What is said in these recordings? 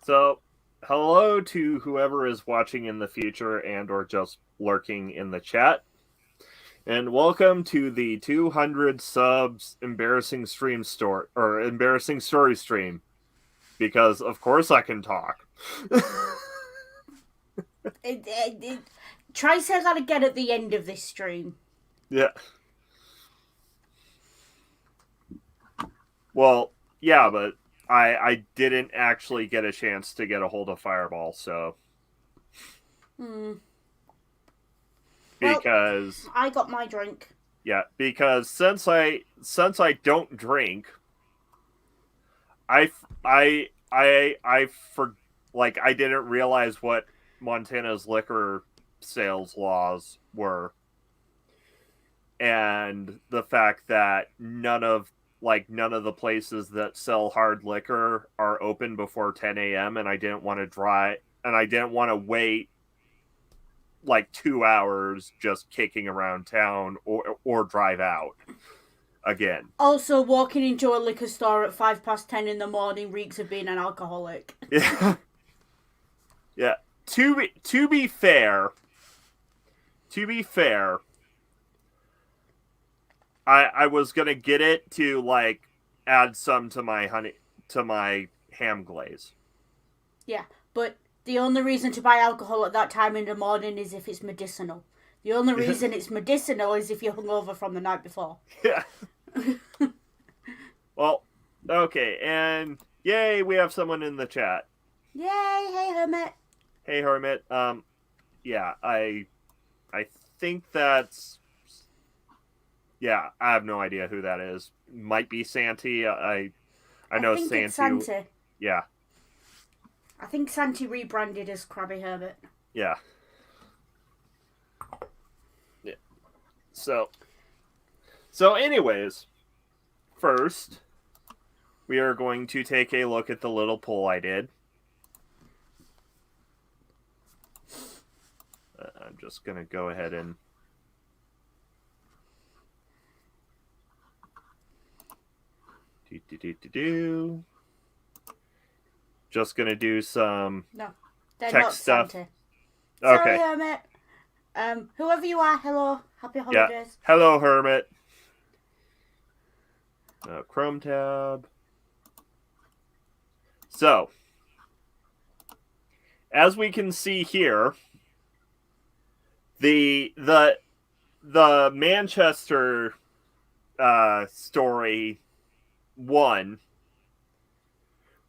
So, hello to whoever is watching in the future and or just lurking in the chat. And welcome to the 200 subs embarrassing story stream. Because of course I can talk. Try say that again at the end of this stream. Yeah. Well, yeah, but I didn't actually get a chance to get a hold of Fireball, so. Because well, I got my drink. Yeah, because since I don't drink, I didn't realize what Montana's liquor sales laws were, and the fact that none of the places that sell hard liquor are open before 10 a.m. and I didn't want to wait like 2 hours just kicking around town or drive out again. Also, walking into a liquor store at 10:05 in the morning reeks of being an alcoholic. Yeah. Yeah. To be fair, I was gonna get it to like add some to my ham glaze. Yeah, but the only reason to buy alcohol at that time in the morning is if it's medicinal. The only reason it's medicinal is if you're hungover from the night before. Yeah. Well, okay, and yay, we have someone in the chat. Yay, hey Hermit. Hey Hermit. Yeah, I think that's. Yeah, I have no idea who that is. Might be Santi. I know think Santi. It's Santi. Yeah. I think Santi rebranded as Krabby Hermit. Yeah. Yeah. So anyways, first, we are going to take a look at the little poll I did. I'm just going to go ahead and... Just going to do some text stuff. Santi. Okay. Sorry, Hermit. Whoever you are, hello. Happy holidays. Yeah. Hello, Hermit. Chrome tab. So, as we can see here, the Manchester story won,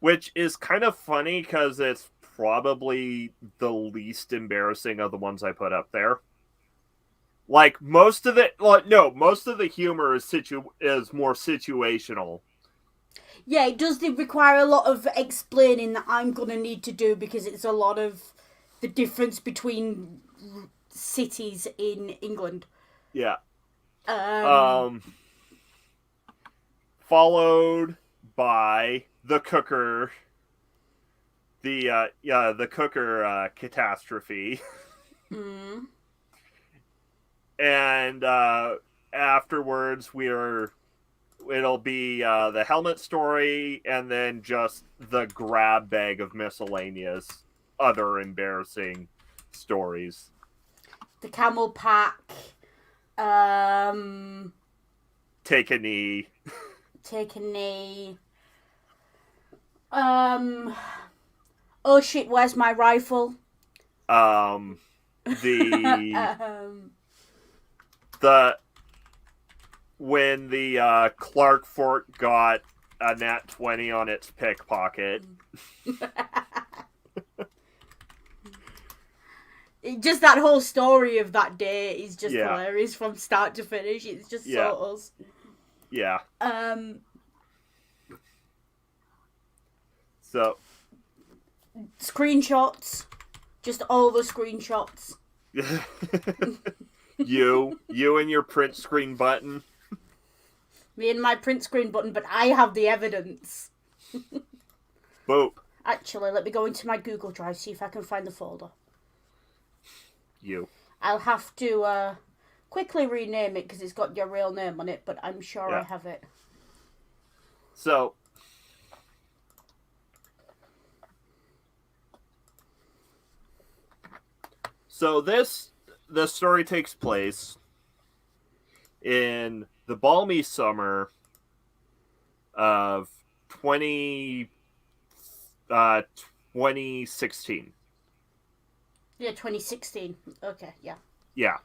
which is kind of funny because it's probably the least embarrassing of the ones I put up there. Like most of the humor is more situational. Yeah, it does require a lot of explaining that I'm gonna need to do because it's a lot of the difference between cities in England. Yeah. Followed by the Cooker. The Cooker Catastrophe. Mm. And afterwards it'll be the helmet story and then just the grab bag of miscellaneous other embarrassing stories. The camel pack. Take a knee. Take a knee. Oh shit, where's my rifle? When the Clark Fort got a nat 20 on its pickpocket. Just that whole story of that day is just hilarious from start to finish. It's just so us. Yeah. So. Screenshots. Just all the screenshots. You and your print screen button. Me and my print screen button, but I have the evidence. Boop. Actually, let me go into my Google Drive, see if I can find the folder. I'll have to quickly rename it because it's got your real name on it, but I'm sure I have it. So, So the story takes place in the balmy summer of 2016. Yeah, 2016. Okay, yeah. Yeah.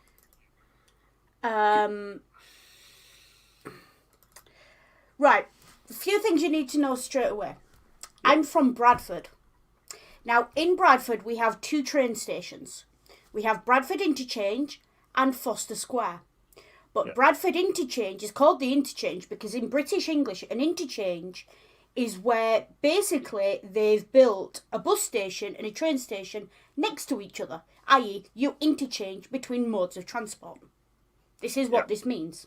Right. A few things you need to know straight away. Yeah. I'm from Bradford. Now, in Bradford, we have 2 train stations. We have Bradford Interchange and Foster Square. But Bradford Interchange is called the Interchange because in British English, an interchange is where basically they've built a bus station and a train station next to each other, i.e. you interchange between modes of transport. This is what this means.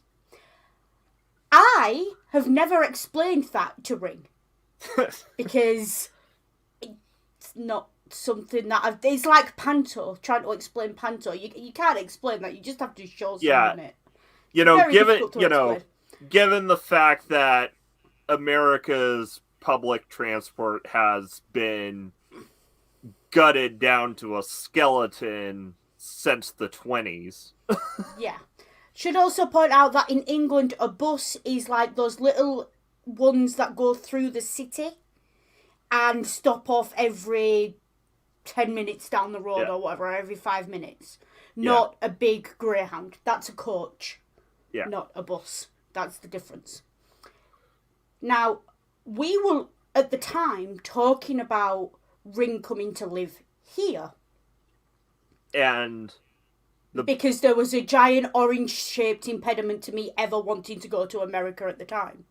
I have never explained that to Ring because it's not something that it's like Panto, trying to explain Panto. You can't explain that, you just have to show someone it. Given the fact that America's public transport has been gutted down to a skeleton since the 20s. Yeah. Should also point out that in England, a bus is like those little ones that go through the city and stop off every 10 minutes down the road or whatever, every 5 minutes. Not a big Greyhound. That's a coach. Yeah. Not a bus. That's the difference. Now, we were, at the time, talking about Ring coming to live here. And... because there was a giant orange-shaped impediment to me ever wanting to go to America at the time.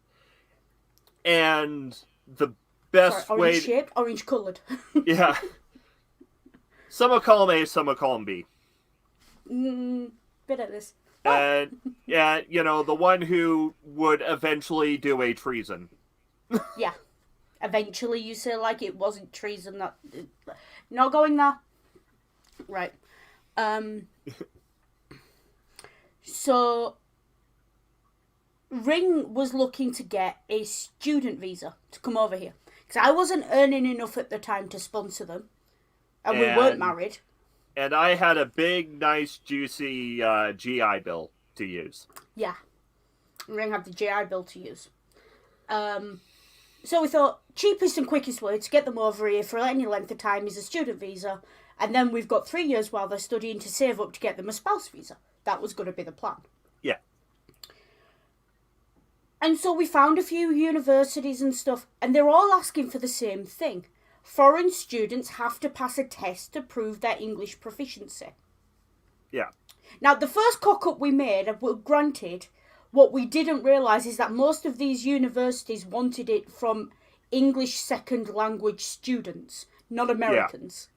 And the best way... Orange-shaped? Orange-coloured. Yeah. Some will call him A, some will call him B. Bit of this. And, the one who would eventually do a treason. Yeah. Eventually, you say, like, it wasn't treason that... Not going there. Right. So, Ring was looking to get a student visa to come over here. Because I wasn't earning enough at the time to sponsor them. And we weren't married. And I had a big, nice, juicy GI Bill to use. Yeah. Ring had the GI Bill to use. So we thought, cheapest and quickest way to get them over here for any length of time is a student visa. And then we've got 3 years while they're studying to save up to get them a spouse visa. That was going to be the plan. Yeah. And so we found a few universities and stuff, and they're all asking for the same thing. Foreign students have to pass a test to prove their English proficiency. Yeah. Now, the first cock-up we made, granted, what we didn't realise is that most of these universities wanted it from English second language students, not Americans. Yeah.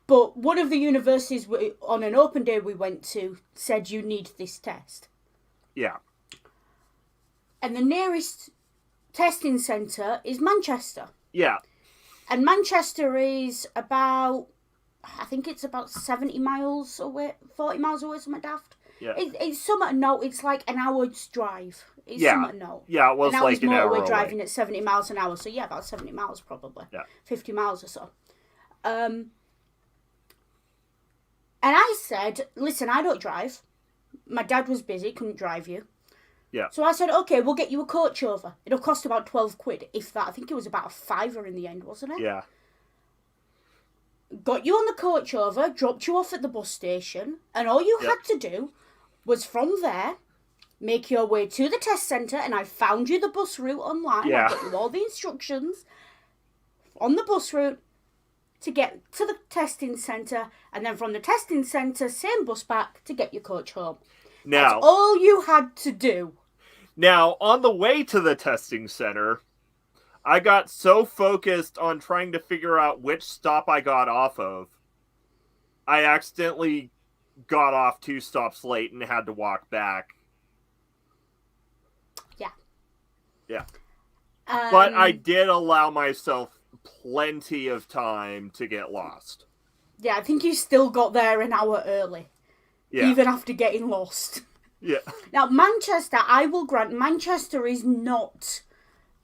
But one of the universities on an open day we went to said you need this test. Yeah. And the nearest testing centre is Manchester. Yeah. And Manchester is about, I think it's about 70 miles away, 40 miles away, something daft. Yeah. It's something to note. It's like an hour's drive. It's something to note. Yeah, it was like an hour away. Driving at 70 miles an hour. So yeah, about 70 miles probably. Yeah. 50 miles or so. And I said, listen, I don't drive. My dad was busy, couldn't drive you. Yeah. So I said, okay, we'll get you a coach over. It'll cost about 12 quid, if that. I think it was about a £5 in the end, wasn't it? Yeah. Got you on the coach over, dropped you off at the bus station, and all you had to do was from there, make your way to the test centre, and I found you the bus route online. Yeah. I got you all the instructions on the bus route to get to the testing centre, and then from the testing centre, same bus back to get your coach home. Now, that's all you had to do. Now, on the way to the testing center, I got so focused on trying to figure out which stop I got off of, I accidentally got off 2 stops late and had to walk back. Yeah. Yeah. But I did allow myself plenty of time to get lost. Yeah, I think you still got there an hour early. Yeah. Even after getting lost. Yeah. Now, Manchester, I will grant, Manchester is not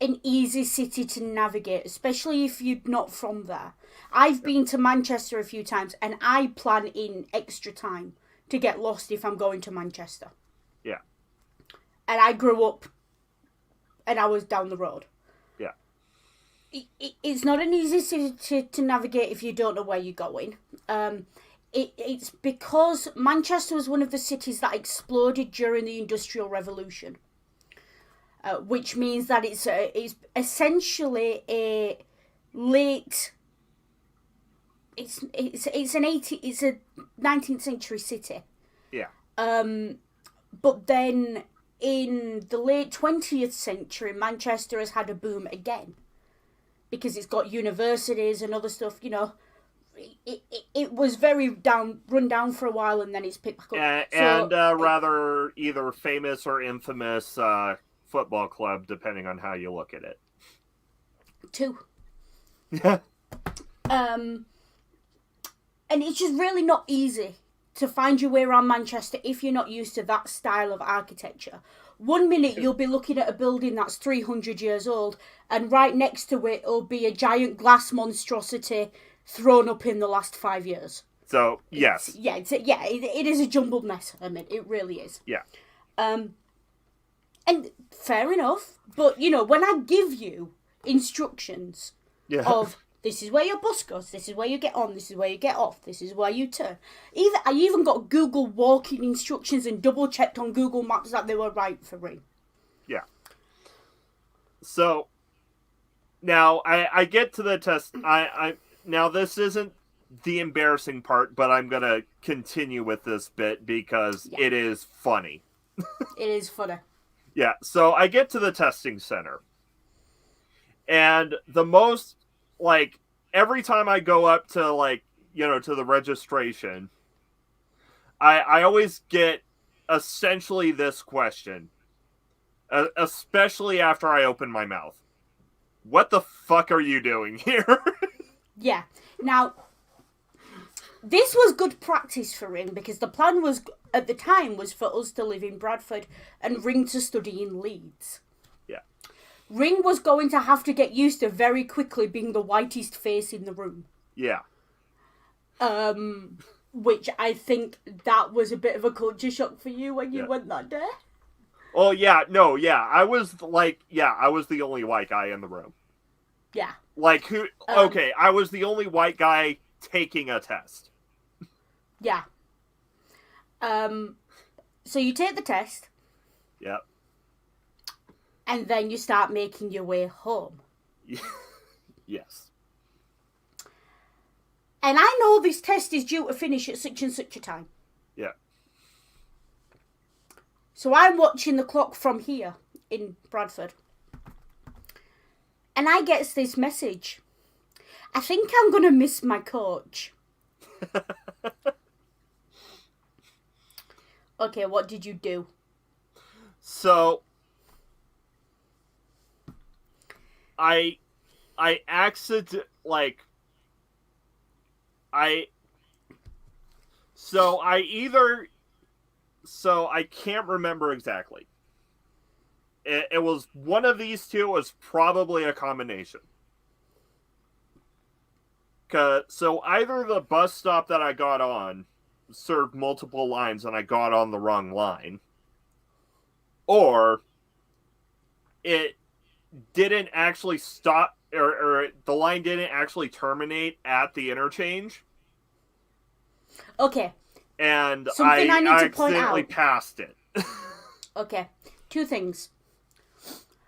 an easy city to navigate, especially if you're not from there. I've been to Manchester a few times, and I plan in extra time to get lost if I'm going to Manchester. Yeah. And I grew up an hour's down the road. Yeah. It's not an easy city to navigate if you don't know where you're going. It's because Manchester was one of the cities that exploded during the Industrial Revolution. Which means that it's essentially a late. It's a 19th century city. Yeah. But then in the late 20th century, Manchester has had a boom again because it's got universities and other stuff. You know, it was very run down for a while, and then it's picked back up. And rather either famous or infamous. Football club, depending on how you look at it. 2. And it's just really not easy to find your way around Manchester if you're not used to that style of architecture. One minute you'll be looking at a building that's 300 years old, and right next to it will be a giant glass monstrosity thrown up in the last 5 years. So, yes. It is a jumbled mess. I mean, it really is. Yeah. And fair enough, but, you know, when I give you instructions of this is where your bus goes, this is where you get on, this is where you get off, this is where you turn. I even got Google walking instructions and double-checked on Google Maps that they were right for Ring. Yeah. So, now, I get to the test. Now, this isn't the embarrassing part, but I'm going to continue with this bit because it is funny. It is funny. Yeah, so I get to the testing center. And the most, like, every time I go up to, like, you know, to the registration, I always get essentially this question. Especially after I open my mouth. What the fuck are you doing here? Yeah. Now, this was good practice for Ring because the plan was, at the time, was for us to live in Bradford and Ring to study in Leeds. Yeah. Ring was going to have to get used to very quickly being the whitest face in the room. Yeah. Which I think that was a bit of a culture shock for you when you went that day. Oh, yeah. No, yeah. I was the only white guy in the room. Yeah. Like, who... okay, I was the only white guy taking a test. Yeah. So you take the test. Yep. And then you start making your way home. Yes. And I know this test is due to finish at such and such a time. Yeah. So I'm watching the clock from here in Bradford. And I get this message. I think I'm going to miss my coach. Okay, what did you do? So, I accidentally, like, so I can't remember exactly. It was one of these two. It was probably a combination. So either the bus stop that I got on served multiple lines and I got on the wrong line, or it didn't actually stop, or the line didn't actually terminate at the interchange. Okay. And something I need to point accidentally out. passed it. Okay. 2 things.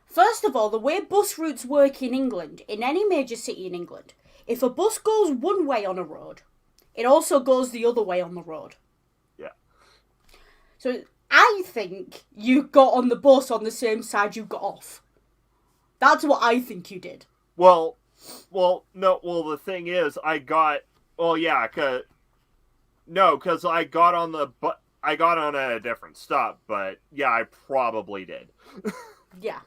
First of all, the way bus routes work in England, in any major city in England, if a bus goes one way on a road, it also goes the other way on the road. Yeah. So I think you got on the bus on the same side you got off. That's what I think you did. Well, the thing is, I got on I got on at a different stop, but yeah, I probably did. Yeah.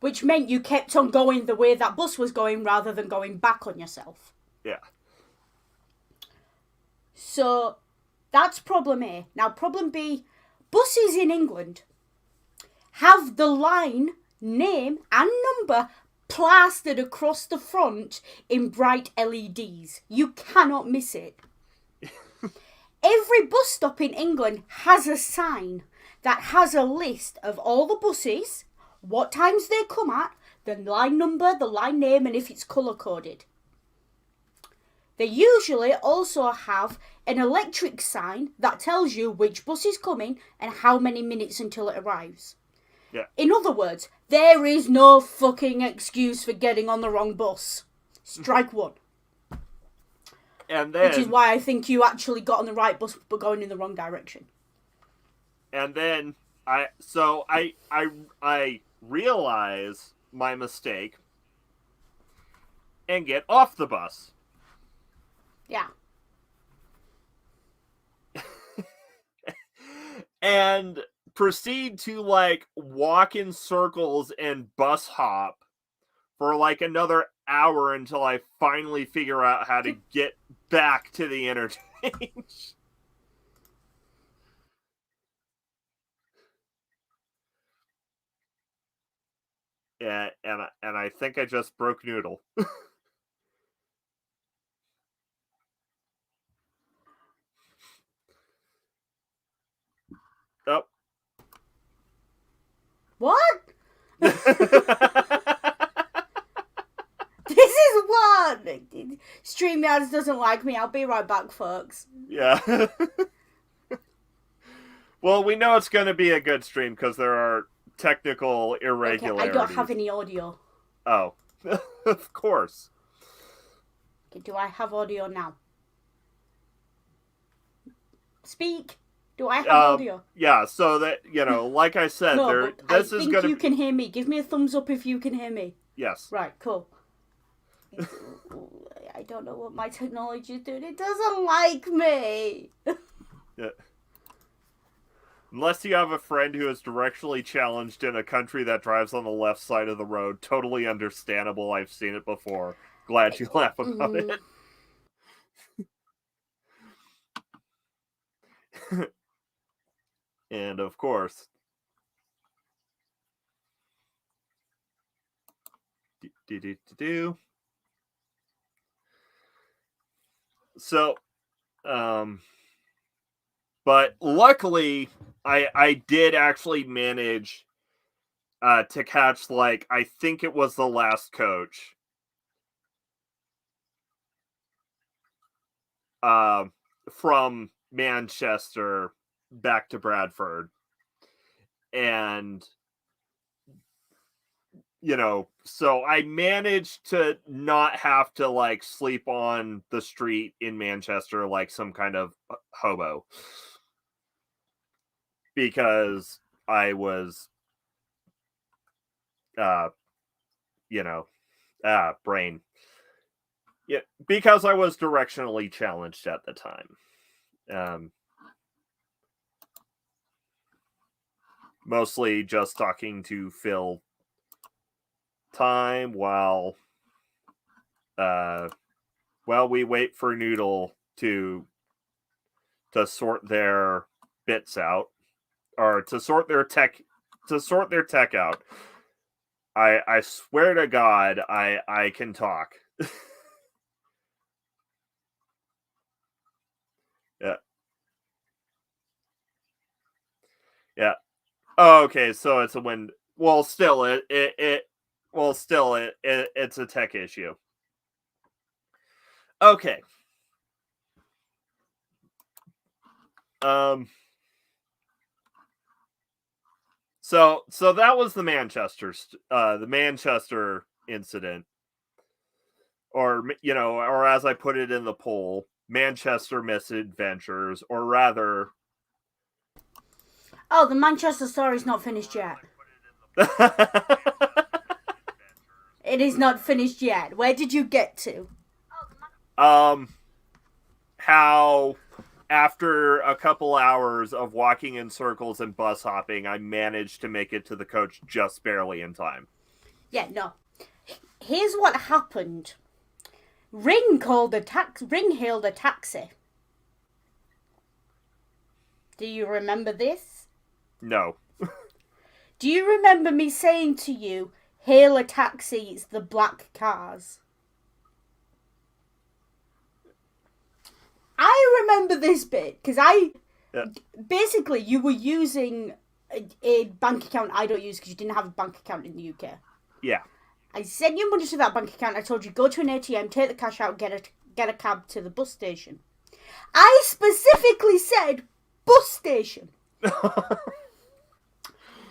Which meant you kept on going the way that bus was going rather than going back on yourself. Yeah. So, that's problem A. Now, problem B, buses in England have the line name and number plastered across the front in bright LEDs. You cannot miss it. Every bus stop in England has a sign that has a list of all the buses, what times they come at, the line number, the line name, and if it's colour coded. They usually also have an electric sign that tells you which bus is coming and how many minutes until it arrives. Yeah. In other words, there is no fucking excuse for getting on the wrong bus. Strike one. And then, which is why I think you actually got on the right bus but going in the wrong direction. And then I realize my mistake and get off the bus. Yeah. And proceed to like walk in circles and bus hop for like another hour until I finally figure out how to get back to the interchange. Yeah, and I think I just broke Noodle. Oh. What? This is what StreamYards doesn't like me. I'll be right back, folks. Yeah. Well, we know it's going to be a good stream because there are technical irregularities. Okay, I don't have any audio. Oh, of course. Okay, do I have audio now? Speak. Do I have audio? Yeah, so that, like I said, no, this is going to... you can hear me. Give me a thumbs up if you can hear me. Yes. Right, cool. I don't know what my technology is doing. It doesn't like me. Yeah. Unless you have a friend who is directionally challenged in a country that drives on the left side of the road. Totally understandable. I've seen it before. Glad you laugh about it. And of course, so, but luckily, I did actually manage to catch, like, I think it was the last coach. From Manchester back to Bradford. And, so I managed to not have to, like, sleep on the street in Manchester like some kind of hobo. Because I was, brain. Yeah, because I was directionally challenged at the time. Mostly just talking to fill time while we wait for Noodle to sort their bits out, or to sort their tech out. I swear to God, I can talk. Yeah. Yeah. Oh, okay, so it's a win. Well, still, it's a tech issue. Okay. So that was the Manchester incident, or as I put it in the poll, Manchester Misadventures, or rather. Oh, the Manchester story's not finished yet. It is not finished yet. Where did you get to? How after a couple hours of walking in circles and bus hopping, I managed to make it to the coach just barely in time. Yeah, no. Here's what happened. Ring hailed a taxi. Do you remember this? No. Do you remember me saying to you, hail a taxi, it's the black cars? I remember this bit, because basically, you were using a bank account I don't use because you didn't have a bank account in the UK. Yeah. I sent you money to that bank account. I told you, go to an ATM, take the cash out, get a cab to the bus station. I specifically said bus station.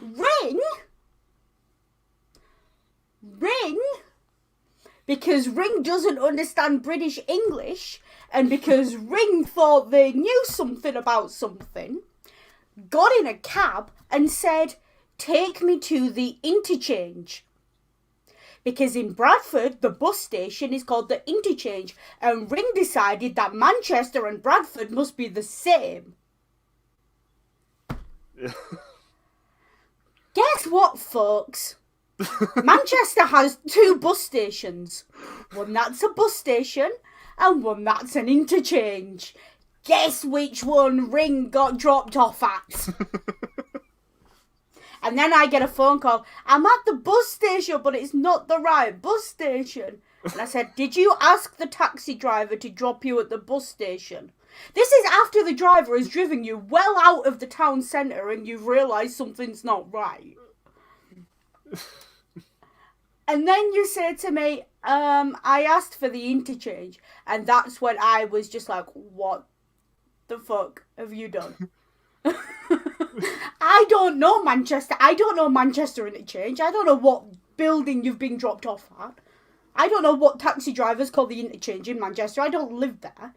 Ring, because Ring doesn't understand British English, and because Ring thought they knew something about something, got in a cab and said, take me to the interchange. Because in Bradford, the bus station is called the interchange, and Ring decided that Manchester and Bradford must be the same. Guess what, folks? Manchester has 2 bus stations. One that's a bus station, and one that's an interchange. Guess which one Ring got dropped off at? And then I get a phone call. I'm at the bus station, but it's not the right bus station. And I said, did you ask the taxi driver to drop you at the bus station? This is after the driver has driven you well out of the town centre and you've realised something's not right. And then you say to me, I asked for the interchange. And that's when I was just like, what the fuck have you done? I don't know Manchester. I don't know Manchester Interchange. I don't know what building you've been dropped off at. I don't know what taxi drivers call the interchange in Manchester. I don't live there.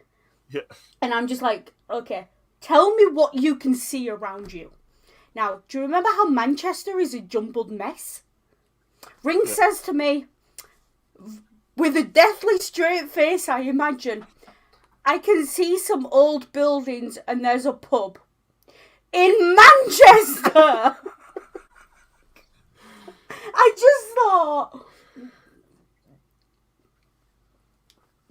Yeah. And I'm just like, okay, tell me what you can see around you. Now, do you remember how Manchester is a jumbled mess? Ring says to me, with a deathly straight face, I imagine, I can see some old buildings and there's a pub. In Manchester! I just thought...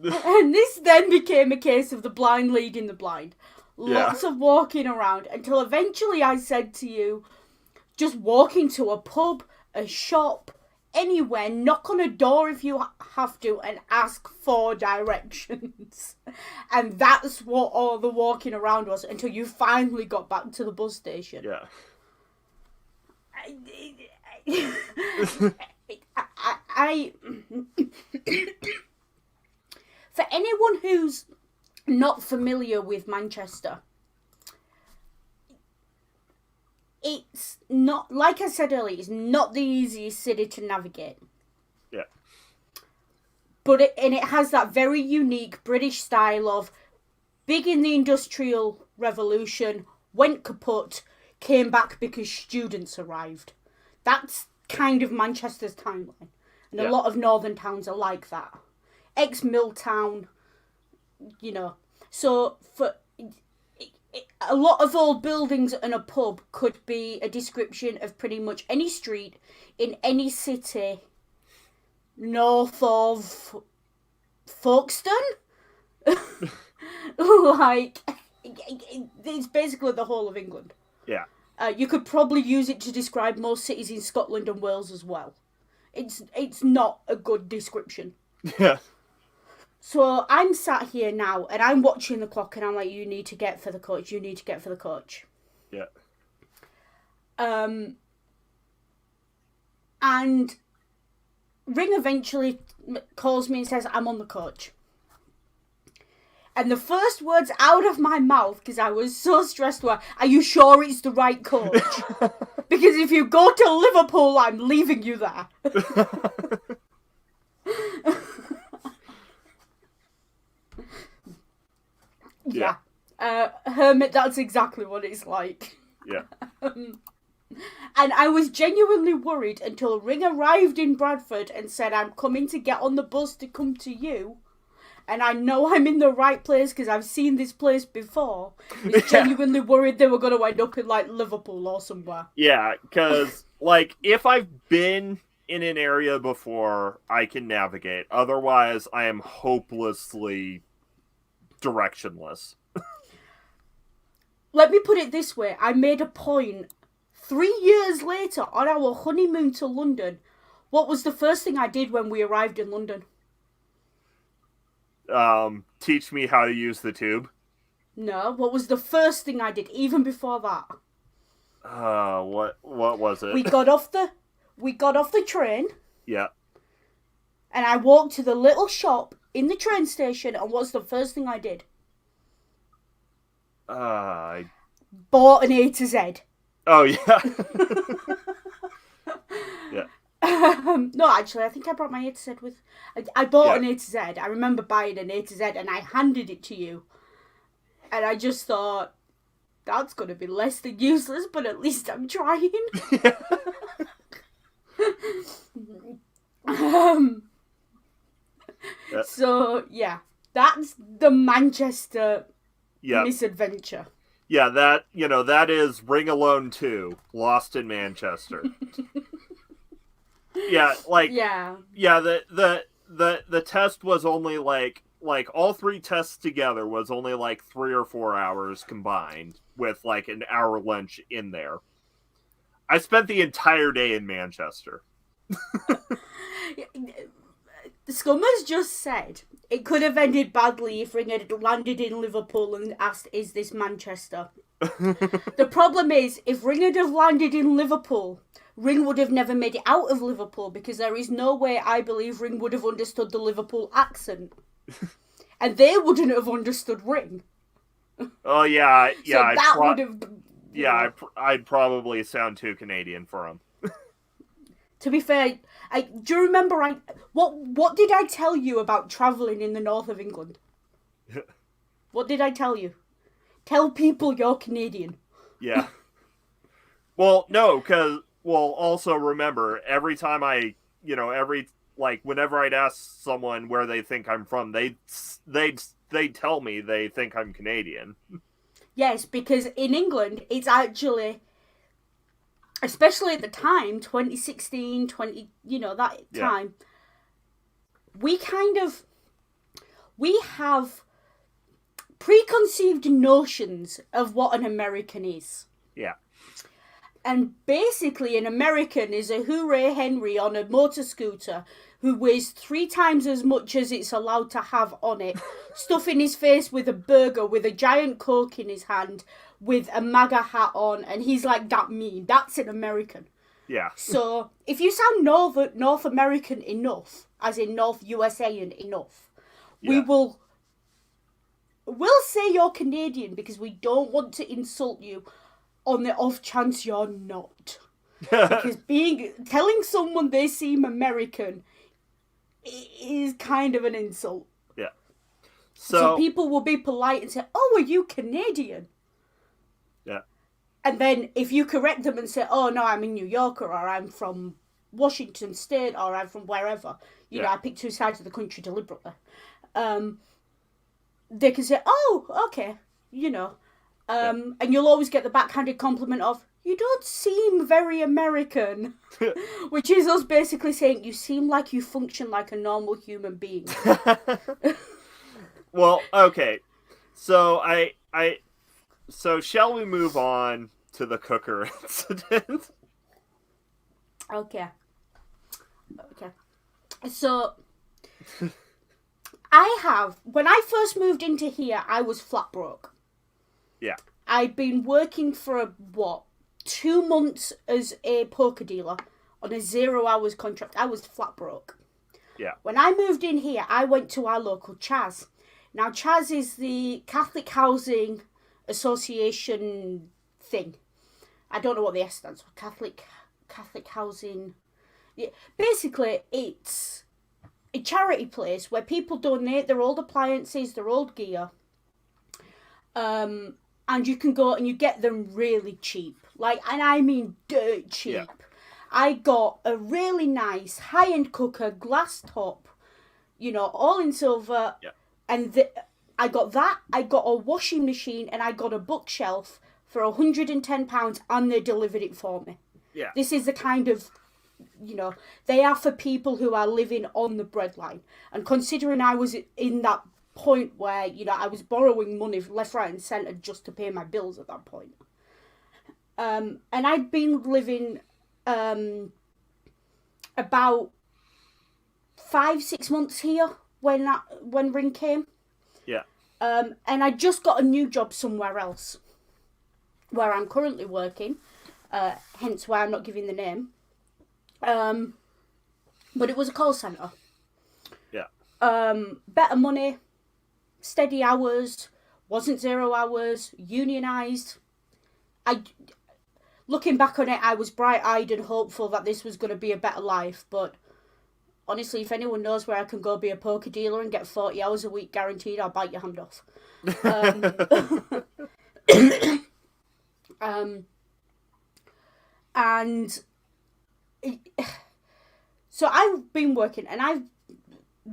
And this then became a case of the blind leading the blind. Lots of walking around until eventually I said to you, just walk into a pub, a shop, anywhere, knock on a door if you have to, and ask for directions. And that's what all the walking around was until you finally got back to the bus station. Yeah. I for anyone who's not familiar with Manchester, it's not, like I said earlier, it's not the easiest city to navigate. Yeah. But it has that very unique British style of big in the Industrial Revolution, went kaput, came back because students arrived. That's kind of Manchester's timeline. And a lot of northern towns are like that. Ex-mill town, you know. So for a lot of old buildings and a pub could be a description of pretty much any street in any city north of Folkestone. Like, it's basically the whole of England. Yeah. You could probably use it to describe most cities in Scotland and Wales as well. It's not a good description. Yeah. So I'm sat here now and I'm watching the clock and I'm like, you need to get for the coach. You need to get for the coach. Yeah. And Ring eventually calls me and says, I'm on the coach. And the first words out of my mouth, because I was so stressed, were, are you sure it's the right coach? Because if you go to Liverpool, I'm leaving you there. Yeah. Hermit, that's exactly what it's like. Yeah. And I was genuinely worried until Ring arrived in Bradford and said, I'm coming to get on the bus to come to you. And I know I'm in the right place because I've seen this place before. I was genuinely worried they were going to end up in, like, Liverpool or somewhere. Yeah, because, like, if I've been in an area before, I can navigate. Otherwise, I am hopelessly directionless. Let me put it this way. I made a point 3 years later, on our honeymoon to London, what was the first thing I did when we arrived in London? Teach me how to use the tube. No, what was the first thing I did, even before that? What was it? We got off the train. Yeah. And I walked to the little shop in the train station, and what's the first thing I did? I bought an A to Z. Oh, yeah. Yeah. No, actually, I think I brought my A to Z with... I bought an A to Z. I remember buying an A to Z, and I handed it to you. And I just thought, that's going to be less than useless, but at least I'm trying. So, yeah. That's the Manchester misadventure. Yeah, that is Ring Alone 2, Lost in Manchester. Yeah, the test was only like all 3 tests together was only like 3 or 4 hours combined with like an hour lunch in there. I spent the entire day in Manchester. Scummer's just said it could have ended badly if Ring had landed in Liverpool and asked, "Is this Manchester?" The problem is, if Ring had have landed in Liverpool, Ring would have never made it out of Liverpool, because there is no way I believe Ring would have understood the Liverpool accent. And they wouldn't have understood Ring. Oh, yeah. So that would have... Yeah, I'd probably sound too Canadian for him. To be fair, do you remember what did I tell you about travelling in the north of England? What did I tell you? Tell people you're Canadian. Yeah. Well, no, because... Well, also remember, every time whenever I'd ask someone where they think I'm from, they'd tell me they think I'm Canadian. Yes, because in England, it's actually, especially at the time, 2016, time, we have preconceived notions of what an American is. Yeah. And basically, an American is a hooray Henry on a motor scooter who weighs 3 times as much as it's allowed to have on it, stuffing his face with a burger, with a giant Coke in his hand, with a MAGA hat on, and he's like that meme. That's an American. Yeah. So, if you sound North American enough, as in North USAan enough, we'll say you're Canadian because we don't want to insult you on the off chance you're not. Because telling someone they seem American is kind of an insult. Yeah. So people will be polite and say, "Oh, are you Canadian?" Yeah. And then if you correct them and say, "Oh, no, I'm a New Yorker," or "I'm from Washington State," or "I'm from wherever," you know, I pick 2 sides of the country deliberately. They can say, "Oh, okay," you know. And you'll always get the backhanded compliment of, "You don't seem very American," which is us basically saying, "You seem like you function like a normal human being." Well, okay. So so shall we move on to the Cooker incident? Okay. So when I first moved into here, I was flat broke. Yeah. I'd been working for 2 months as a poker dealer on a 0 hours contract. I was flat broke. Yeah. When I moved in here, I went to our local Chas. Now, Chas is the Catholic Housing Association thing. I don't know what the S stands for. Catholic Housing. Yeah. Basically, it's a charity place where people donate their old appliances, their old gear. And you can go and you get them really cheap. And I mean dirt cheap. Yeah. I got a really nice high-end cooker, glass top, all in silver. Yeah. And I got that. I got a washing machine and I got a bookshelf for £110 and they delivered it for me. Yeah. This is the kind of, they are for people who are living on the breadline. And considering I was in that point where, I was borrowing money left, right and centre just to pay my bills at that point. And I'd been living about 5-6 months here when Ring came. Yeah. And I just got a new job somewhere else, where I'm currently working. Hence why I'm not giving the name. But it was a call centre. Yeah. Better money, steady hours, wasn't 0 hours, unionised. Looking back on it, I was bright-eyed and hopeful that this was going to be a better life, but honestly, if anyone knows where I can go be a poker dealer and get 40 hours a week guaranteed, I'll bite your hand off. So I've been working, and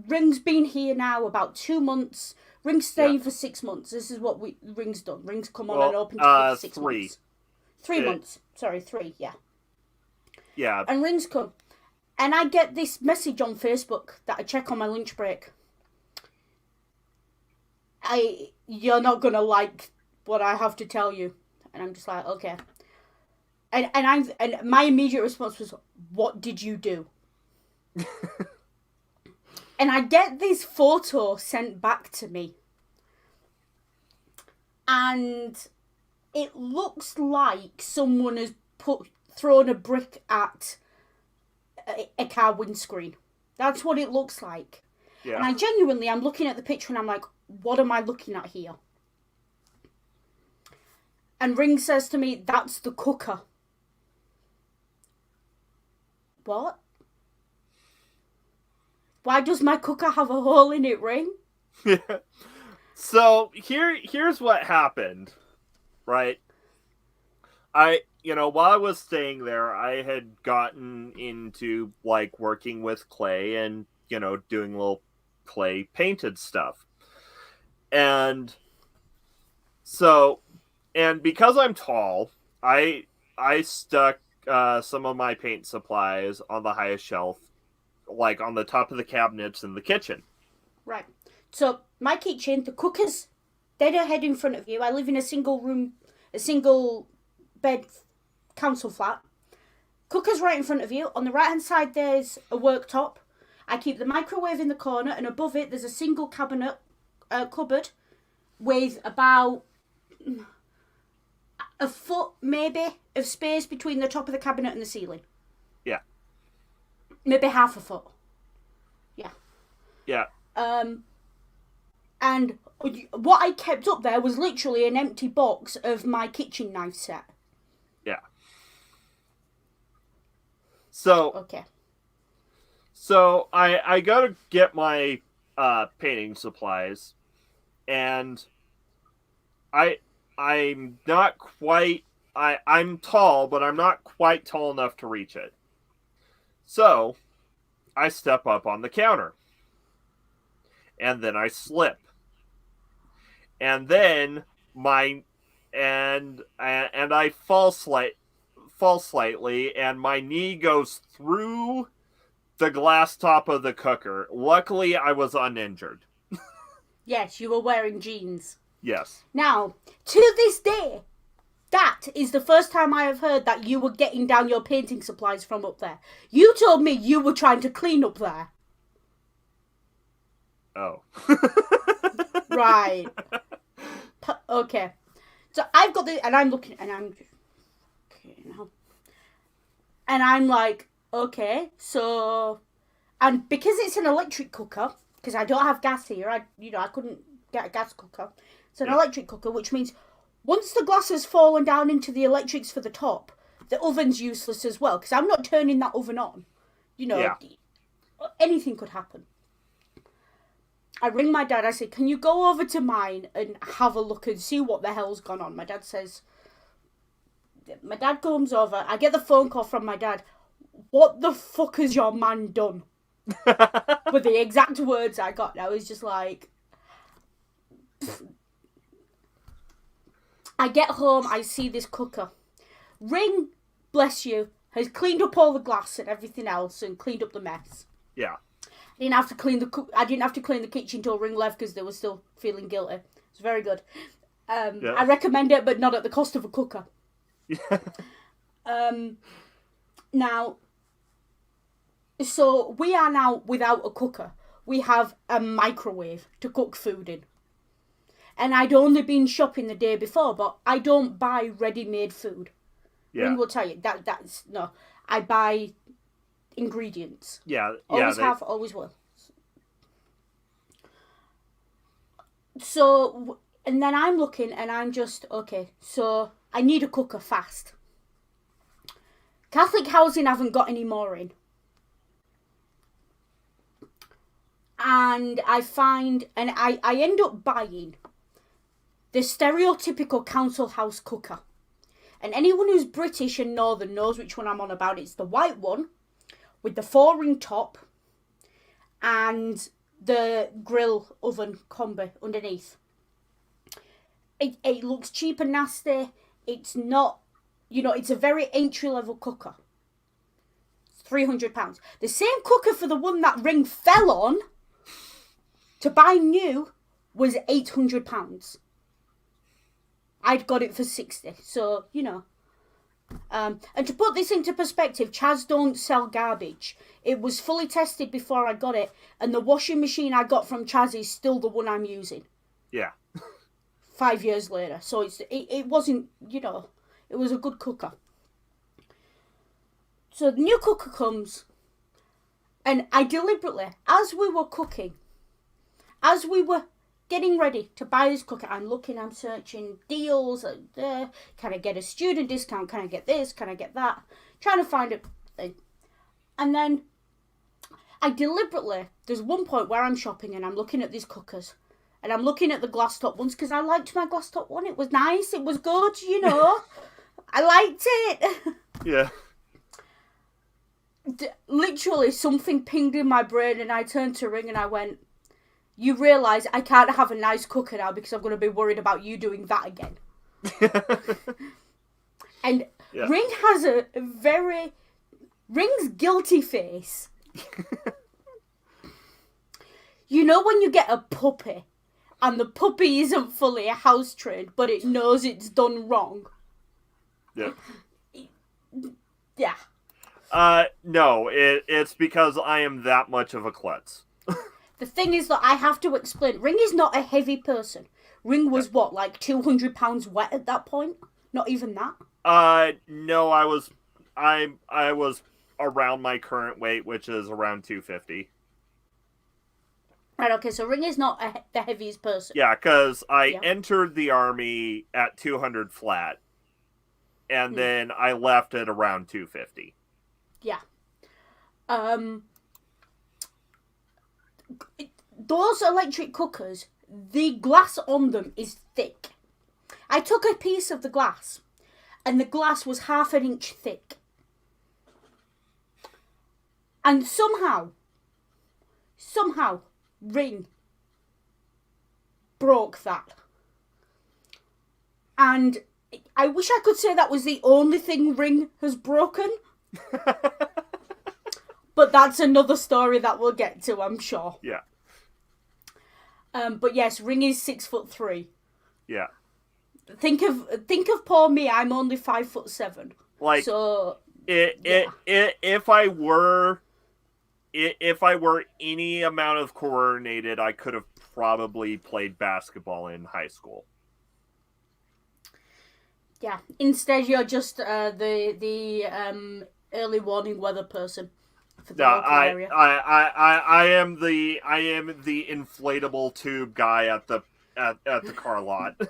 Ring's been here now about 2 months. Ring's staying for 6 months. This is what Ring's done. Ring's come on and opened for 6 months. 3 months. Sorry, 3, yeah. Yeah. And Ring's come. And I get this message on Facebook that I check on my lunch break. You're not going to like what I have to tell you. And I'm just like, okay. And my immediate response was, what did you do? And I get this photo sent back to me. And it looks like someone has thrown a brick at a car windscreen. That's what it looks like. Yeah. And I'm looking at the picture and I'm like, what am I looking at here? And Ring says to me, that's the cooker. What? Why does my cooker have a hole in it, Ring? Yeah. So here's what happened, right? While I was staying there, I had gotten into like working with clay and, doing little clay painted stuff. And so, and because I'm tall, I stuck some of my paint supplies on the highest shelf, like on the top of the cabinets in the kitchen. Right. So my kitchen, the cooker's dead ahead in front of you. I live in a single bed council flat. Cooker's right in front of you. On the right hand side there's a worktop. I keep the microwave in the corner, and above it there's a single cupboard with about a foot maybe of space between the top of the cabinet and the ceiling. Yeah. Maybe half a foot. Yeah. Yeah. And what I kept up there was literally an empty box of my kitchen knife set. Yeah. So. Okay. So I go to get my painting supplies, and I'm not quite. I'm tall, but I'm not quite tall enough to reach it. So I step up on the counter, and then I slip. And then I fall slightly, and my knee goes through the glass top of the cooker. Luckily, I was uninjured. Yes, you were wearing jeans. Yes. Now, to this day, that is the first time I have heard that you were getting down your painting supplies from up there. You told me you were trying to clean up there. Oh. Right. Okay. So I've got this, and I'm looking, and I'm okay now. And I'm like, okay, so, and because it's an electric cooker, because I don't have gas here, I couldn't get a gas cooker. It's an electric cooker, which means once the glass has fallen down into the electrics for the top, the oven's useless as well, because I'm not turning that oven on. Anything could happen. I ring my dad, I say, can you go over to mine and have a look and see what the hell's gone on? My dad comes over, I get the phone call from my dad, what the fuck has your man done? With the exact words I got, I was just like... I get home, I see this cooker. Ring, bless you, has cleaned up all the glass and everything else and cleaned up the mess. Yeah. I didn't have to clean the kitchen till Ring left because they were still feeling guilty. It's very good. I recommend it, but not at the cost of a cooker. Now, so we are now without a cooker. We have a microwave to cook food in. And I'd only been shopping the day before, but I don't buy ready-made food. Yeah. Ring will tell you that's no. I buy ingredients. Yeah. Always have, always will. So, and then I'm looking and I'm just, okay, so I need a cooker fast. Catholic housing haven't got any more in. And I find, and I end up buying the stereotypical council house cooker. And anyone who's British and Northern knows which one I'm on about. It's the white one with the 4-ring top and the grill oven combo underneath. It looks cheap and nasty. It's not, it's a very entry-level cooker. It's £300. The same cooker for the one that Ring fell on to buy new was £800. I'd got it for 60, so, and to put this into perspective, Chaz don't sell garbage. It was fully tested before I got it, and the washing machine I got from Chaz is still the one I'm using. Yeah. 5 years later, so it wasn't, it was a good cooker. So the new cooker comes, and I deliberately, as we were cooking, as we were getting ready to buy this cooker, I'm searching deals. Can I get a student discount? Can I get this? Can I get that? Trying to find a thing. And then I deliberately, there's one point where I'm shopping and I'm looking at these cookers. And I'm looking at the glass top ones because I liked my glass top one. It was nice. It was good, I liked it. Yeah. Literally something pinged in my brain and I turned to Ring and I went, you realise I can't have a nice cooker now because I'm going to be worried about you doing that again. And yeah. Ring has a very... Ring's guilty face. When you get a puppy and the puppy isn't fully house trained but it knows it's done wrong? Yeah. Yeah. No, it's because I am that much of a klutz. The thing is that I have to explain, Ring is not a heavy person. Ring was what, like 200 pounds wet at that point? Not even that? No, I was around my current weight, which is around 250. Right, okay, so Ring is not the heaviest person. Yeah, because I entered the army at 200 flat, and then I left at around 250. Yeah. Those electric cookers, the glass on them is thick. I took a piece of the glass, and the glass was 1/2 inch thick. And somehow, Ring broke that. And I wish I could say that was the only thing Ring has broken. But that's another story that we'll get to, I'm sure. Yeah. But yes, Ring is 6'3". Yeah. Think of poor me. I'm only 5'7". Like, so if I were any amount of coordinated, I could have probably played basketball in high school. Yeah. Instead, you're just the early warning weather person. No, I am the inflatable tube guy at the car lot.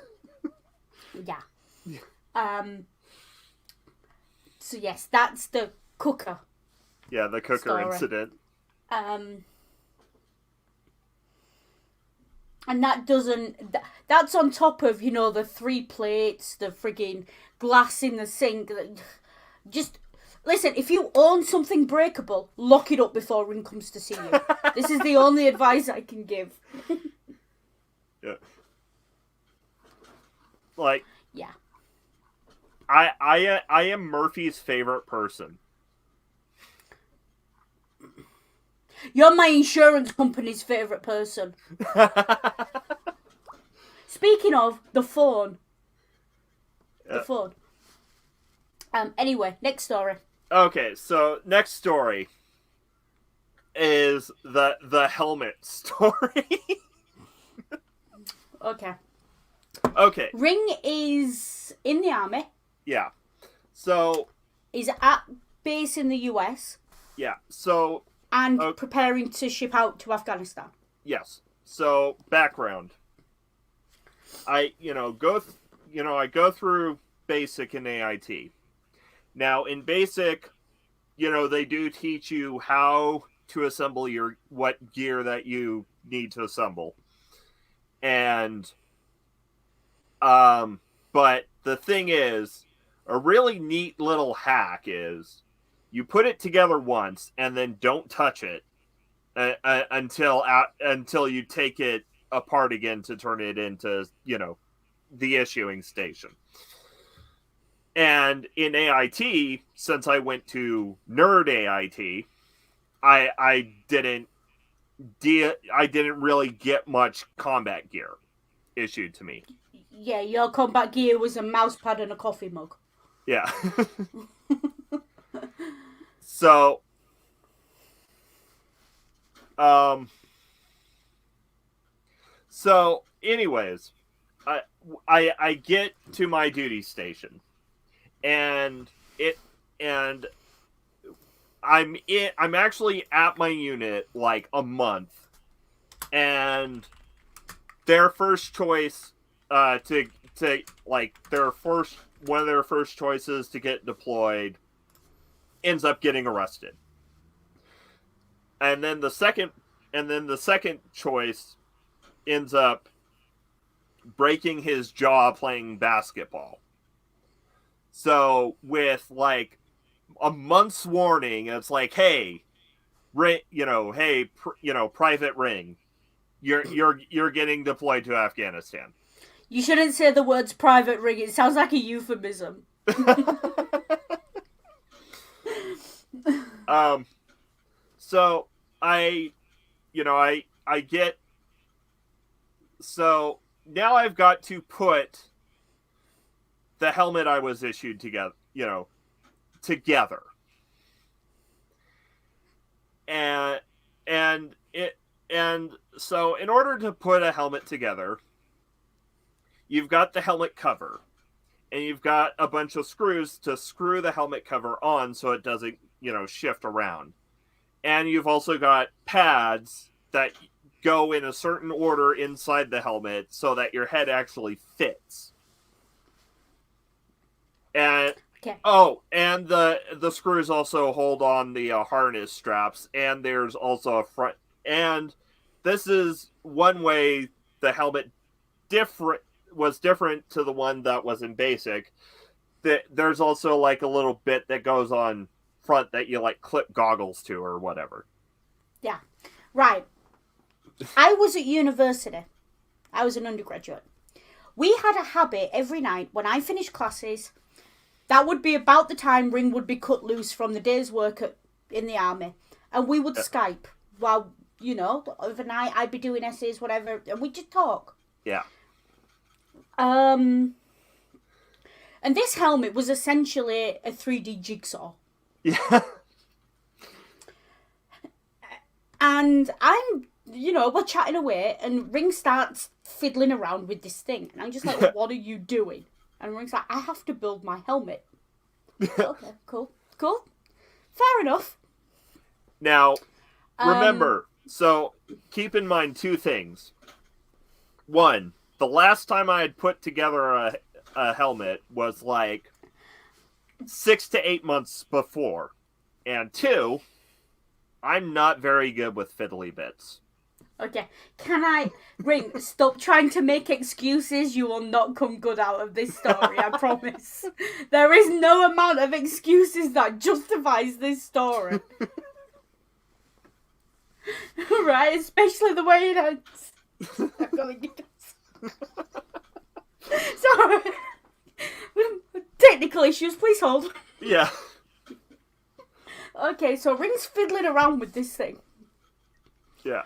Yeah. So yes, that's the cooker. Yeah, the cooker story. Incident. And that's on top of, the 3 plates, the frigging glass in the sink. Just listen, if you own something breakable, lock it up before Ring comes to see you. This is the only advice I can give. Yeah. Like, yeah. I am Murphy's favorite person. You're my insurance company's favourite person. Speaking of the phone. The phone. Anyway, next story. Okay, so next story is the helmet story. Okay. Okay. Ring is in the army. Yeah. So He's at base in the US. yeah. So and preparing to ship out to Afghanistan. Yes. So background. I go through basic in AIT. Now in basic, they do teach you how to assemble what gear that you need to assemble. And but the thing is, a really neat little hack is you put it together once and then don't touch it until you take it apart again to turn it into, the issuing station. And in AIT, since I went to nerd AIT, I didn't really get much combat gear issued to me. Yeah, your combat gear was a mouse pad and a coffee mug. Yeah. So anyways, I get to my duty station, and I'm actually at my unit like a month, and their first choice one of their first choices to get deployed ends up getting arrested. And then the second choice ends up breaking his jaw playing basketball. So with like a month's warning, it's like, hey, Private Ring, you're getting deployed to Afghanistan. You shouldn't say the words private ring. It sounds like a euphemism. So I get. So now I've got to put the helmet I was issued together. And so in order to put a helmet together, you've got the helmet cover, and you've got a bunch of screws to screw the helmet cover on so it doesn't, shift around. And you've also got pads that go in a certain order inside the helmet so that your head actually fits. And and the screws also hold on the harness straps, and there's also a front. And this is one way the helmet was different to the one that was in basic. There's also like a little bit that goes on front that you like clip goggles to or whatever. Yeah, right. I was at university. I was an undergraduate. We had a habit every night when I finished classes. That would be about the time Ring would be cut loose from the day's work in the army, and we would Skype while overnight I'd be doing essays, whatever, and we'd just talk. Yeah. And this helmet was essentially a 3D jigsaw. Yeah. And we're chatting away, and Ring starts fiddling around with this thing. And I'm just like, what are you doing? And Ring's like, I have to build my helmet. Okay, cool. Fair enough. Now, remember, so keep in mind two things. One, the last time I had put together a helmet was like 6 to 8 months before. And two, I'm not very good with fiddly bits. Okay, Ring, stop trying to make excuses. You will not come good out of this story, I promise. There is no amount of excuses that justifies this story. Right, especially the way it ends. I'm going to Sorry. Technical issues, please hold. Yeah. Okay, so Ring's fiddling around with this thing. Yeah.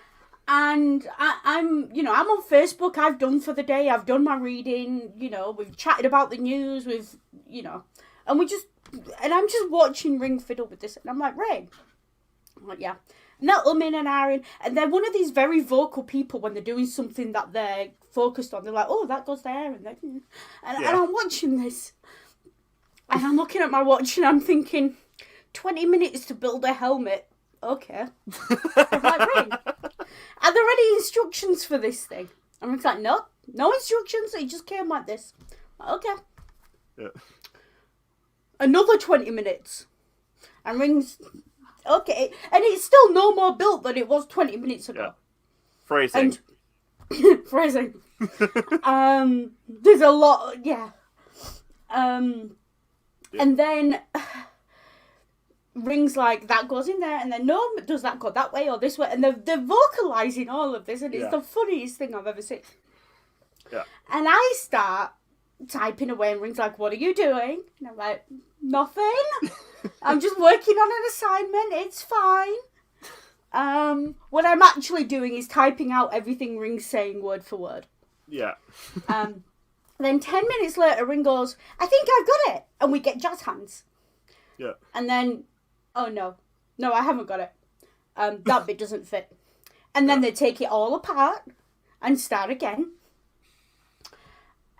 And I'm on Facebook. I've done for the day. I've done my reading. We've chatted about the news. And we just I'm just watching Ring fiddle with this, and I'm like, Ring. I'm like, yeah. And they're umming and ahhing, and they're one of these very vocal people when they're doing something that they're focused on. They're like, oh, that goes there, and I'm watching this, and I'm looking at my watch, and I'm thinking, 20 minutes to build a helmet. Okay. I'm like, Ring, are there any instructions for this thing? And Ring's like, no instructions. It just came like this. Okay. Yeah. Another 20 minutes. And Ring's, okay. And it's still no more built than it was 20 minutes ago. Yeah. Phrasing. And, phrasing. There's a lot, yeah. And then Ring's like, that goes in there, and then no, does that go that way or this way? And they're vocalising all of this, and it's the funniest thing I've ever seen. Yeah. And I start typing away, and Ring's like, what are you doing? And I'm like, nothing. I'm just working on an assignment. It's fine. What I'm actually doing is typing out everything Ring's saying word for word. Yeah. Then 10 minutes later, Ring goes, I think I've got it. And we get jazz hands. Yeah. And then, oh no, I haven't got it. That bit doesn't fit. And then they take it all apart and start again.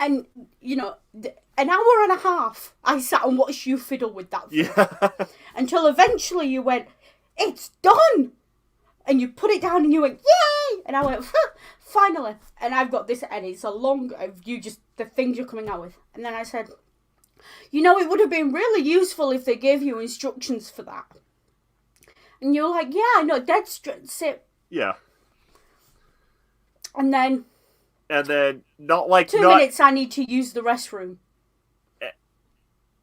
And, you know, an hour and a half I sat and watched you fiddle with that thing. Yeah. Until eventually you went, it's done! And you put it down and you went, yay! And I went, finally. And I've got this, and it's a long, the things you're coming out with. And then I said, you know, it would have been really useful if they gave you instructions for that. And you're like, yeah, I know, dead straight, sit. Yeah. And then, not like... 2 minutes, I need to use the restroom.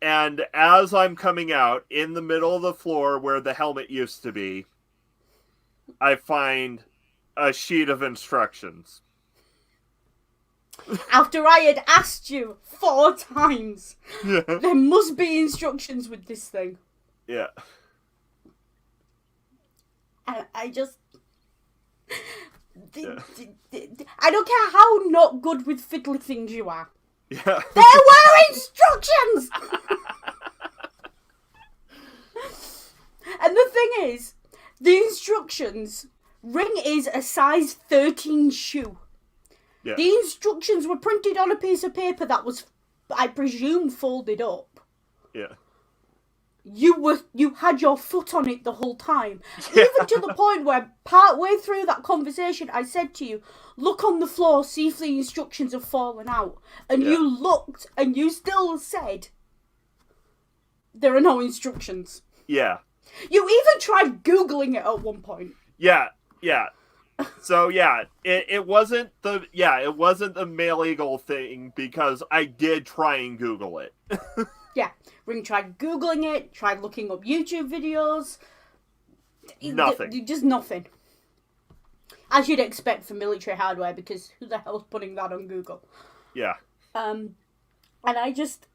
And as I'm coming out, in the middle of the floor where the helmet used to be, I find a sheet of instructions. After I had asked you 4 times, Yeah. there must be instructions with this thing. Yeah. And I just... I don't care how not good with fiddly things you are. Yeah. There were instructions! And the thing is, the instructions, Ring is a size 13 shoe. Yeah. The instructions were printed on a piece of paper that was, I presume, folded up. Yeah. You had your foot on it the whole time. Even to the point where part way through that conversation I said to you, look on the floor, see if the instructions have fallen out. And you looked and you still said there are no instructions. Yeah. You even tried Googling it at one point. Yeah. So it wasn't the male eagle thing, because I did try and Google it. Yeah, Ring tried Googling it, tried looking up YouTube videos. Nothing. Just nothing. As you'd expect for military hardware, because who the hell's putting that on Google? Yeah. And I just...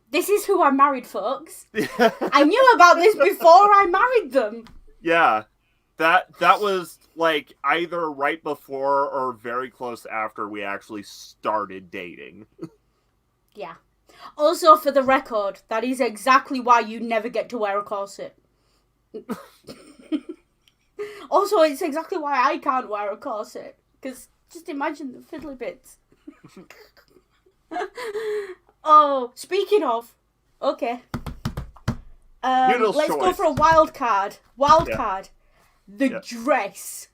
This is who I married, folks. I knew about this before I married them. Yeah. That was like either right before or very close after we actually started dating. Yeah. Also, for the record, that is exactly why you never get to wear a corset. Also, it's exactly why I can't wear a corset. Because just imagine the fiddly bits. Oh, speaking of, okay. Let's go for a wild card. The dress.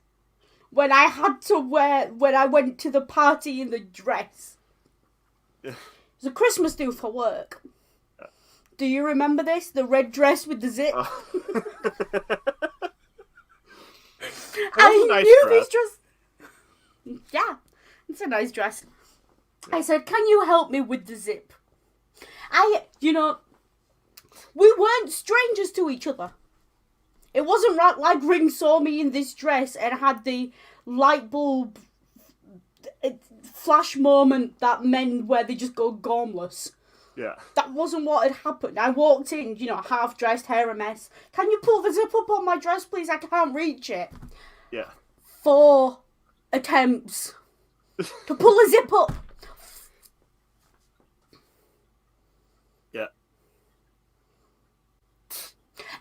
When I went to the party in the dress. Yeah. It was a Christmas do for work. Yeah. Do you remember this? The red dress with the zip? I knew this dress. Yeah, it's a nice dress. Yeah. I said, can you help me with the zip? We weren't strangers to each other. It wasn't like Ring saw me in this dress and had the light bulb flash moment that men where they just go gormless. Yeah. That wasn't what had happened. I walked in, half dressed, hair a mess. Can you pull the zip up on my dress, please? I can't reach it. Yeah. 4 attempts to pull a zip up.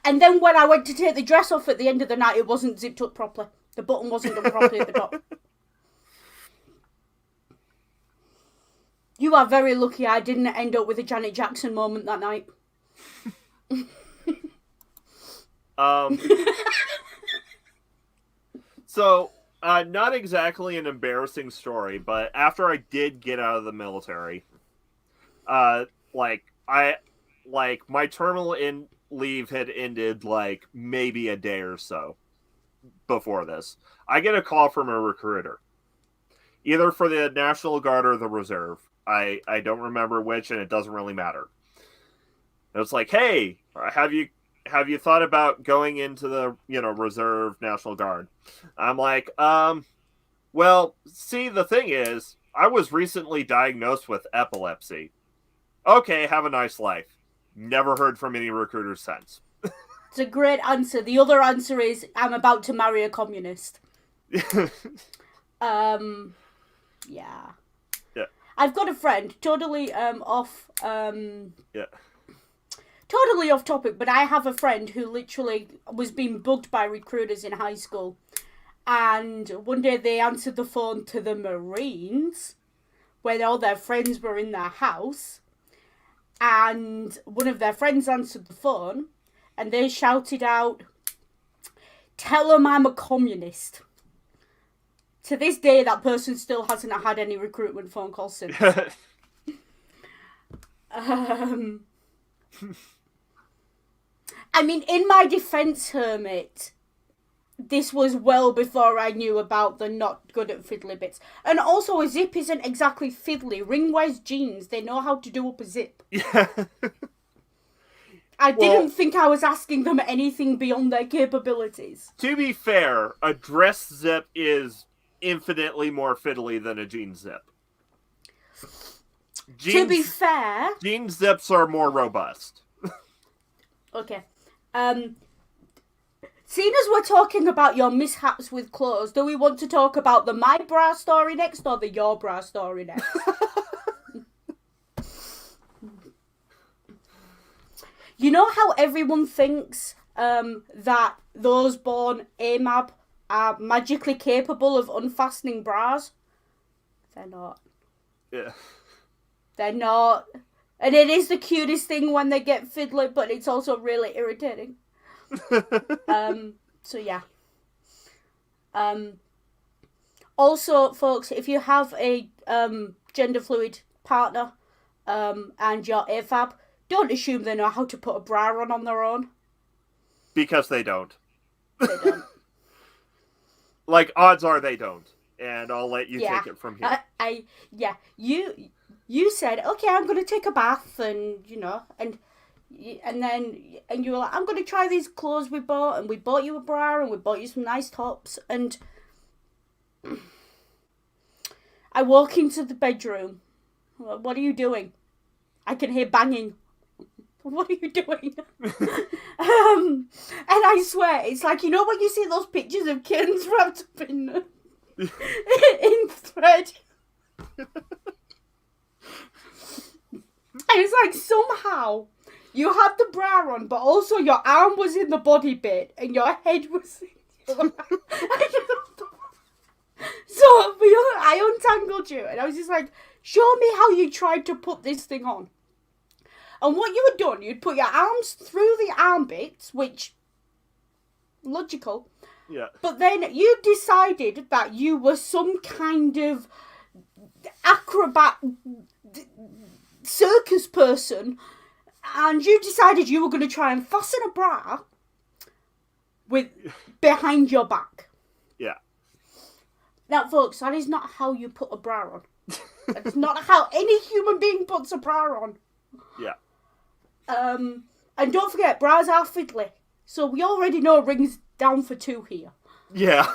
And then when I went to take the dress off at the end of the night, it wasn't zipped up properly. The button wasn't done properly at the top. You are very lucky I didn't end up with a Janet Jackson moment that night. So, not exactly an embarrassing story, but after I did get out of the military, my terminal leave had ended like maybe a day or so before this. I get a call from a recruiter, either for the National Guard or the Reserve. I don't remember which, and it doesn't really matter. And it's like, hey, have you thought about going into the Reserve National Guard? I'm like, well, see, the thing is, I was recently diagnosed with epilepsy. Okay, have a nice life. Never heard from any recruiters since. It's a great answer. The other answer is, I'm about to marry a communist. Yeah. Yeah. I've got a friend, totally totally off topic, but I have a friend who literally was being bugged by recruiters in high school. And one day they answered the phone to the Marines, where all their friends were in their house. And one of their friends answered the phone, and they shouted out, "Tell them I'm a communist." To this day, that person still hasn't had any recruitment phone calls since. I mean, in my defence, Hermit, this was well before I knew about the not good at fiddly bits. And also, a zip isn't exactly fiddly. Ring wears jeans. They know how to do up a zip. Yeah. I didn't think I was asking them anything beyond their capabilities. To be fair, a dress zip is infinitely more fiddly than a jean zip. To be fair... jean zips are more robust. Okay. Seeing as we're talking about your mishaps with clothes, do we want to talk about the my bra story next or the your bra story next? You know how everyone thinks that those born AMAB are magically capable of unfastening bras? They're not. Yeah. They're not. And it is the cutest thing when they get fiddly, but it's also really irritating. So yeah. Also, folks, if you have a gender fluid partner and you're AFAB, don't assume they know how to put a bra on their own. Because they don't. They don't. Like, odds are they don't. And I'll let you take it from here. You said, okay, I'm going to take a bath and you were like, I'm going to try these clothes we bought, and we bought you a bra and we bought you some nice tops, and I walk into the bedroom. What are you doing? I can hear banging. What are you doing? And I swear, it's like, you know when you see those pictures of kittens wrapped up in thread? And it's like somehow you had the bra on, but also your arm was in the body bit and your head was in the other. So I untangled you and I was just like, show me how you tried to put this thing on. And what you had done, you'd put your arms through the arm bits, which, logical. Yeah. But then you decided that you were some kind of acrobat circus person, and you decided you were going to try and fasten a bra behind your back. Yeah. Now, folks, that is not how you put a bra on. That is not how any human being puts a bra on. Yeah. And don't forget, bras are fiddly. So we already know rings down for two here. Yeah.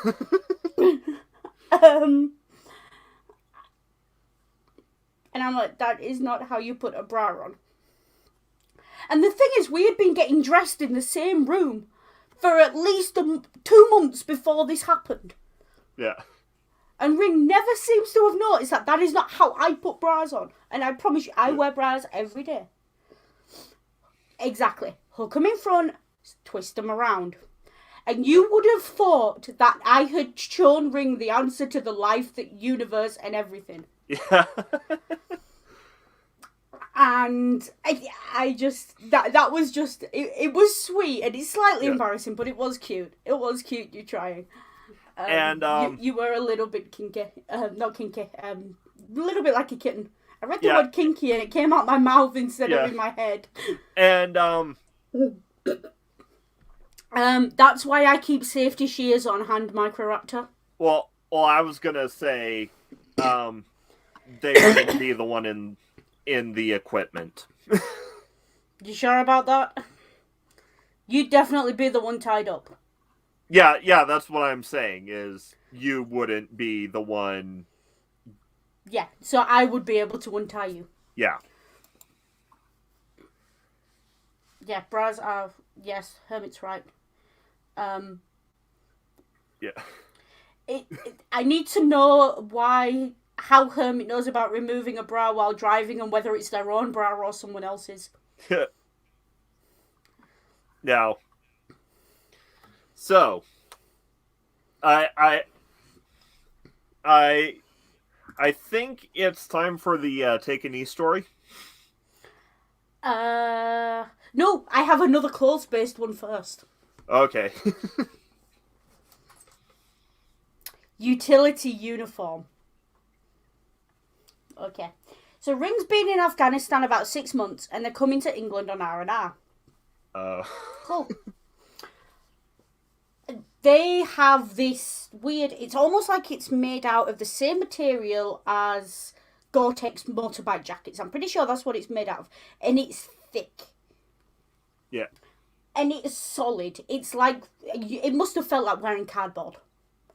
And I'm like, that is not how you put a bra on. And the thing is, we had been getting dressed in the same room for at least 2 months before this happened. Yeah. And Ring never seems to have noticed that is not how I put bras on. And I promise you, I wear bras every day. Exactly. Hook them in front, twist them around. And you would have thought that I had shown Ring the answer to the life, the universe, and everything. Yeah. And I just, that was just, it was sweet, and it's slightly embarrassing, but it was cute. It was cute, you trying. And, you were a little bit kinky, not kinky, a little bit like a kitten. I read the word kinky and it came out my mouth instead of in my head. And, that's why I keep safety shears on hand, Microraptor. Well, I was gonna say, they wouldn't be the one in the equipment. You sure about that? You'd definitely be the one tied up. Yeah, that's what I'm saying, is you wouldn't be the one... Yeah, so I would be able to untie you. Yeah. Yeah, bras are... Yes, Hermit's right. Yeah. I need to know how Hermit knows about removing a bra while driving and whether it's their own bra or someone else's. Now, so I think it's time for the Take a Knee story. No, I have another clothes-based one first. Okay. Utility uniform. Okay. So Ring's been in Afghanistan about 6 months, and they're coming to England on R&R. Cool. They have this weird... It's almost like it's made out of the same material as Gore-Tex motorbike jackets. I'm pretty sure that's what it's made out of. And it's thick. Yeah. And it's solid. It's like... It must have felt like wearing cardboard.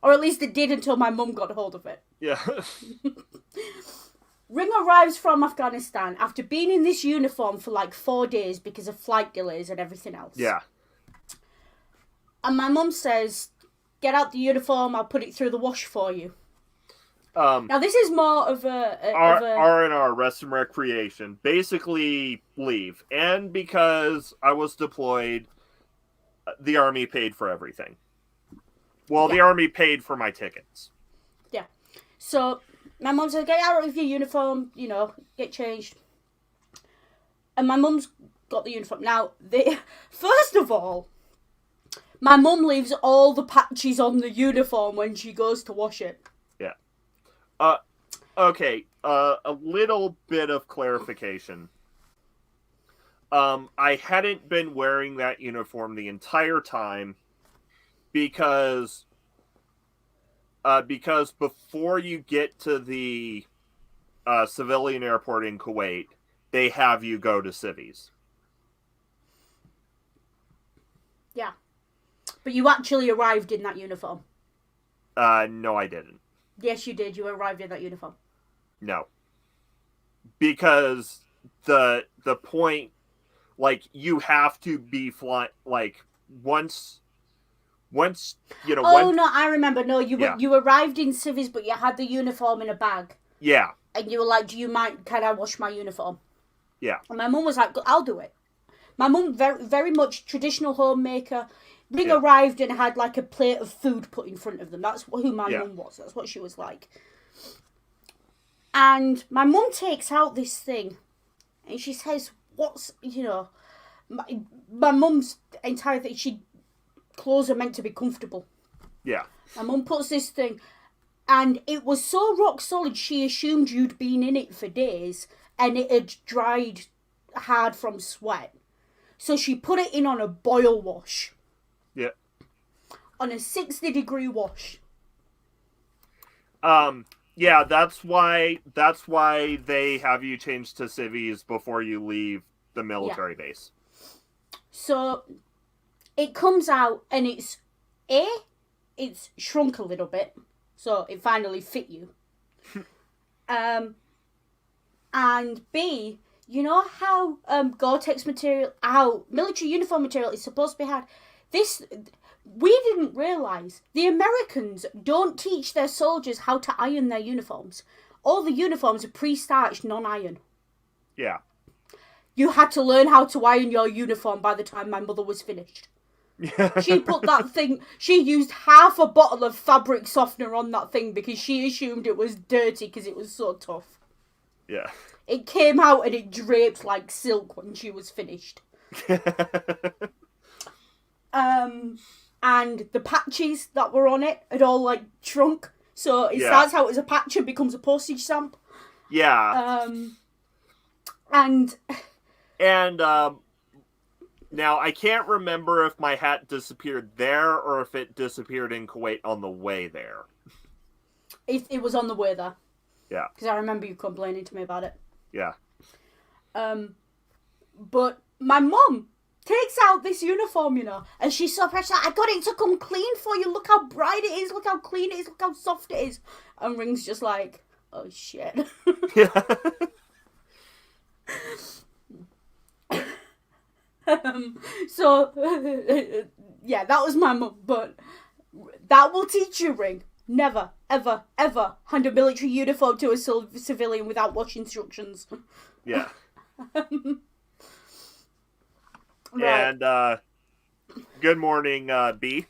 Or at least it did until my mum got hold of it. Yeah. Ring arrives from Afghanistan after being in this uniform for like 4 days because of flight delays and everything else. Yeah. And my mum says, get out the uniform, I'll put it through the wash for you. Now this is more of R&R, rest and recreation. Basically, leave. And because I was deployed, the Army paid for everything. Well, the Army paid for my tickets. Yeah. So, my mum said, get out of your uniform, get changed. And my mum's got the uniform. Now, first of all, my mum leaves all the patches on the uniform when she goes to wash it. Yeah. Okay, a little bit of clarification. I hadn't been wearing that uniform the entire time because before you get to the civilian airport in Kuwait, they have you go to civvies. Yeah. But you actually arrived in that uniform. No, I didn't. Yes, you did. You arrived in that uniform. No. Because the point, like, you have to be flying, like, once Oh, no, I remember. No, you arrived in civvies, but you had the uniform in a bag. Yeah. And you were like, can I wash my uniform? Yeah. And my mum was like, I'll do it. My mum, very, very much traditional homemaker. Ring arrived and had like a plate of food put in front of them. That's who my mum was. That's what she was like. And my mum takes out this thing and she says, my mum's entire thing, clothes are meant to be comfortable. Yeah. My mum puts this thing and it was so rock solid she assumed you'd been in it for days and it had dried hard from sweat. So she put it in on a boil wash. Yeah. On a 60-degree wash. Yeah, that's why they have you change to civvies before you leave the military base. So it comes out and it's shrunk a little bit, so it finally fit you. And B, you know how Gore-Tex material, how military uniform material is supposed to be hard? We didn't realise. The Americans don't teach their soldiers how to iron their uniforms. All the uniforms are pre-starched, non-iron. Yeah. You had to learn how to iron your uniform by the time my mother was finished. She put that thing, she used half a bottle of fabric softener on that thing because she assumed it was dirty because it was so tough. Yeah. It came out and it draped like silk when she was finished. And the patches that were on it had all like shrunk. So it starts out as a patch and becomes a postage stamp. Yeah. And now I can't remember if my hat disappeared there or if it disappeared in Kuwait on the way there. It was on the way there. Yeah. Because I remember you complaining to me about it. Yeah. But my mum takes out this uniform, you know, and she's so precious. I got it to come clean for you. Look how bright it is. Look how clean it is. Look how soft it is. And Ring's just like, oh shit. Yeah. So, yeah, that was my mum. But that will teach you, Ring. Never, ever, ever hand a military uniform to a civilian without watch instructions. Yeah. Right. And good morning, B.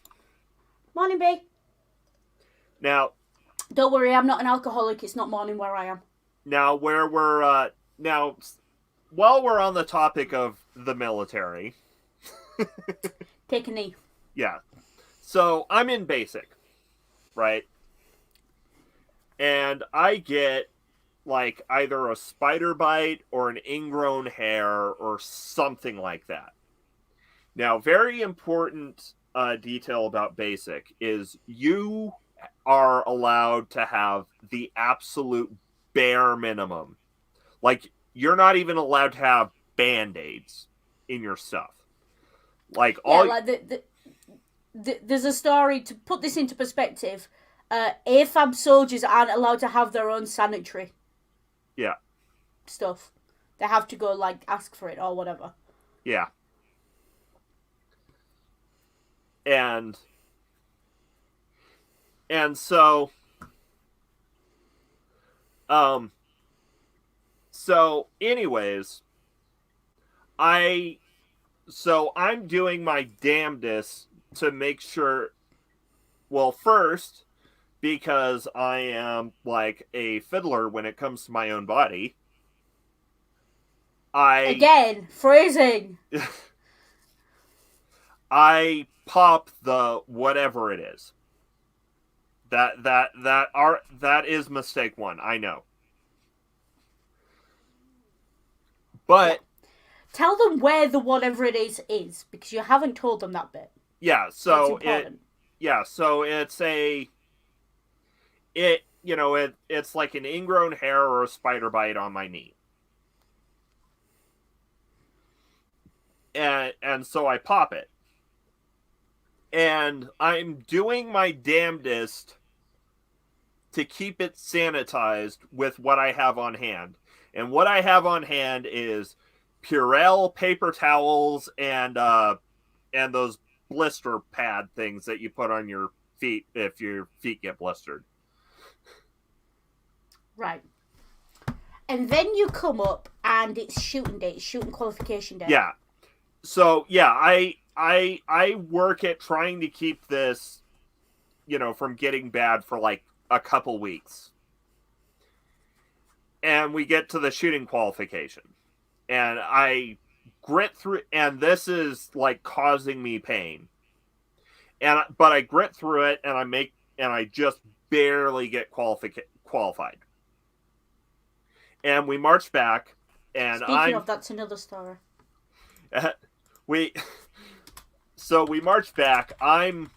Morning, B. Now, don't worry, I'm not an alcoholic. It's not morning where I am. Now, while we're on the topic of the military, take a knee. Yeah. So I'm in basic, right? And I get like either a spider bite or an ingrown hair or something like that. Now, very important detail about basic is you are allowed to have the absolute bare minimum. Like, you're not even allowed to have Band-Aids in your stuff. Like, all... Yeah, like there's a story, to put this into perspective, AFAB soldiers aren't allowed to have their own sanitary stuff. They have to go, like, ask for it or whatever. Yeah. And so anyways, I'm doing my damnedest to make sure, well, first, because I am like a fiddler when it comes to my own body, Again, phrasing. I pop the whatever it is. That is mistake one, I know. But tell them where the whatever it is, because you haven't told them that bit. Yeah, so it's like an ingrown hair or a spider bite on my knee. And so I pop it. And I'm doing my damnedest to keep it sanitized with what I have on hand. And what I have on hand is Purell paper towels and those blister pad things that you put on your feet if your feet get blistered. Right. And then you come up and it's shooting day, shooting qualification day. Yeah. So, yeah, I work at trying to keep this, from getting bad for like a couple weeks. And we get to the shooting qualification. And I grit through, and this is like causing me pain. But I grit through it and I just barely get qualified. And we march back, and Speaking of, that's another story. We march back. I'm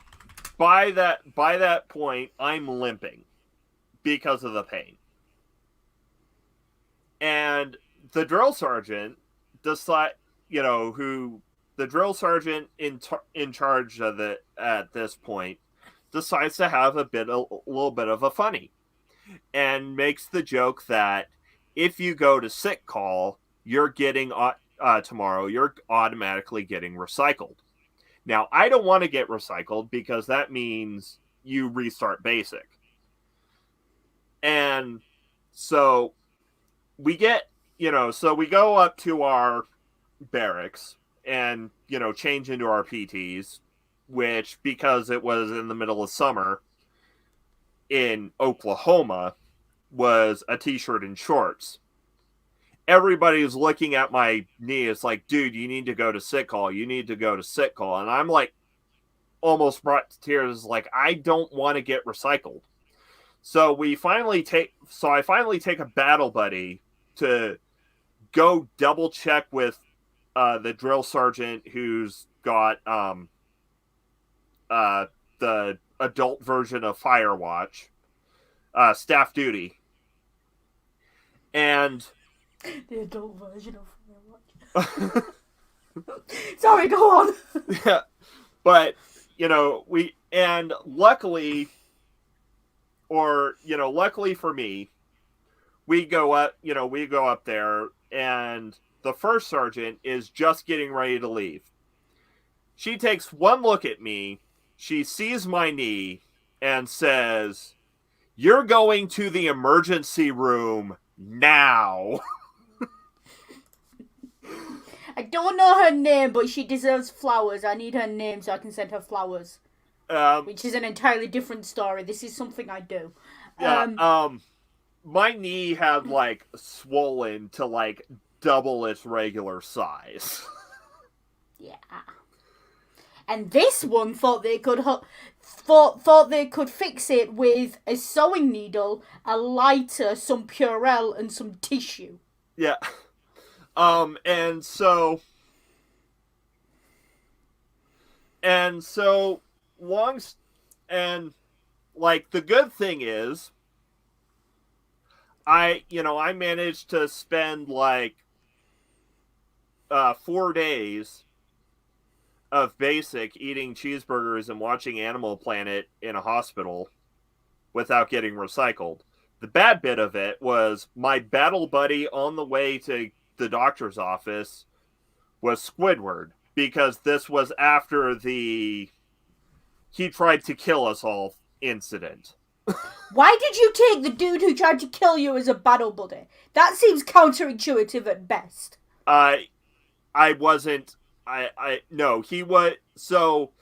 by that point I'm limping because of the pain. And the drill sergeant in charge of it at this point decides to have a little bit of a funny, and makes the joke that if you go to sick call, you're getting tomorrow, you're automatically getting recycled. Now, I don't want to get recycled because that means you restart basic. And so we get, so we go up to our barracks and, change into our PTs. which, because it was in the middle of summer in Oklahoma, was a t-shirt and shorts. Everybody's looking at my knee. It's like, dude, you need to go to sick call. You need to go to sick call. And I'm like, almost brought to tears. Like, I don't want to get recycled. So I finally take a battle buddy to go double check with the drill sergeant who's got the adult version of Firewatch, staff duty. And the adult version of Firewatch. Sorry, go on. Yeah, but luckily for me, we go up there, and the first sergeant is just getting ready to leave. She takes one look at me, she sees my knee, and says, "You're going to the emergency room now." I don't know her name, but she deserves flowers. I need her name so I can send her flowers. Which is an entirely different story. This is something I do. Yeah, my knee had, like, swollen to, like, double its regular size. Yeah. And this one thought they could thought they could fix it with a sewing needle, a lighter, some Purell, and some tissue. Yeah. And so the good thing is, I managed to spend, like, 4 days of basic eating cheeseburgers and watching Animal Planet in a hospital without getting recycled. The bad bit of it was my battle buddy on the way to the doctor's office was Squidward, because this was after the "he tried to kill us all" incident. Why did you take the dude who tried to kill you as a battle buddy? That seems counterintuitive at best. No, he was, so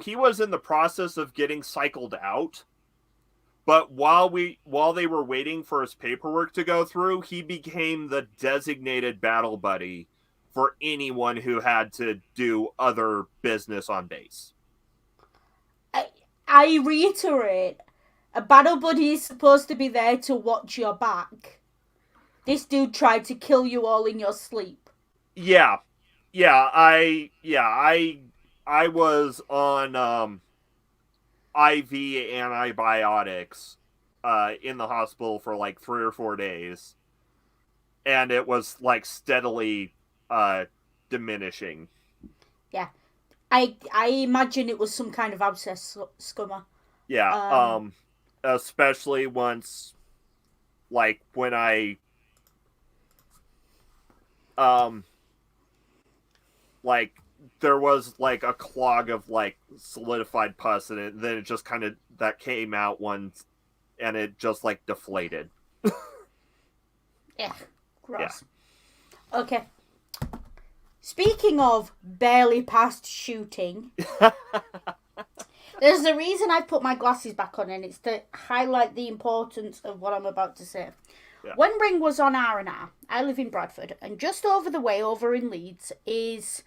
he was in the process of getting cycled out, but while they were waiting for his paperwork to go through, he became the designated battle buddy for anyone who had to do other business on base. I reiterate, a battle buddy is supposed to be there to watch your back. This dude tried to kill you all in your sleep. Yeah, I was on IV antibiotics in the hospital for like 3 or 4 days, and it was like steadily diminishing. Yeah, I imagine it was some kind of abscess scummer. Yeah, especially once, like, when I like, there was, like, a clog of, like, solidified pus, and then it just kind of, that came out once, and it just, like, deflated. Yeah, gross. Yeah. Okay. Speaking of barely past shooting, there's a reason I put my glasses back on, and it's to highlight the importance of what I'm about to say. Yeah. When Ring was on R&R, I live in Bradford, and just over the way, over in Leeds, is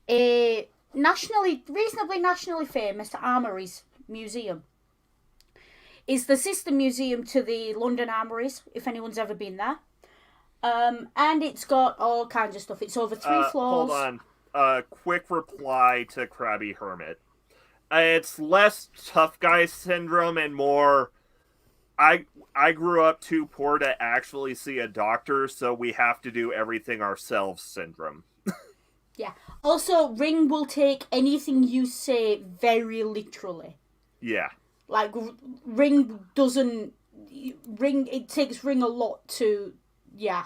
a reasonably nationally famous armouries museum. It's the sister museum to the London Armouries, if anyone's ever been there. And it's got all kinds of stuff. It's over 3 floors. Hold on. Quick reply to Krabby Hermit. It's less tough guy syndrome and more, I grew up too poor to actually see a doctor, so we have to do everything ourselves syndrome. Yeah. Also, Ring will take anything you say very literally. Yeah. Like, it takes Ring a lot to, yeah.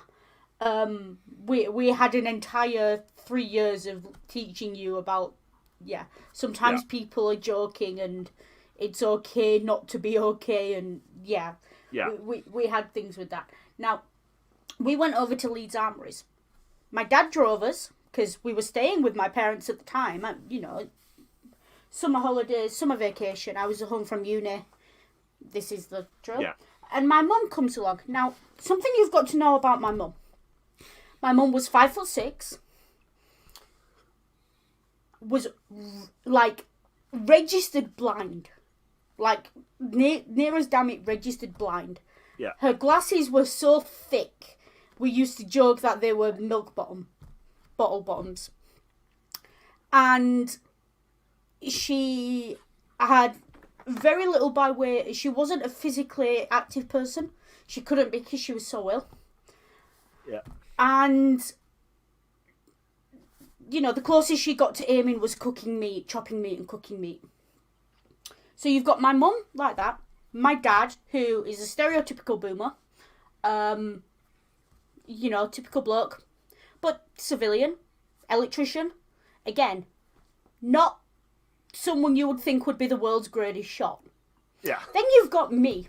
We had an entire 3 years of teaching you about, yeah. Sometimes people are joking and it's okay not to be okay, and yeah. Yeah. We had things with that. Now, we went over to Leeds Armouries. My dad drove us, because we were staying with my parents at the time. summer holidays, summer vacation. I was home from uni. This is the drill. Yeah. And my mum comes along. Now, something you've got to know about my mum. My mum was 5'6". Was like registered blind. Like near as damn it registered blind. Yeah. Her glasses were so thick. We used to joke that they were bottle bottoms. And she had very little by way. She wasn't a physically active person. She couldn't because she was so ill. Yeah. And, you know, the closest she got to aiming was cooking meat, chopping meat and cooking meat. So you've got my mum like that. My dad, who is a stereotypical boomer. You know, typical bloke. But civilian. Electrician. Again, not someone you would think would be the world's greatest shot. Yeah. Then you've got me.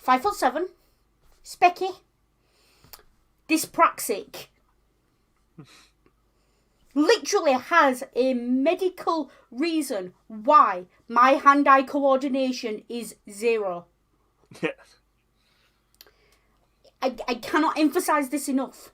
5'7", specky, dyspraxic. Literally has a medical reason why my hand-eye coordination is 0. Yes. I cannot emphasize this enough.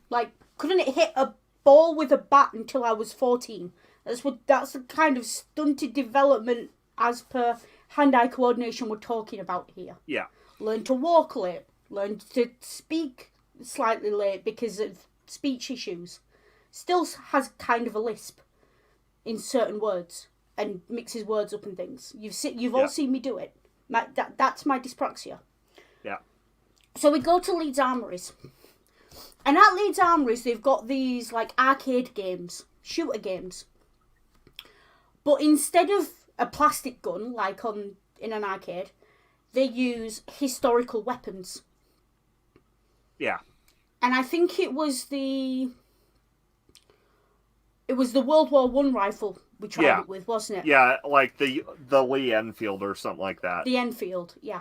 Like, couldn't hit a ball with a bat until I was 14. That's the kind of stunted development as per hand-eye coordination we're talking about here. Yeah. Learn to walk late. Learn to speak slightly late because of speech issues. Still has kind of a lisp in certain words and mixes words up and things. You've all seen me do it. That's my dyspraxia. Yeah. So we go to Leeds Armories. And at Leeds Armories, they've got these, like, arcade games, shooter games. But instead of a plastic gun, like in an arcade, they use historical weapons. Yeah. And I think it was the World War I rifle we tried it with, wasn't it? Yeah, like the Lee Enfield or something like that. The Enfield, yeah.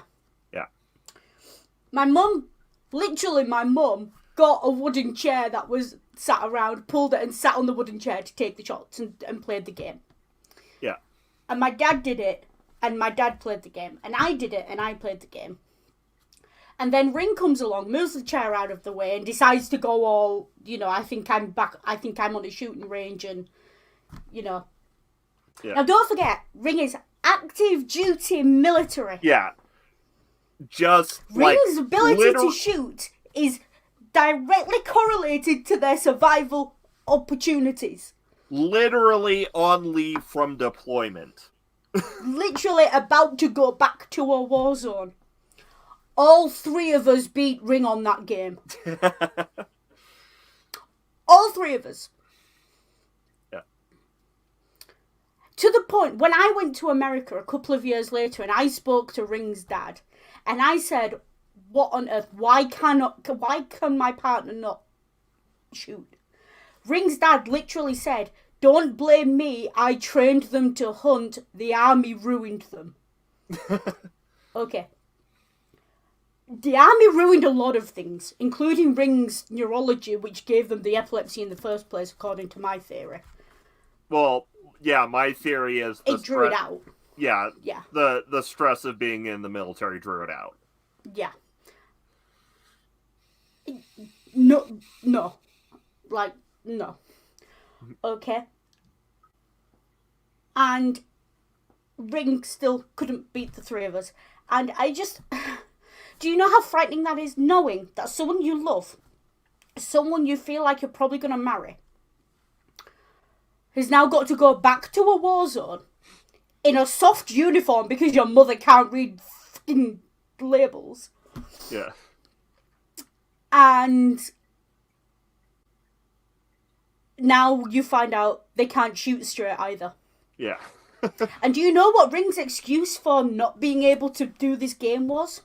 Yeah. My mum got a wooden chair that was sat around, pulled it and sat on the wooden chair to take the shots and played the game. Yeah. And my dad did it, and my dad played the game. And I did it, and I played the game. And then Ring comes along, moves the chair out of the way, and decides to go all, you know, I think I'm on a shooting range, and, you know. Yeah. Now, don't forget, Ring is active duty military. Yeah. Just, Ring's ability to shoot is directly correlated to their survival opportunities. Literally on leave from deployment. Literally about to go back to a war zone. All 3 of us beat Ring on that game. All 3 of us. Yeah. To the point, when I went to America a couple of years later and I spoke to Ring's dad, and I said, what on earth, why can my partner not shoot? Ring's dad literally said, don't blame me, I trained them to hunt, the army ruined them. Okay. The army ruined a lot of things, including Ring's neurology, which gave them the epilepsy in the first place, according to my theory. Well, yeah, my theory is it drew it out. Yeah. Yeah. The stress of being in the military drew it out. Yeah. No. Like, no. Okay. And Ring still couldn't beat the 3 of us. And I just... Do you know how frightening that is? Knowing that someone you love, someone you feel like you're probably going to marry, has now got to go back to a war zone in a soft uniform because your mother can't read fucking labels. Yeah. And now you find out they can't shoot straight either. Yeah. And do you know what Ring's excuse for not being able to do this game was?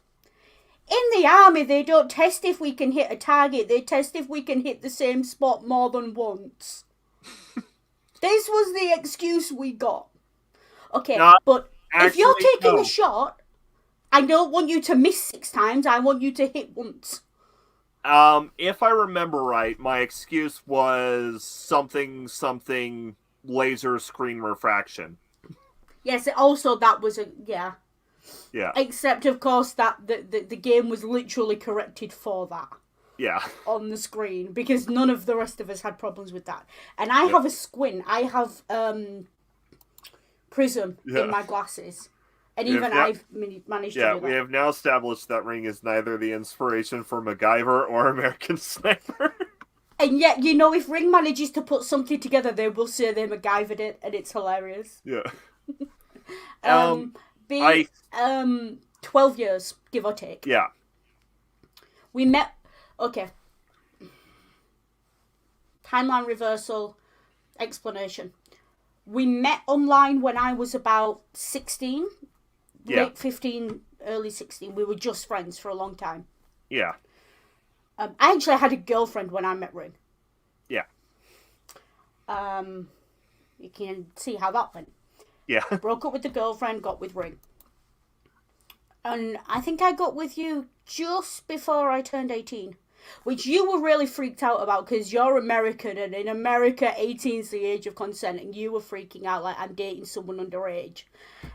In the army, they don't test if we can hit a target. They test if we can hit the same spot more than once. This was the excuse we got. Okay, but if you're taking a shot, I don't want you to miss 6 times. I want you to hit once. If I remember right, my excuse was something laser screen refraction. Yes, also that was Yeah. Except, of course, that the game was literally corrected for that. Yeah. On the screen, because none of the rest of us had problems with that. And I have a squint. I have prism in my glasses. And even I've managed to do that. We have now established that Ring is neither the inspiration for MacGyver or American Sniper. And yet, you know, if Ring manages to put something together, they will say they MacGyvered it, and it's hilarious. Yeah. 12 years, give or take. Yeah. We met... Okay. Timeline reversal, explanation. We met online when I was about 16. Late 15, early 16. We were just friends for a long time. Yeah. I actually had a girlfriend when I met Ring. Yeah. You can see how that went. Yeah. Broke up with the girlfriend, got with Ring. And I think I got with you just before I turned 18. Which you were really freaked out about because you're American, and in America, 18 is the age of consent, and you were freaking out like, I'm dating someone underage.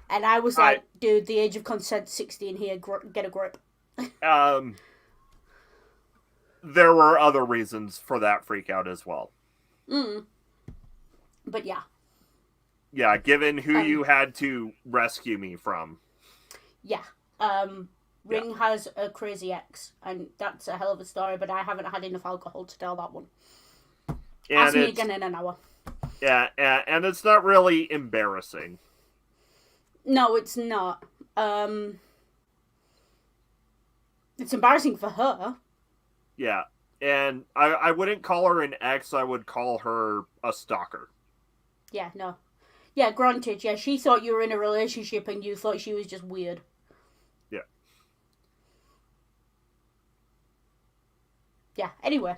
And I was like, dude, the age of consent 16 here, get a grip. There were other reasons for that freak out as well. But yeah. Yeah, given who you had to rescue me from. Yeah. Ring has a crazy ex, and that's a hell of a story, but I haven't had enough alcohol to tell that one. And ask me again in an hour. Yeah, and it's not really embarrassing. No, it's not. It's embarrassing for her. Yeah, and I wouldn't call her an ex, I would call her a stalker. Yeah, no. Yeah, granted, yeah, she thought you were in a relationship and you thought she was just weird. Yeah. Yeah, anyway.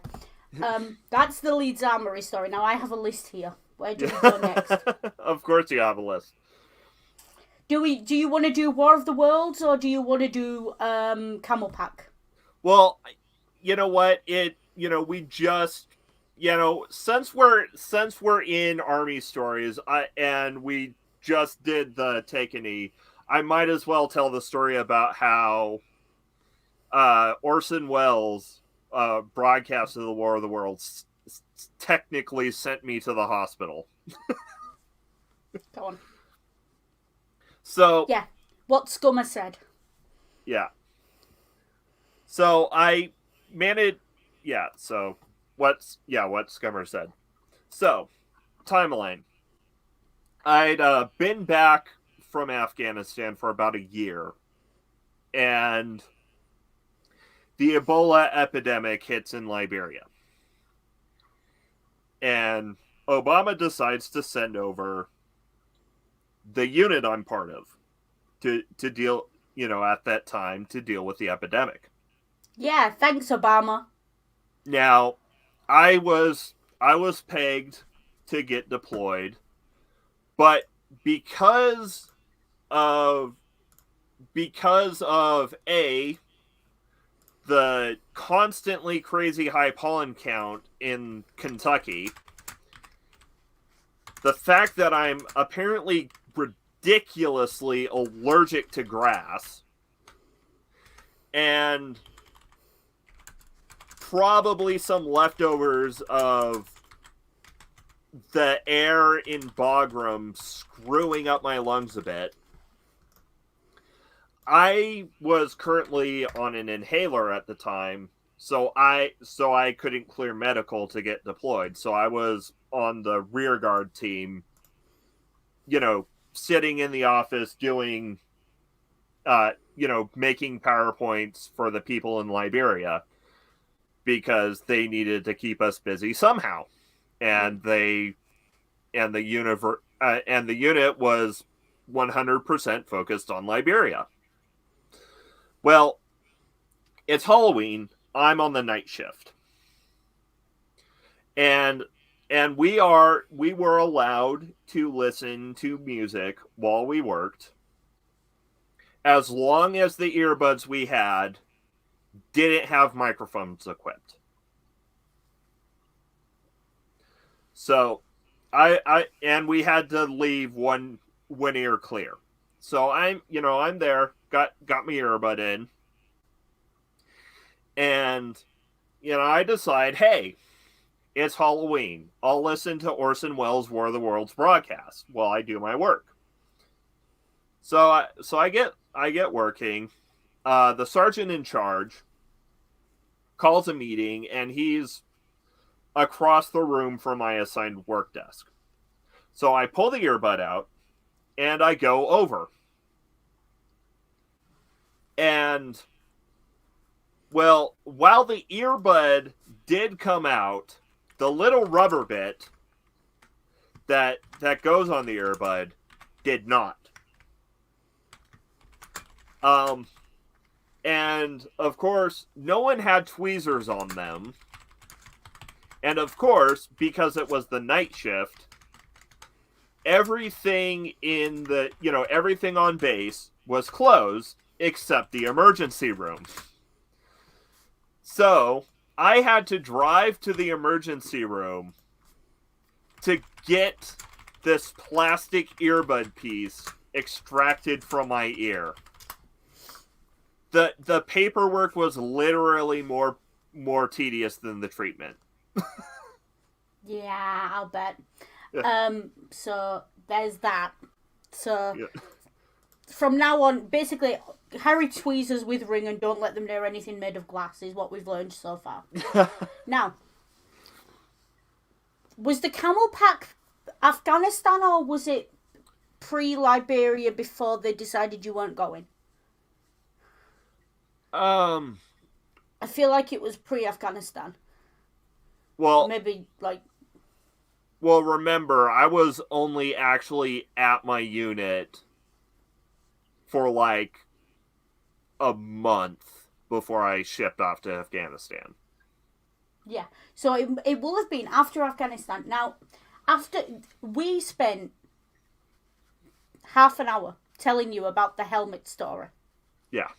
That's the Leeds Armory story. Now I have a list here. Where do we go next? Of course you have a list. Do you want to do War of the Worlds or do you want to do Camel Pack? Well, you know what? We just, since we're in army stories, and we just did the Take a Knee, I might as well tell the story about how Orson Welles, broadcast of the War of the Worlds, technically sent me to the hospital. Go on. So yeah, what Scummer said. Yeah. So I managed. Yeah. So what Scummer said. So timeline. I'd been back from Afghanistan for about a year, and the Ebola epidemic hits in Liberia. And Obama decides to send over the unit I'm part of to deal, at that time, to deal with the epidemic. Yeah, thanks, Obama. Now, I was pegged to get deployed, but because of the constantly crazy high pollen count in Kentucky, the fact that I'm apparently ridiculously allergic to grass, and probably some leftovers of the air in Bagram screwing up my lungs a bit, I was currently on an inhaler at the time, so I couldn't clear medical to get deployed. So I was on the rear guard team, sitting in the office doing, making PowerPoints for the people in Liberia because they needed to keep us busy somehow. And the unit was 100% focused on Liberia. Well, it's Halloween. I'm on the night shift. And we were allowed to listen to music while we worked, as long as the earbuds we had didn't have microphones equipped. So and we had to leave one ear clear. So I'm there, got my earbud in, and I decide, hey, it's Halloween. I'll listen to Orson Welles' War of the Worlds broadcast while I do my work. So I get working. The sergeant in charge calls a meeting, and he's across the room from my assigned work desk. So I pull the earbud out, and I go over. And, well, while the earbud did come out, the little rubber bit that goes on the earbud did not. And, of course, no one had tweezers on them. And, of course, because it was the night shift, everything everything on base was closed except the emergency room. So, I had to drive to the emergency room to get this plastic earbud piece extracted from my ear. The paperwork was literally more tedious than the treatment. Yeah, I'll bet. Yeah. So there's that. So Yeah. from now on, basically, Harry tweezers with Ring and don't let them near anything made of glass is what we've learned so far. Now, was the camel pack Afghanistan or was it pre-Liberia before they decided you weren't going? I feel like it was pre-Afghanistan. Well, maybe like. Well, remember, I was only actually at my unit for like a month before I shipped off to Afghanistan. Yeah, so it will have been after Afghanistan. Now, after we spent half an hour telling you about the helmet story. Yeah.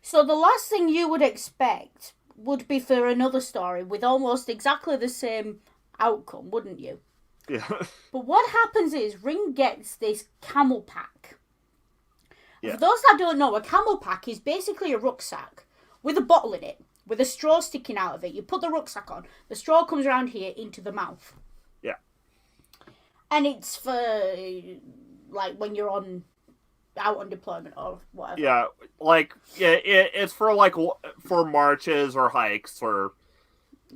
So the last thing you would expect would be for another story with almost exactly the same outcome, wouldn't you? Yeah. But what happens is Ring gets this camel pack. Yeah. For those that don't know, a camel pack is basically a rucksack with a bottle in it, with a straw sticking out of it. You put the rucksack on, the straw comes around here into the mouth. Yeah. And it's for, like, when you're out on deployment or whatever. Yeah, it's for, like, for marches or hikes or...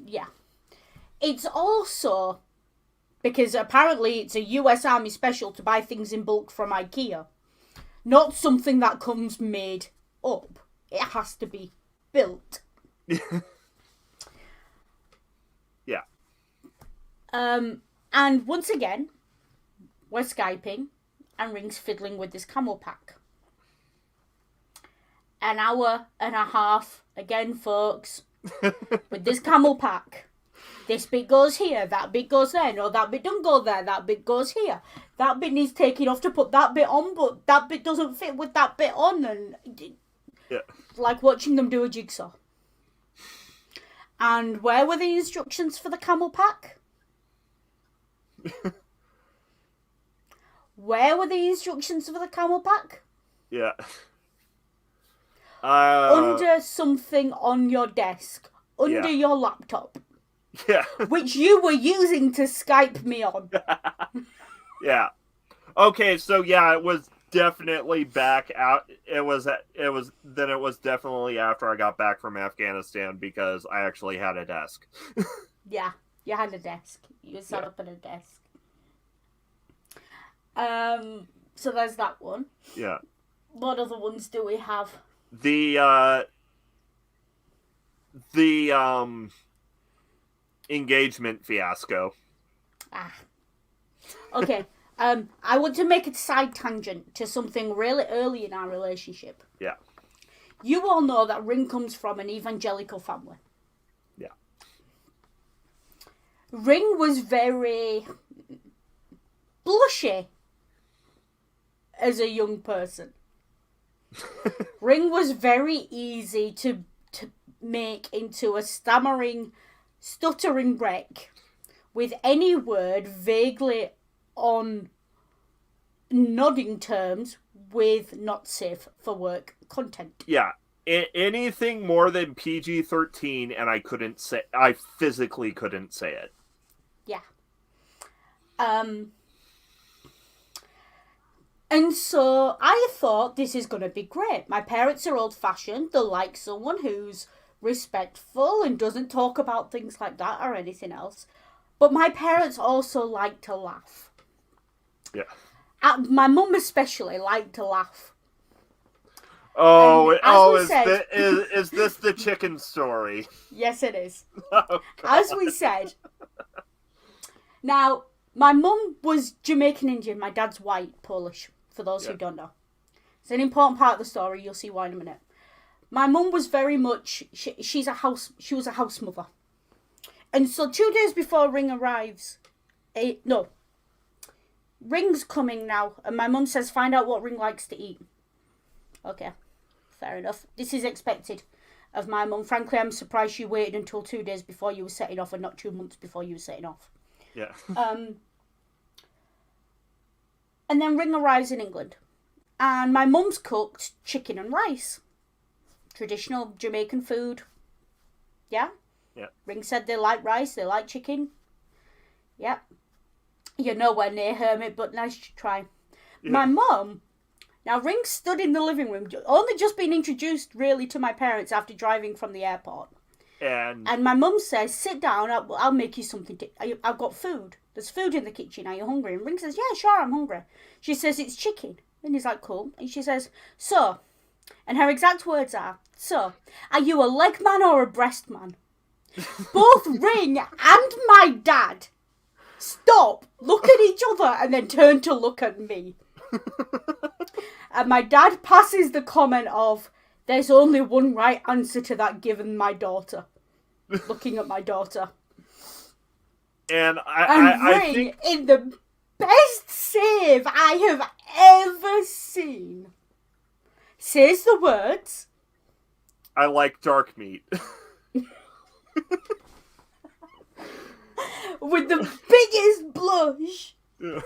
Yeah. It's also, because apparently it's a US Army special to buy things in bulk from IKEA. Not something that comes made up. It has to be built. Yeah. And once again, we're Skyping, and Ring's fiddling with this camel pack. An hour and a half, again, folks, with this camel pack. This bit goes here, that bit goes there. No, that bit don't go there, that bit goes here. That bit needs taking off to put that bit on, but that bit doesn't fit with that bit on. And yeah. Like watching them do a jigsaw. And where were the instructions for the camel pack? Where were the instructions for the camel pack? Yeah. Under something on your desk. Under your laptop. Yeah. Which you were using to Skype me on. Yeah. Okay, so yeah, it was definitely back out. It was definitely after I got back from Afghanistan because I actually had a desk. Yeah, you had a desk. You were set up at a desk. So there's that one. Yeah. What other ones do we have? The engagement fiasco. Okay. I want to make a side tangent to something really early in our relationship. Yeah. You all know that Ring comes from an evangelical family. Yeah. Ring was very blushy as a young person. Ring was very easy to make into a stammering, stuttering wreck with any word vaguely on nodding terms with not safe for work content. Yeah. Anything more than PG-13, and I physically couldn't say it. Yeah. And so I thought, this is going to be great. My parents are old-fashioned. They'll like someone who's respectful and doesn't talk about things like that or anything else. But my parents also like to laugh. Yeah. My mum especially liked to laugh. Is this the chicken story? Yes, it is. Oh, as we said. Now, my mum was Jamaican Indian. My dad's white, Polish, for those who don't know. It's an important part of the story. You'll see why in a minute. My mum was very much, she was a house mother. And so 2 days before Ring arrives, Ring's coming now, and my mum says, find out what Ring likes to eat. Okay, fair enough. This is expected of my mum. Frankly, I'm surprised she waited until 2 days before you were setting off and not 2 months before you were setting off. Yeah. And then Ring arrives in England. And my mum's cooked chicken and rice. Traditional Jamaican food. Yeah? Yeah. Ring said they like rice, they like chicken. Yeah. You're nowhere near Hermit, but nice to try. Yeah. My mum, now Ring stood in the living room, only just been introduced really to my parents after driving from the airport. And my mum says, sit down, I'll make you something. I've got food. There's food in the kitchen. Are you hungry? And Ring says, yeah, sure, I'm hungry. She says, it's chicken. And he's like, cool. And she says, so, and her exact words are, so, are you a leg man or a breast man? Both Ring and my dad stop, look at each other, and then turn to look at me. And my dad passes the comment of, there's only one right answer to that given my daughter. Looking at my daughter. And I think in the best save I have ever seen, says the words, I like dark meat. With the biggest blush. Yeah.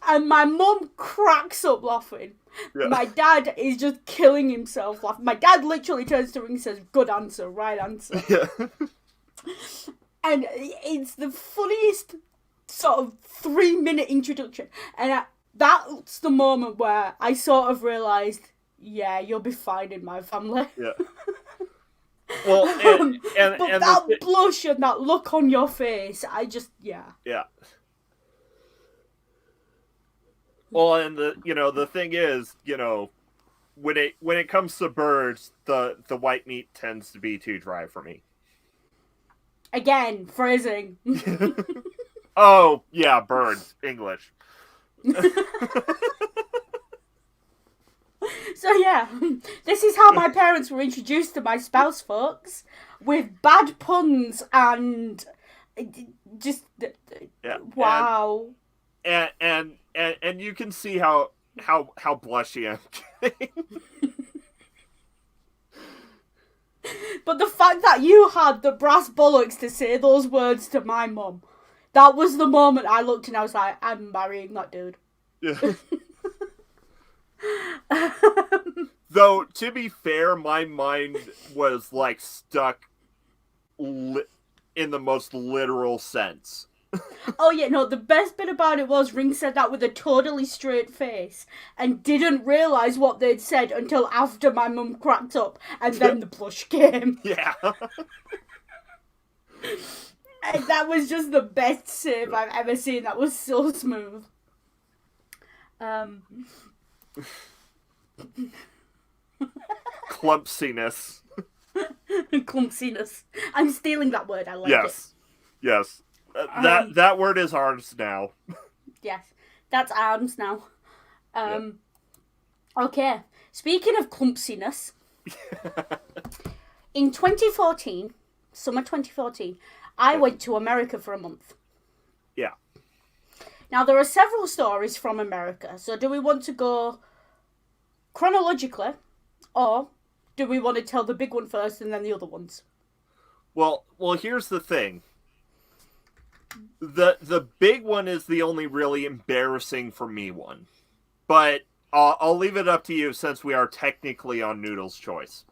And my mum cracks up laughing. Yeah. My dad is just killing himself laughing. My dad literally turns to Ring and says, good answer, right answer. Yeah. And it's the funniest sort of 3-minute introduction. And that's the moment where I sort of realised, yeah, you'll be fine in my family. Yeah. Well, but that blush and that look on your face, I just, yeah. Yeah. Well, and the thing is, when it comes to birds, the white meat tends to be too dry for me. Again, phrasing. Oh, yeah, birds, English. So yeah, this is how my parents were introduced to my spouse, folks, with bad puns and just wow. And you can see how blushy I'm getting. But the fact that you had the brass bollocks to say those words to my mum, that was the moment I looked and I was like, I'm marrying that dude. Yeah. Though, to be fair, my mind was, stuck in the most literal sense. Oh, yeah, no, the best bit about it was Ring said that with a totally straight face and didn't realise what they'd said until after my mum cracked up and then the blush came. Yeah. And that was just the best save I've ever seen. That was so smooth. Clumpsiness. Clumpsiness. I'm stealing that word. I like it. Yes. That word is ours now. Yes, that's ours now. Okay. Speaking of clumpsiness, in 2014, summer 2014, I went to America for a month. Yeah. Now, there are several stories from America, so do we want to go chronologically, or do we want to tell the big one first and then the other ones? Well, here's the thing. The big one is the only really embarrassing for me one, but I'll leave it up to you since we are technically on Noodle's choice.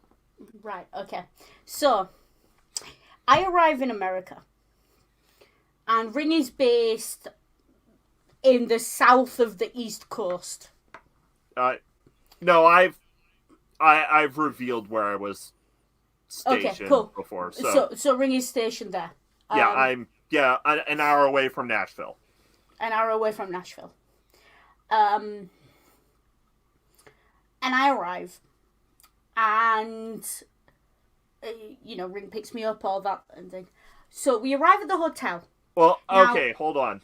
Right, okay. So, I arrive in America, and Ring is based in the south of the East Coast. No, I've revealed where I was stationed before. So Ring is stationed there. I'm an hour away from Nashville. An hour away from Nashville. And I arrive, and Ring picks me up, all that and thing. So we arrive at the hotel. Well, okay, hold on.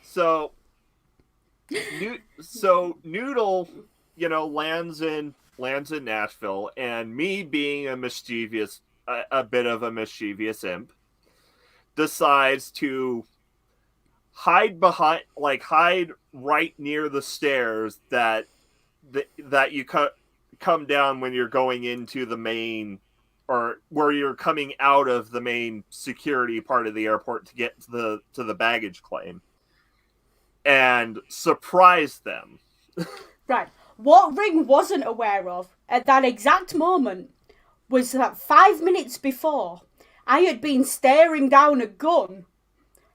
So Noodle, lands in Nashville, and me being a bit of a mischievous imp, decides to hide right near the stairs that you come down when you're going into the main, or where you're coming out of the main security part of the airport to get to the baggage claim, and surprise them. Right. What Ring wasn't aware of at that exact moment was that 5 minutes before, I had been staring down a gun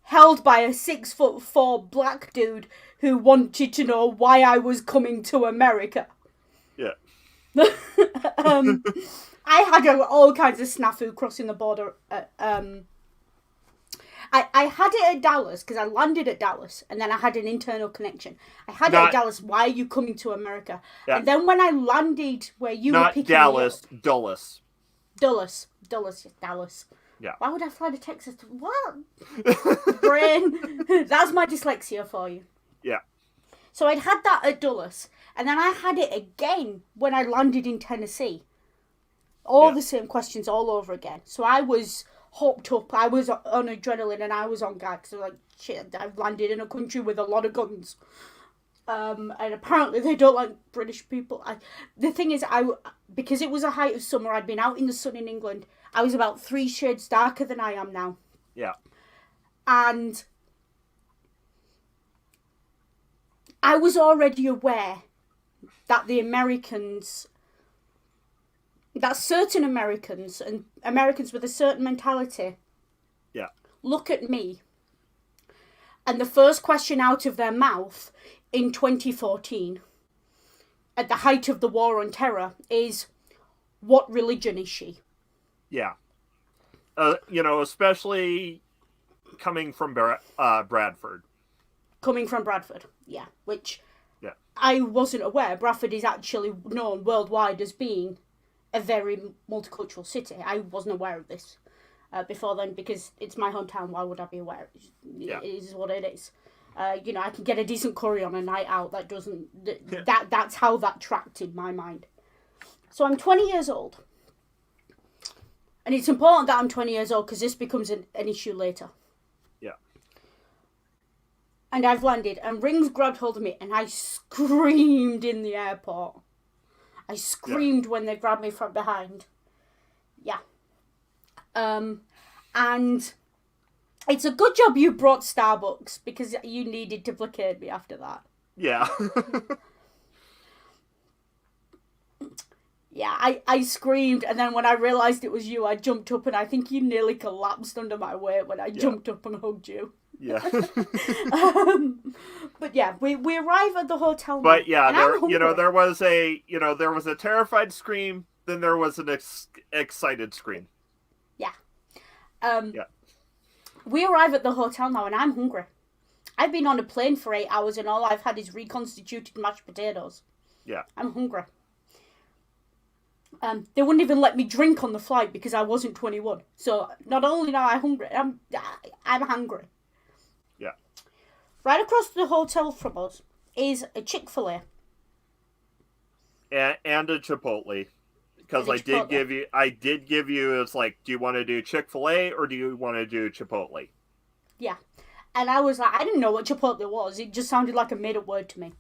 held by a 6'4" black dude who wanted to know why I was coming to America. Yeah. I had all kinds of snafu crossing the border. I had it at Dallas because I landed at Dallas, and then I had an internal connection. I had it at Dallas. Why are you coming to America? Yeah. And then when I landed where you were picking Dallas, me up, Dulles. Dallas. Yeah. Why would I fly to Texas? What? Brain. That's my dyslexia for you. Yeah. So I'd had that at Dulles, and then I had it again when I landed in Tennessee. All the same questions all over again. So I was hopped up, I was on adrenaline, and I was on gag. So like, shit, I've landed in a country with a lot of guns. And apparently they don't like British people. The thing is, because it was a height of summer, I'd been out in the sun in England. I was about 3 shades darker than I am now. Yeah. And I was already aware that certain Americans, and Americans with a certain mentality, look at me, and the first question out of their mouth in 2014, at the height of the war on terror, is, what religion is she? Yeah. Especially coming from Bradford. Coming from Bradford, yeah. Which I wasn't aware. Bradford is actually known worldwide as being a very multicultural city. I wasn't aware of this before then, because it's my hometown. Why would I be aware? It is what it is. I can get a decent curry on a night out. That doesn't... That's how that tracked in my mind. So I'm 20 years old. And it's important that I'm 20 years old, because this becomes an issue later. Yeah. And I've landed, and Rings grabbed hold of me, and I screamed in the airport. I screamed when they grabbed me from behind. Yeah. And it's a good job you brought Starbucks, because you needed to placate me after that. Yeah. Yeah, I screamed, and then when I realised it was you, I jumped up, and I think you nearly collapsed under my weight when I jumped up and hugged you. Yeah. But yeah, we arrive at the hotel. But yeah, there was a terrified scream, then there was an excited scream. Yeah. We arrive at the hotel now, and I'm hungry. I've been on a plane for 8 hours, and all I've had is reconstituted mashed potatoes. Yeah. I'm hungry. They wouldn't even let me drink on the flight because I wasn't 21. So not only am I hungry, I'm hungry. Yeah. Right across the hotel from us is a Chick-fil-A. And a Chipotle. Because I did give you, it's like, do you want to do Chick-fil-A or do you want to do Chipotle? Yeah. And I was like, I didn't know what Chipotle was. It just sounded like a made-up word to me.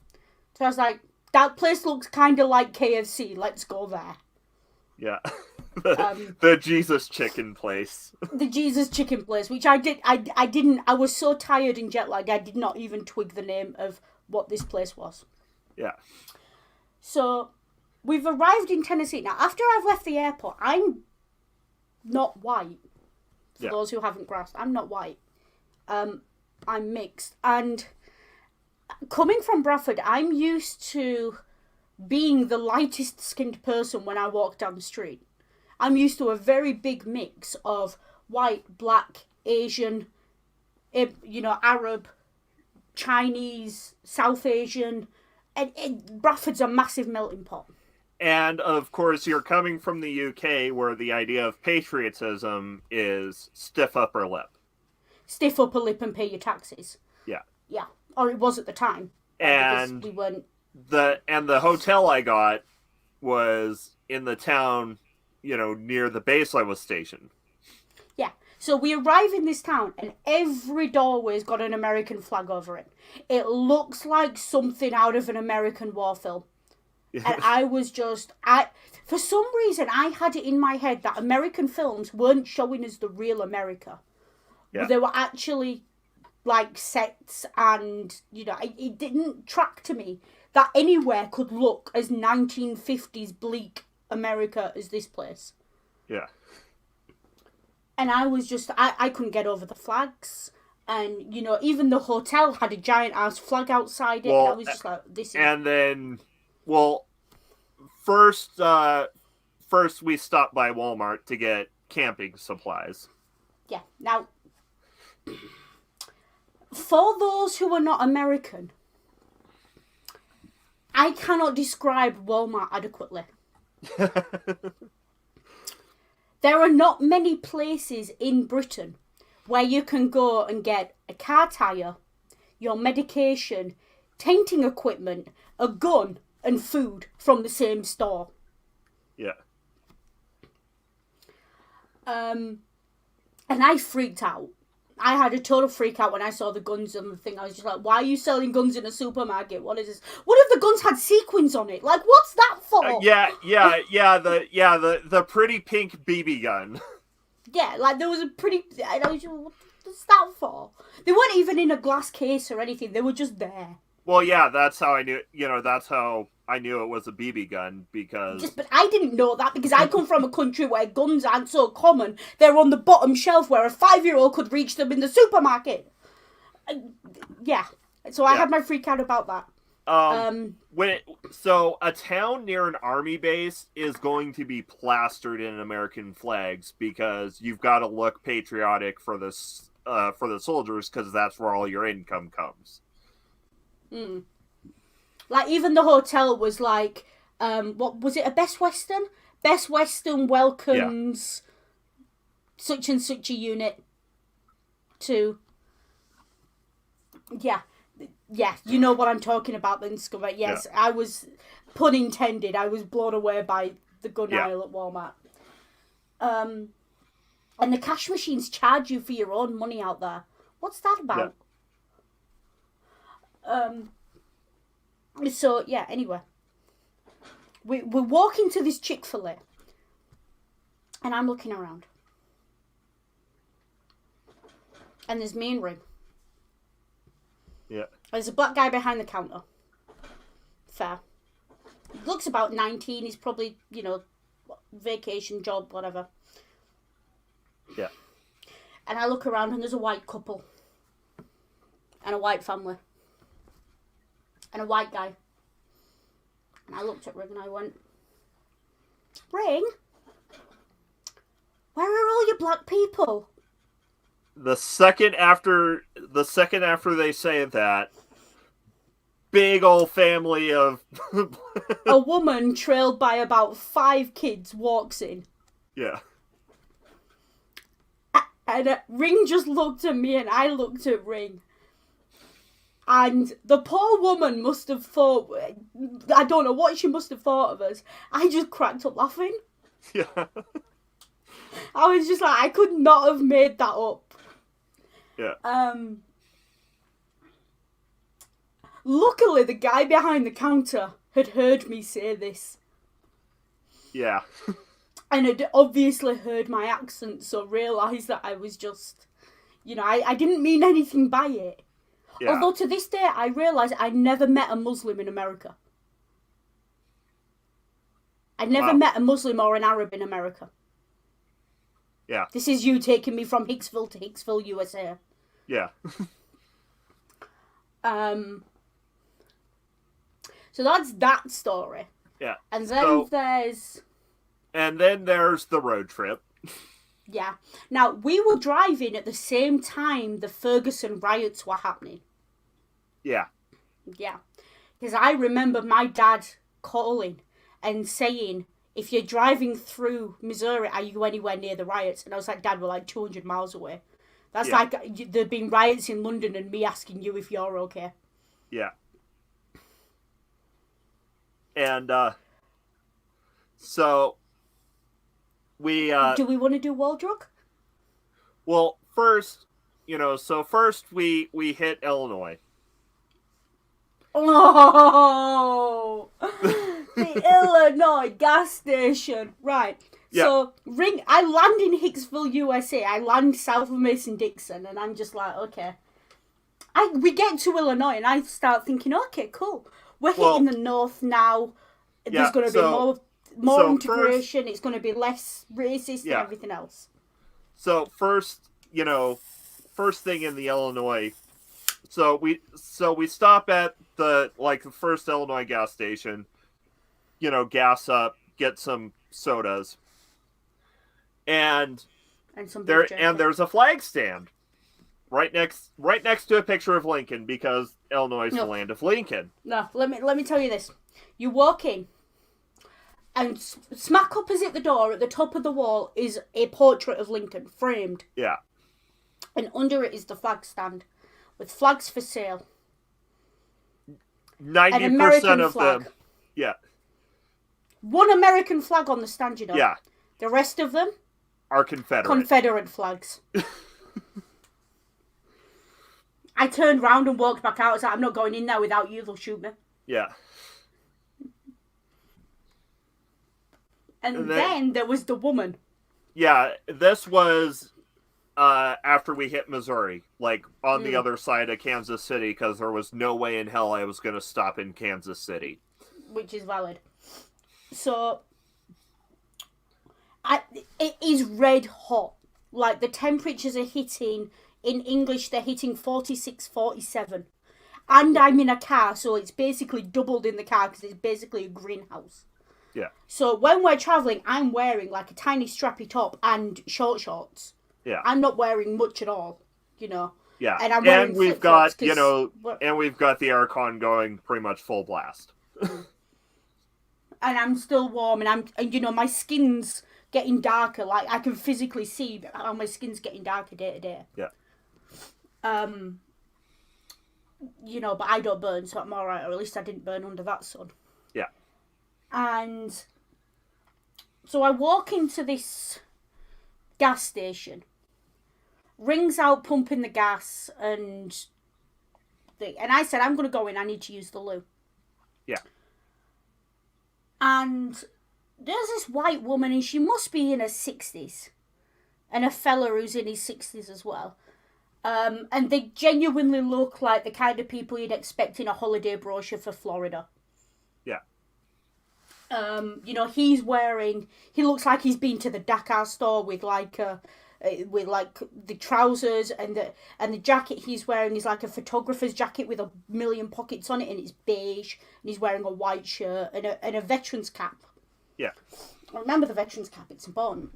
So I was like, that place looks kind of like KFC. Let's go there. Yeah. The Jesus chicken place. The Jesus chicken place, which I didn't. I was so tired and jet lagged, I did not even twig the name of what this place was. Yeah. So, we've arrived in Tennessee. Now, after I've left the airport, I'm not white. For those who haven't grasped, I'm not white. I'm mixed. And coming from Bradford, I'm used to being the lightest skinned person when I walk down the street. I'm used to a very big mix of white, black, Asian, Arab, Chinese, South Asian. And Bradford's a massive melting pot. And, of course, you're coming from the UK, where the idea of patriotism is stiff upper lip. Stiff upper lip and pay your taxes. Yeah. Yeah. Or it was at the time. And we weren't... the hotel I got was in the town, near the base I was stationed. Yeah. So we arrive in this town and every doorway's got an American flag over it. It looks like something out of an American war film. And I was for some reason, I had it in my head that American films weren't showing us the real America. Yeah. They were actually like sets and, it didn't track to me that anywhere could look as 1950s bleak America as this place. Yeah. And I was I couldn't get over the flags. And, even the hotel had a giant ass flag outside it. Well, and I was just like, this is... And then, first we stopped by Walmart to get camping supplies. Yeah. Now, for those who are not American, I cannot describe Walmart adequately. There are not many places in Britain where you can go and get a car tyre, your medication, tainting equipment, a gun, and food from the same store. Yeah. And I freaked out. I had a total freak out when I saw the guns on the thing. I was just like, why are you selling guns in a supermarket? What is this? What if the guns had sequins on it? Like, what's that for? The pretty pink BB gun. Yeah, like there was a pretty... I was just, what's that for? They weren't even in a glass case or anything. They were just there. Well, yeah, that's how I knew, that's how I knew it was a BB gun, because... But I didn't know that, because I come from a country where guns aren't so common. They're on the bottom shelf where a 5-year-old could reach them in the supermarket. Yeah. So I had my freak out about that. So a town near an army base is going to be plastered in American flags, because you've got to look patriotic for the soldiers, because that's where all your income comes. Mm. Like, even the hotel was like, what was it, a Best Western? Best Western welcomes such and such a unit to... Yeah, you know what I'm talking about then, Scubber. Yes, yeah. I was, pun intended, I was blown away by the gun aisle at Walmart. And the cash machines charge you for your own money out there. What's that about? So, yeah, anyway. We're walking to this Chick-fil-A. And I'm looking around. And there's me and Ring. Yeah. There's a black guy behind the counter. Fair. He looks about 19. He's probably, vacation job, whatever. Yeah. And I look around and there's a white couple. And a white family. And a white guy. And I looked at Ring and I went, Ring? Where are all your black people? The second after they say that, big old family of... A woman trailed by about 5 kids walks in. Yeah. And Ring just looked at me and I looked at Ring. And the poor woman must have thought... I don't know what she must have thought of us. I just cracked up laughing. Yeah. I was just like, I could not have made that up. Yeah. Luckily, the guy behind the counter had heard me say this. Yeah. and had obviously heard my accent, so realised that I was just, I didn't mean anything by it. Yeah. Although to this day, I realise I never met a Muslim in America. I never met a Muslim or an Arab in America. Yeah. This is you taking me from Hicksville to Hicksville, USA. Yeah. So that's that story. Yeah. And then there's the road trip. Yeah. Now, we were driving at the same time the Ferguson riots were happening. Yeah. Yeah. Because I remember my dad calling and saying, if you're driving through Missouri, are you anywhere near the riots? And I was like, Dad, we're like 200 miles away. That's like there've been riots in London and me asking you if you're okay. Yeah. And, so, we, do we want to do Wall Drug? Well, first, first we hit Illinois. Oh! The Illinois gas station. Right. Yeah. So, I land in Hicksville, USA. I land south of Mason-Dixon, and I'm just like, okay. We get to Illinois, and I start thinking, okay, cool. We're hitting the north now. There's going to be more integration. It's going to be less racist and everything else. So first, first thing in the Illinois. So we stop at the first Illinois gas station. Gas up, get some sodas, and there's a flag stand right next to a picture of Lincoln, because Illinois is the land of Lincoln. No, let me tell you this. You walk in, and smack opposite the door at the top of the wall is a portrait of Lincoln, framed. Yeah. And under it is the flag stand, with flags for sale. 90% of them. Yeah. One American flag on the stand, Yeah. The rest of them are Confederate. Confederate flags. I turned round and walked back out. I was like, I'm not going in there without you, they'll shoot me. Yeah. And then there was the woman. Yeah, this was after we hit Missouri, on the other side of Kansas City, because there was no way in hell I was going to stop in Kansas City. Which is valid. So, it is red hot. The temperatures are hitting, in English, they're hitting 46, 47. And I'm in a car, so it's basically doubled in the car, because it's basically a greenhouse. Yeah. So when we're travelling, I'm wearing a tiny strappy top and shorts. Yeah. I'm not wearing much at all, Yeah. And I'm wearing we've got, and we've got the aircon going pretty much full blast. And I'm still warm, and my skin's getting darker. I can physically see how my skin's getting darker day to day. Yeah. But I don't burn, so I'm alright, or at least I didn't burn under that sun. Yeah. And so I walk into this gas station, rings out pumping the gas, and I said, I'm going to go in, I need to use the loo. Yeah. And there's this white woman, and she must be in her 60s, and a fella who's in his 60s as well. And they genuinely look like the kind of people you'd expect in a holiday brochure for Florida. Yeah. He looks like he's been to the Dakar store with the trousers and the jacket he's wearing is like a photographer's jacket with a million pockets on it, and it's beige, and he's wearing a white shirt and a veteran's cap. Yeah. I remember the veteran's cap, it's important.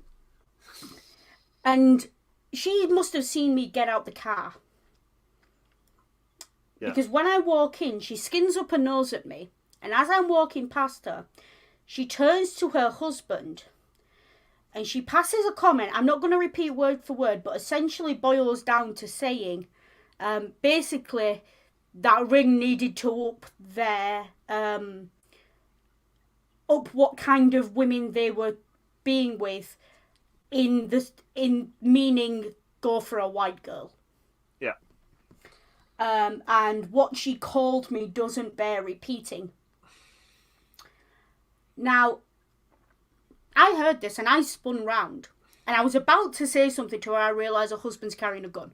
And she must have seen me get out the car. Yeah. Because when I walk in, she skins up her nose at me, and as I'm walking past her, she turns to her husband and she passes a comment. I'm not going to repeat word for word, but essentially boils down to saying, basically, that ring needed to up what kind of women they were being with, in meaning go for a white girl. Yeah. And what she called me doesn't bear repeating. Now, I heard this and I spun round. And I was about to say something to her. I realised her husband's carrying a gun.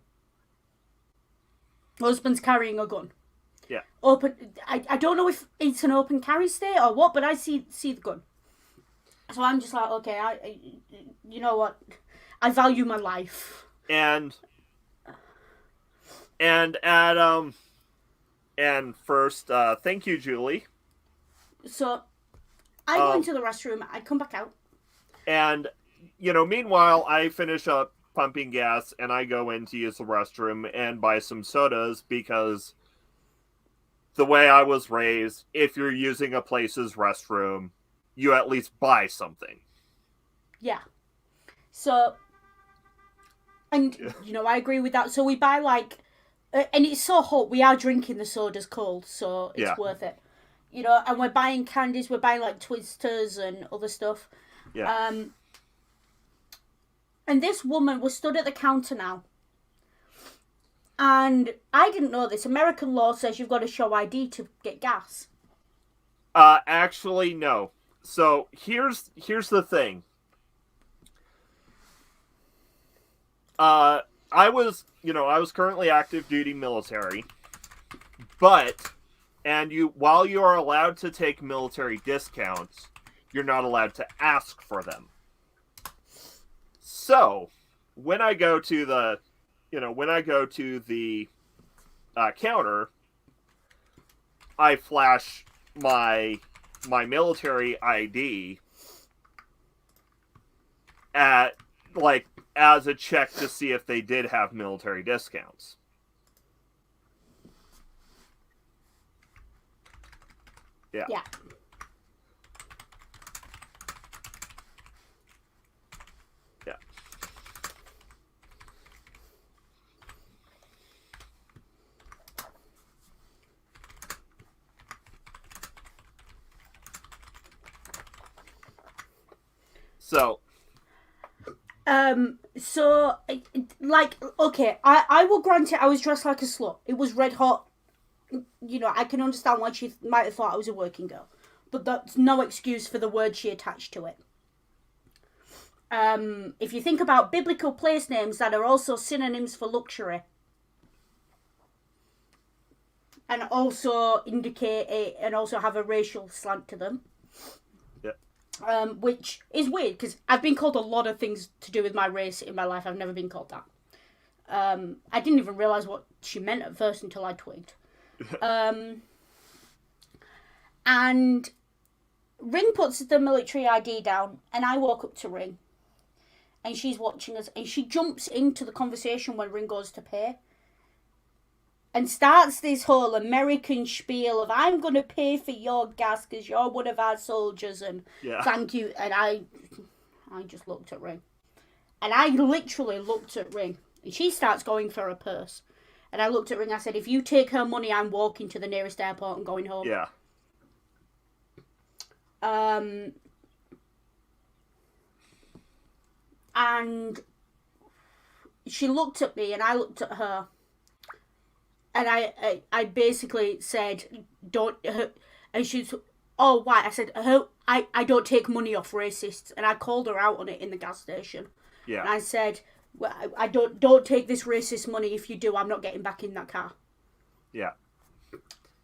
Husband's carrying a gun. Yeah. Open. I don't know if it's an open carry state or what, but I see the gun. So I'm just like, okay, you know what? I value my life. And Adam, and first, thank you, Julie. So I go into the restroom. I come back out. And, meanwhile, I finish up pumping gas and I go in to use the restroom and buy some sodas because the way I was raised, if you're using a place's restroom, you at least buy something. Yeah. So, and, I agree with that. So we buy, and it's so hot, we are drinking the sodas cold, so it's worth it. And we're buying candies, we're buying, Twisters and other stuff. Yeah. And this woman was stood at the counter now. And I didn't know this. American law says you've got to show ID to get gas. Actually, no. So here's the thing. I was currently active duty military, but while you are allowed to take military discounts, you're not allowed to ask for them. So when I go to the counter, I flash my military ID as a check to see if they did have military discounts. Yeah. Yeah. Yeah. Okay, I will grant it, I was dressed like a slut. It was red hot. I can understand why she might have thought I was a working girl. But that's no excuse for the word she attached to it. If you think about biblical place names that are also synonyms for luxury. And also indicate and also have a racial slant to them. Which is weird because I've been called a lot of things to do with my race in my life. I've never been called that. I didn't even realise what she meant at first until I twigged. And Ring puts the military ID down and I walk up to Ring and she's watching us and she jumps into the conversation when Ring goes to pay and starts this whole American spiel of I'm going to pay for your gas because you're one of our soldiers and thank you. And I just looked at Ring. And I literally looked at Ring. And she starts going for her purse. And I looked at Ring, I said, if you take her money, I'm walking to the nearest airport and going home. Yeah. And she looked at me and I looked at her. And I basically said, don't... And she's, oh, why? I said, I don't take money off racists. And I called her out on it in the gas station. Yeah. And I said, well, I don't take this racist money. If you do, I'm not getting back in that car. Yeah.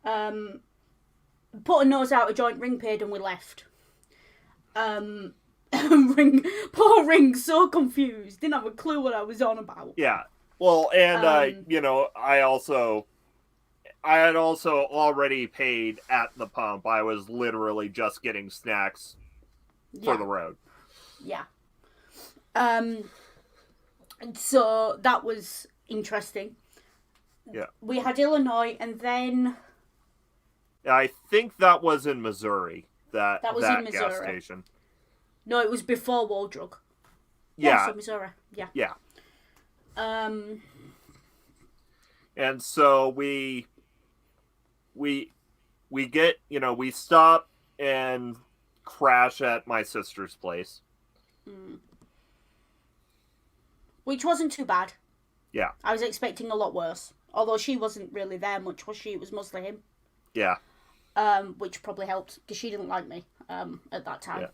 Put a nose out, a joint, Ring paid, and we left. Ring, poor Ring, so confused. Didn't have a clue what I was on about. Yeah. Well, and, I had also already paid at the pump. I was literally just getting snacks for the road. Yeah. So that was interesting. Yeah. We had Illinois and then... I think that was in Missouri. That was in Missouri. Gas station. No, it was before Wall Drug. Yeah. So Missouri. Yeah. Yeah. And so we get, we stop and crash at my sister's place. Which wasn't too bad. Yeah. I was expecting a lot worse. Although she wasn't really there much, was she? It was mostly him. Yeah. Which probably helped, because she didn't like me at that time.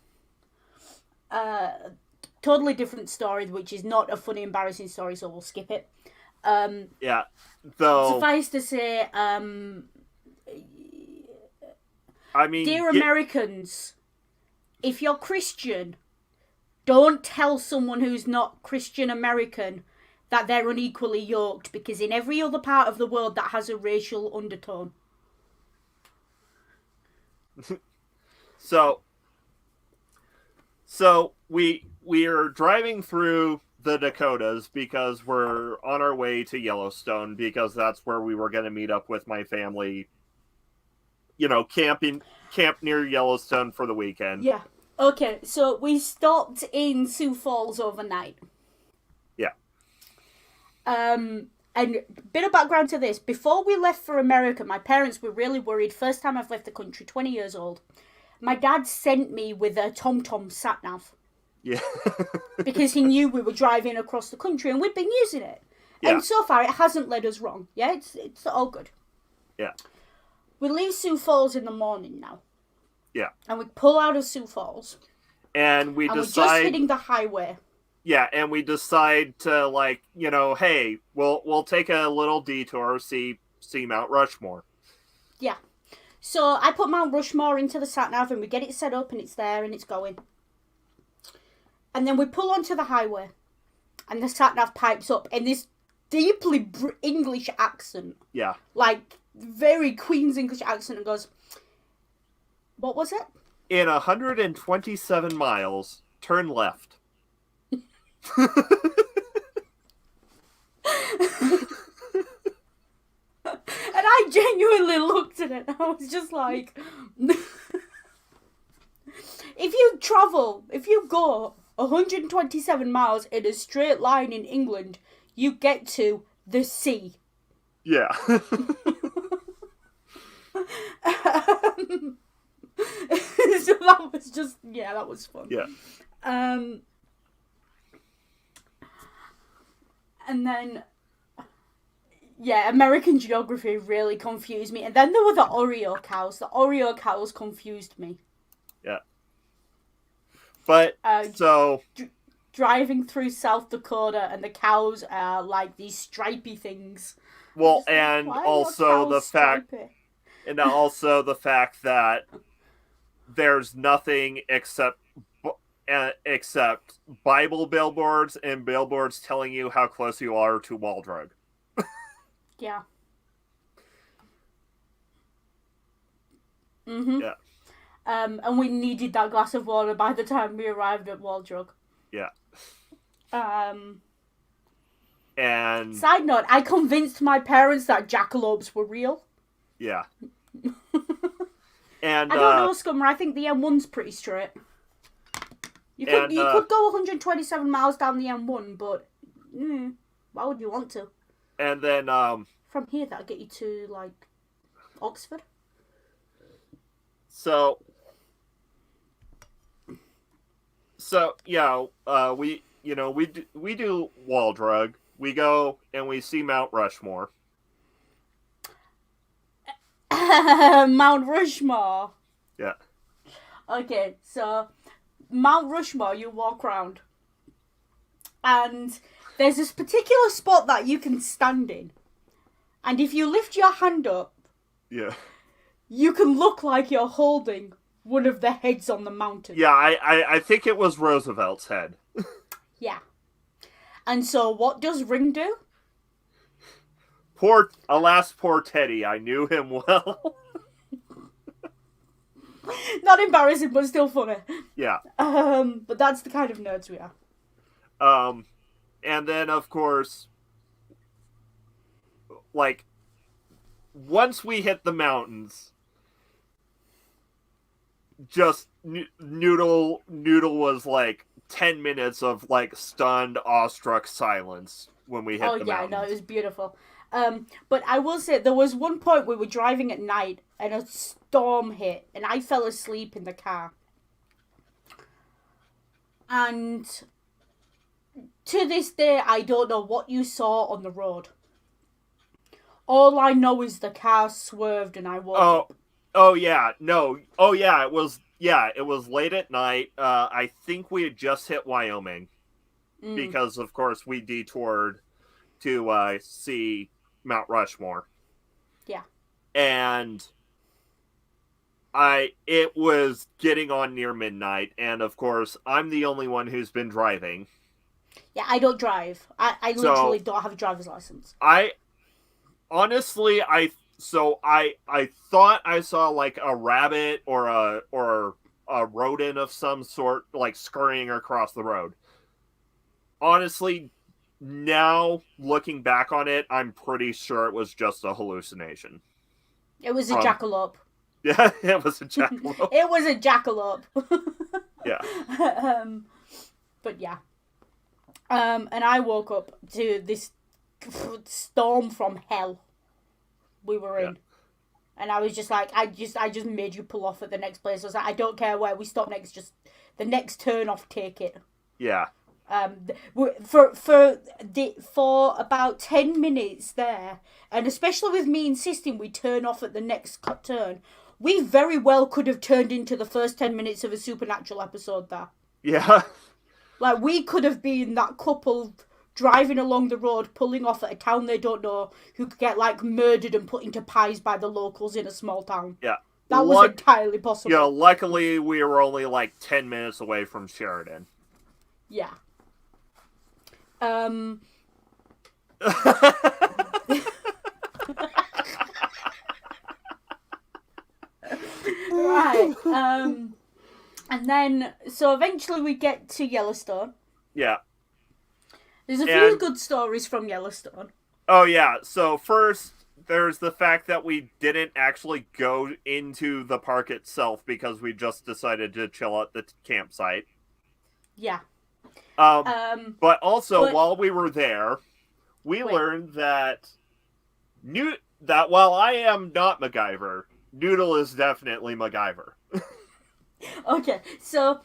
Totally different story, which is not a funny, embarrassing story, so we'll skip it. Yeah. Though, Suffice to say, I mean, dear Americans, if you're Christian, don't tell someone who's not Christian American that they're unequally yoked, because in every other part of the world that has a racial undertone. So we are driving through the Dakotas because we're on our way to Yellowstone, because that's where we were going to meet up with my family. You know, camp near Yellowstone for the weekend. Yeah. Okay, so we stopped in Sioux Falls overnight. Yeah. And bit of background to this. Before we left for America, my parents were really worried. First time I've left the country, 20 years old. My dad sent me with a TomTom sat-nav. Yeah. Because he knew we were driving across the country and we'd been using it. Yeah. And so far, it hasn't led us wrong. Yeah, it's all good. Yeah. We leave Sioux Falls in the morning now. Yeah. And we pull out of Sioux Falls. And we're just hitting the highway. Yeah, and we decide to, like, you know, hey, we'll take a little detour, see Mount Rushmore. Yeah. So I put Mount Rushmore into the sat-nav and we get it set up and it's there and it's going. And then we pull onto the highway and the sat-nav pipes up in this deeply English accent. Yeah. Like, very Queen's English accent, and goes, what was it? In 127 miles, turn left. And I genuinely looked at it and I was just like, if you go 127 miles in a straight line in England, you get to the sea. Yeah. So that was just, yeah, that was fun. Yeah. And then, yeah, American geography really confused me. And then there were the Oreo cows. The Oreo cows confused me. Yeah. But, so... Driving through South Dakota and the cows are like these stripy things. Well, and also the fact... stripy? And also the fact that there's nothing except Bible billboards and billboards telling you how close you are to wall drug. Yeah. Mm-hmm. Yeah. And we needed that glass of water by the time we arrived at Waldrug. Yeah. And side note, I convinced my parents that jackalopes were real. Yeah. And I don't know, Scummer. I think the M1's pretty straight. You could go 127 miles down the M1, but why would you want to? And then from here, that'll get you to like Oxford. So yeah, we do Waldrug. We go and we see Mount Rushmore. Mount Rushmore. Yeah. Okay, so Mount Rushmore, you walk around, and there's this particular spot that you can stand in, and if you lift your hand up, yeah, you can look like you're holding one of the heads on the mountain. Yeah, I think it was Roosevelt's head. Yeah. And so what does Ring do? Alas, poor Teddy. I knew him well. Not embarrassing, but still funny. Yeah. But that's the kind of nerds we are. And then, of course, like, once we hit the mountains, just Noodle was like 10 minutes of like stunned, awestruck silence when we hit the mountains. Oh yeah, no, it was beautiful. But I will say there was one point we were driving at night and a storm hit and I fell asleep in the car. And to this day, I don't know what you saw on the road. All I know is the car swerved and I woke up. Oh yeah, no. Oh yeah, it was yeah, it was late at night. I think we had just hit Wyoming because, of course, we detoured to see Mount Rushmore. Yeah. And it was getting on near midnight, and of course, I'm the only one who's been driving. Yeah, I don't drive. I literally don't have a driver's license. I honestly, I thought I saw like a rabbit or a rodent of some sort like scurrying across the road. Honestly, now looking back on it, I'm pretty sure it was just a hallucination. It was a jackalope. Yeah, it was a jackalope. It was a jackalope. Yeah. But yeah. And I woke up to this storm from hell we were in. Yeah. And I was just like, I just made you pull off at the next place. I was like, I don't care where we stop next, just the next turn off, take it. Yeah. For about 10 minutes there, and especially with me insisting we turn off at the next turn, we very well could have turned into the first 10 minutes of a Supernatural episode there. Yeah. Like, we could have been that couple driving along the road, pulling off at a town they don't know, who could get, like, murdered and put into pies by the locals in a small town. Yeah. That was entirely possible. Yeah, luckily we were only, like, 10 minutes away from Sheridan. Yeah. Right. And then, so eventually we get to Yellowstone. Yeah. There's a few good stories from Yellowstone. Oh, yeah. So first, there's the fact that we didn't actually go into the park itself because we just decided to chill at the campsite. Yeah. But also, while we were there, we learned that while I am not MacGyver, Noodle is definitely MacGyver. Okay, so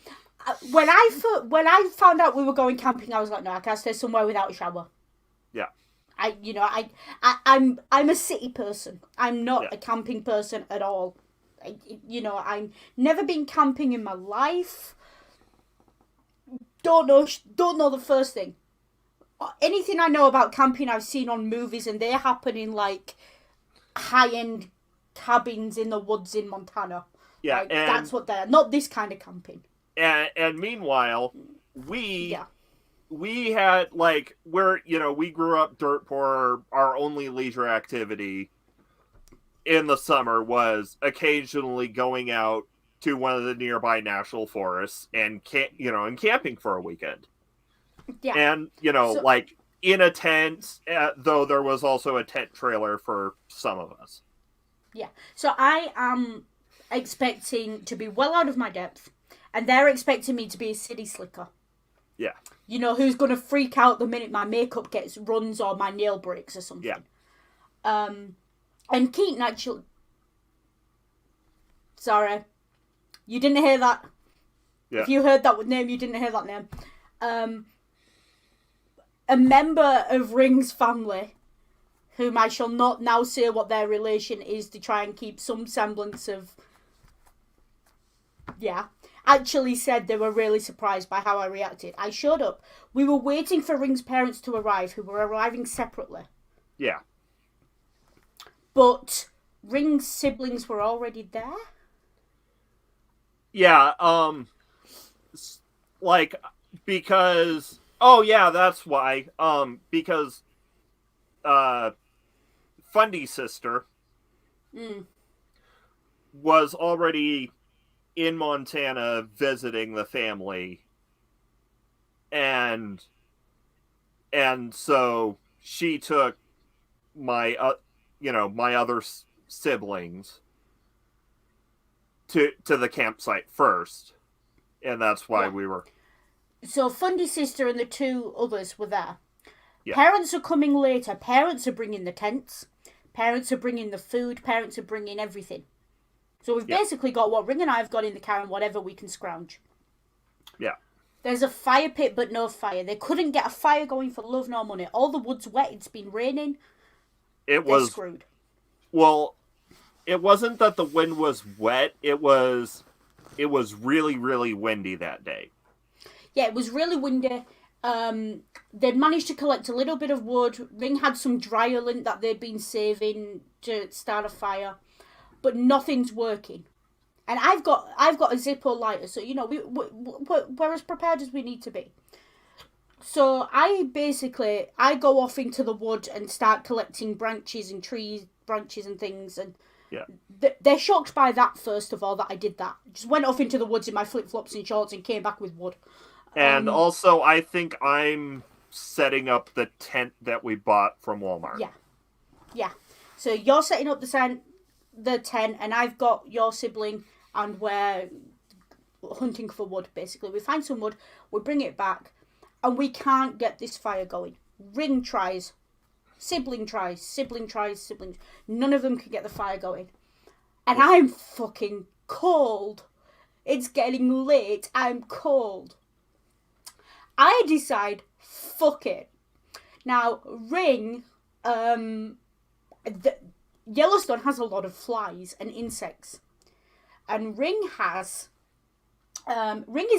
when I found out we were going camping, I was like, no, I can't stay somewhere without a shower. Yeah. I'm a city person. I'm not a camping person at all. I've never been camping in my life. Don't know the first thing. Anything I know about camping I've seen on movies, and they happen in like high-end cabins in the woods in Montana. Yeah, like, that's what they're not this kind of camping. And meanwhile, we had like we grew up dirt poor. Our only leisure activity in the summer was occasionally going out to one of the nearby national forests and camping for a weekend. Yeah. And like in a tent, though there was also a tent trailer for some of us. Yeah. So I am expecting to be well out of my depth, and they're expecting me to be a city slicker. Yeah. Who's going to runs out the minute my makeup runs or my nail breaks or something. Yeah. And Keaton actually... Sorry. You didn't hear that. Yeah. If you heard that name, you didn't hear that name. A member of Ring's family, whom I shall not now say what their relation is to try and keep some semblance of... Yeah. Actually said they were really surprised by how I reacted. I showed up. We were waiting for Ring's parents to arrive, who were arriving separately. Yeah. But Ring's siblings were already there? Yeah, like, because... Oh, yeah, that's why. Because, Fundy's sister was already in Montana visiting the family, and so she took my other siblings to the campsite first, and that's why we were... So Fundy's sister and the two others were there. Yeah. Parents are coming later. Parents are bringing the tents. Parents are bringing the food. Parents are bringing everything. So we've basically got what Ring and I have got in the car and whatever we can scrounge. Yeah. There's a fire pit, but no fire. They couldn't get a fire going for love nor money. All the wood's wet. It's been raining. They're screwed. Well, it wasn't that the wind was wet. It was it was really, really windy that day. Yeah, it was really windy. They'd managed to collect a little bit of wood. Ring had some dryer lint that they'd been saving to start a fire, but nothing's working. And I've got a Zippo lighter, so we're as prepared as we need to be. So I go off into the wood and start collecting branches and trees, branches and things, and yeah, they're shocked by that. First of all, that I did that. Just went off into the woods in my flip flops and shorts and came back with wood. And also, I think I'm setting up the tent that we bought from Walmart. Yeah. So you're setting up the tent, and I've got your sibling, and we're hunting for wood. Basically, we find some wood, we bring it back, and we can't get this fire going. Ring tries, sibling tries. None of them can get the fire going, and I'm fucking cold. It's getting late. I'm cold. I decide, fuck it. Now, Ring, Yellowstone has a lot of flies and insects. And Ring is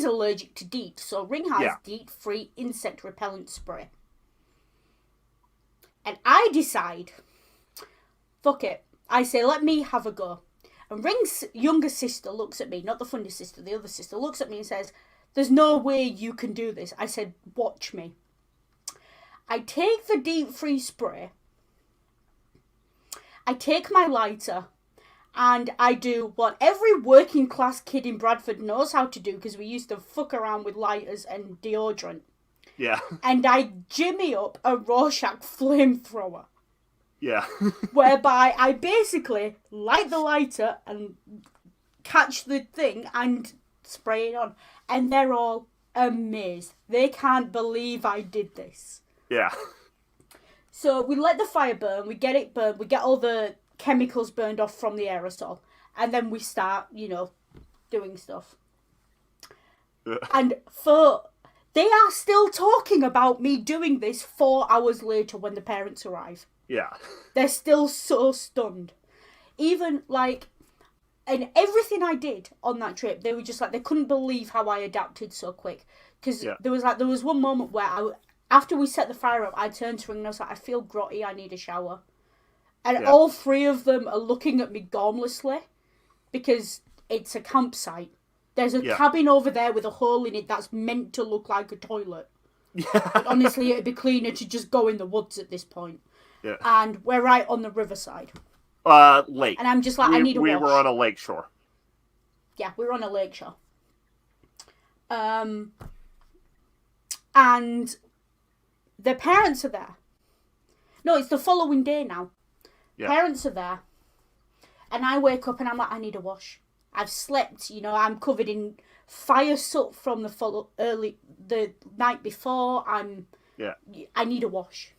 allergic to DEET, so Ring has DEET-free insect repellent spray. And I decide, fuck it. I say, let me have a go. And Ring's younger sister looks at me, not the funny sister, the other sister, looks at me and says, there's no way you can do this. I said, watch me. I take the DEET-free spray. I take my lighter. And I do what every working class kid in Bradford knows how to do, because we used to fuck around with lighters and deodorant. Yeah. And I jimmy up a Rorschach flamethrower. Yeah. Whereby I basically light the lighter and catch the thing and spray it on. And they're all amazed. They can't believe I did this. Yeah. So we let the fire burn, we get it burned, we get all the chemicals burned off from the aerosol, and then we start, doing stuff. And they are still talking about me doing this 4 hours later when the parents arrive. Yeah. They're still so stunned. Even, and everything I did on that trip, they were just they couldn't believe how I adapted so quick. Because there was one moment where after we set the fire up, I turned to Ring and I was like, I feel grotty, I need a shower. And all three of them are looking at me gormlessly because it's a campsite. There's a cabin over there with a hole in it that's meant to look like a toilet. Yeah. But honestly, it'd be cleaner to just go in the woods at this point. Yeah. And we're right on the riverside. Lake. And I'm just I need a wash. We were on a lake shore. Yeah, we were on a lake shore. And the parents are there. No, it's the following day now. Yeah. Parents are there. And I wake up and I'm like, I need a wash. I've slept, I'm covered in fire soot from the night before. I need a wash.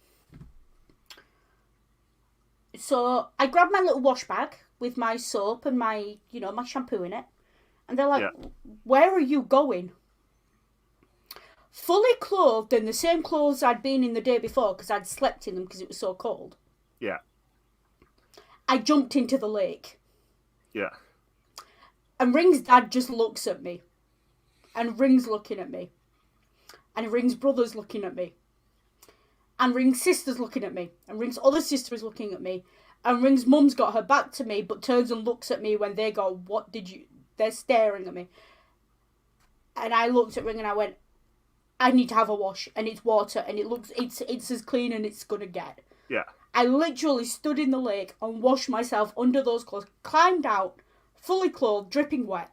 So I grab my little wash bag with my soap and my shampoo in it. And they're like, where are you going? Fully clothed in the same clothes I'd been in the day before because I'd slept in them because it was so cold. Yeah. I jumped into the lake. Yeah. And Ring's dad just looks at me. And Ring's looking at me. And Ring's brother's looking at me. And Ring's sister's looking at me. And Ring's other sister is looking at me. And Ring's mum's got her back to me, but turns and looks at me when they go, what did you... They're staring at me. And I looked at Ring and I went, I need to have a wash. And it's water. And it's as clean as it's going to get. Yeah. I literally stood in the lake and washed myself under those clothes, climbed out, fully clothed, dripping wet,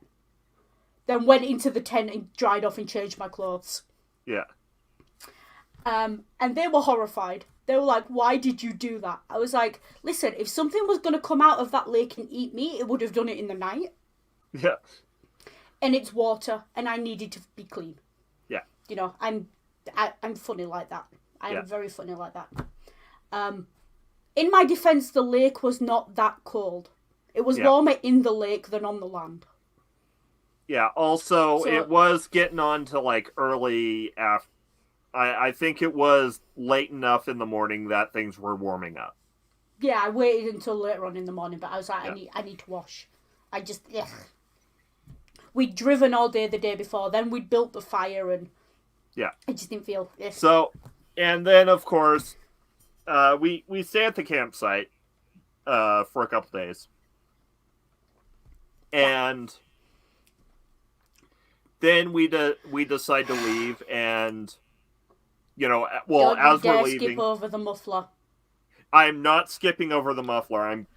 then went into the tent and dried off and changed my clothes. Yeah. And they were horrified. They were like, why did you do that? I was like, listen, if something was going to come out of that lake and eat me, it would have done it in the night. Yeah. And it's water, and I needed to be clean. Yeah. I'm funny like that. I am very funny like that. In my defence, the lake was not that cold. It was warmer in the lake than on the land. Yeah, also, it was getting on to, early after... I think it was late enough in the morning that things were warming up. Yeah, I waited until later on in the morning, but I was like, I need to wash. we'd driven all day the day before. Then we'd built the fire, and yeah, I just didn't feel. Yeah. So, and then of course, we stay at the campsite for a couple days, and then we decide to leave, and well, as we're leaving, skip over the muffler. I'm not skipping over the muffler. I'm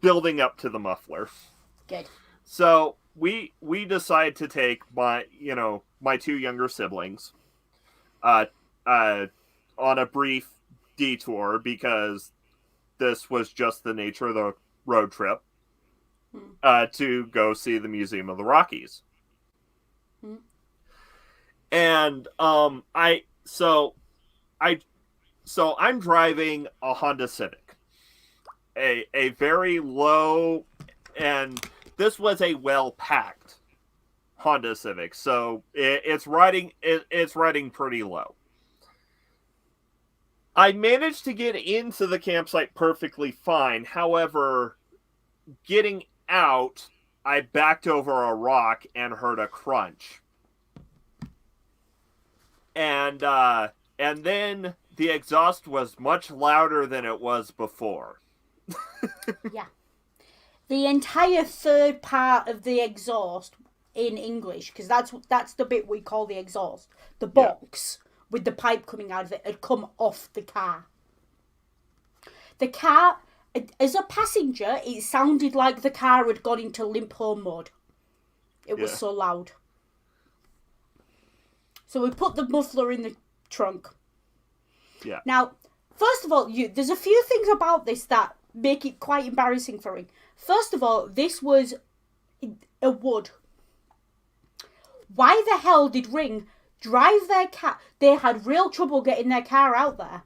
building up to the muffler. Good. So we decide to take my two younger siblings on a brief detour, because this was just the nature of the road trip, to go see the Museum of the Rockies. And I'm driving a Honda Civic, a very low, and this was a well-packed Honda Civic, so it's riding pretty low. I managed to get into the campsite perfectly fine. However, getting out, I backed over a rock and heard a crunch. And then the exhaust was much louder than it was before. Yeah. The entire third part of the exhaust in English, because that's the bit we call the exhaust, the box with the pipe coming out of it, had come off the car. The car, as a passenger, it sounded like the car had gone into limp home mode. It was so loud. So we put the muffler in the trunk. Yeah. Now, first of all, there's a few things about this that make it quite embarrassing for Ring. First of all, this was a wood. Why the hell did Ring drive their car? They had real trouble getting their car out there,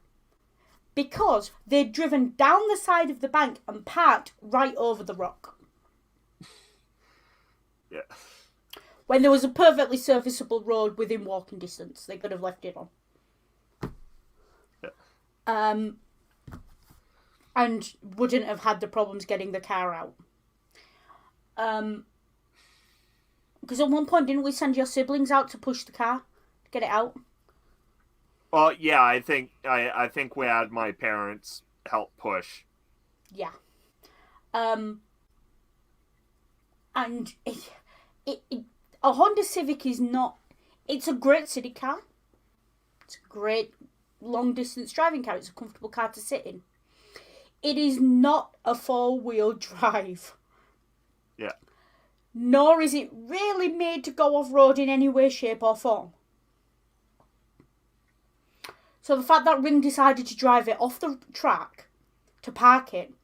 because they'd driven down the side of the bank and parked right over the rock. Yeah. When there was a perfectly serviceable road within walking distance, they could have left it on. Yeah. And wouldn't have had the problems getting the car out. Because at one point, didn't we send your siblings out to push the car to get it out? Well, yeah, I think we had my parents help push. Yeah. And a Honda Civic is not. It's a great city car. It's a great long distance driving car. It's a comfortable car to sit in. It is not a 4-wheel drive. Yeah. Nor is it really made to go off-road in any way, shape or form. So the fact that Ring decided to drive it off the track to park it,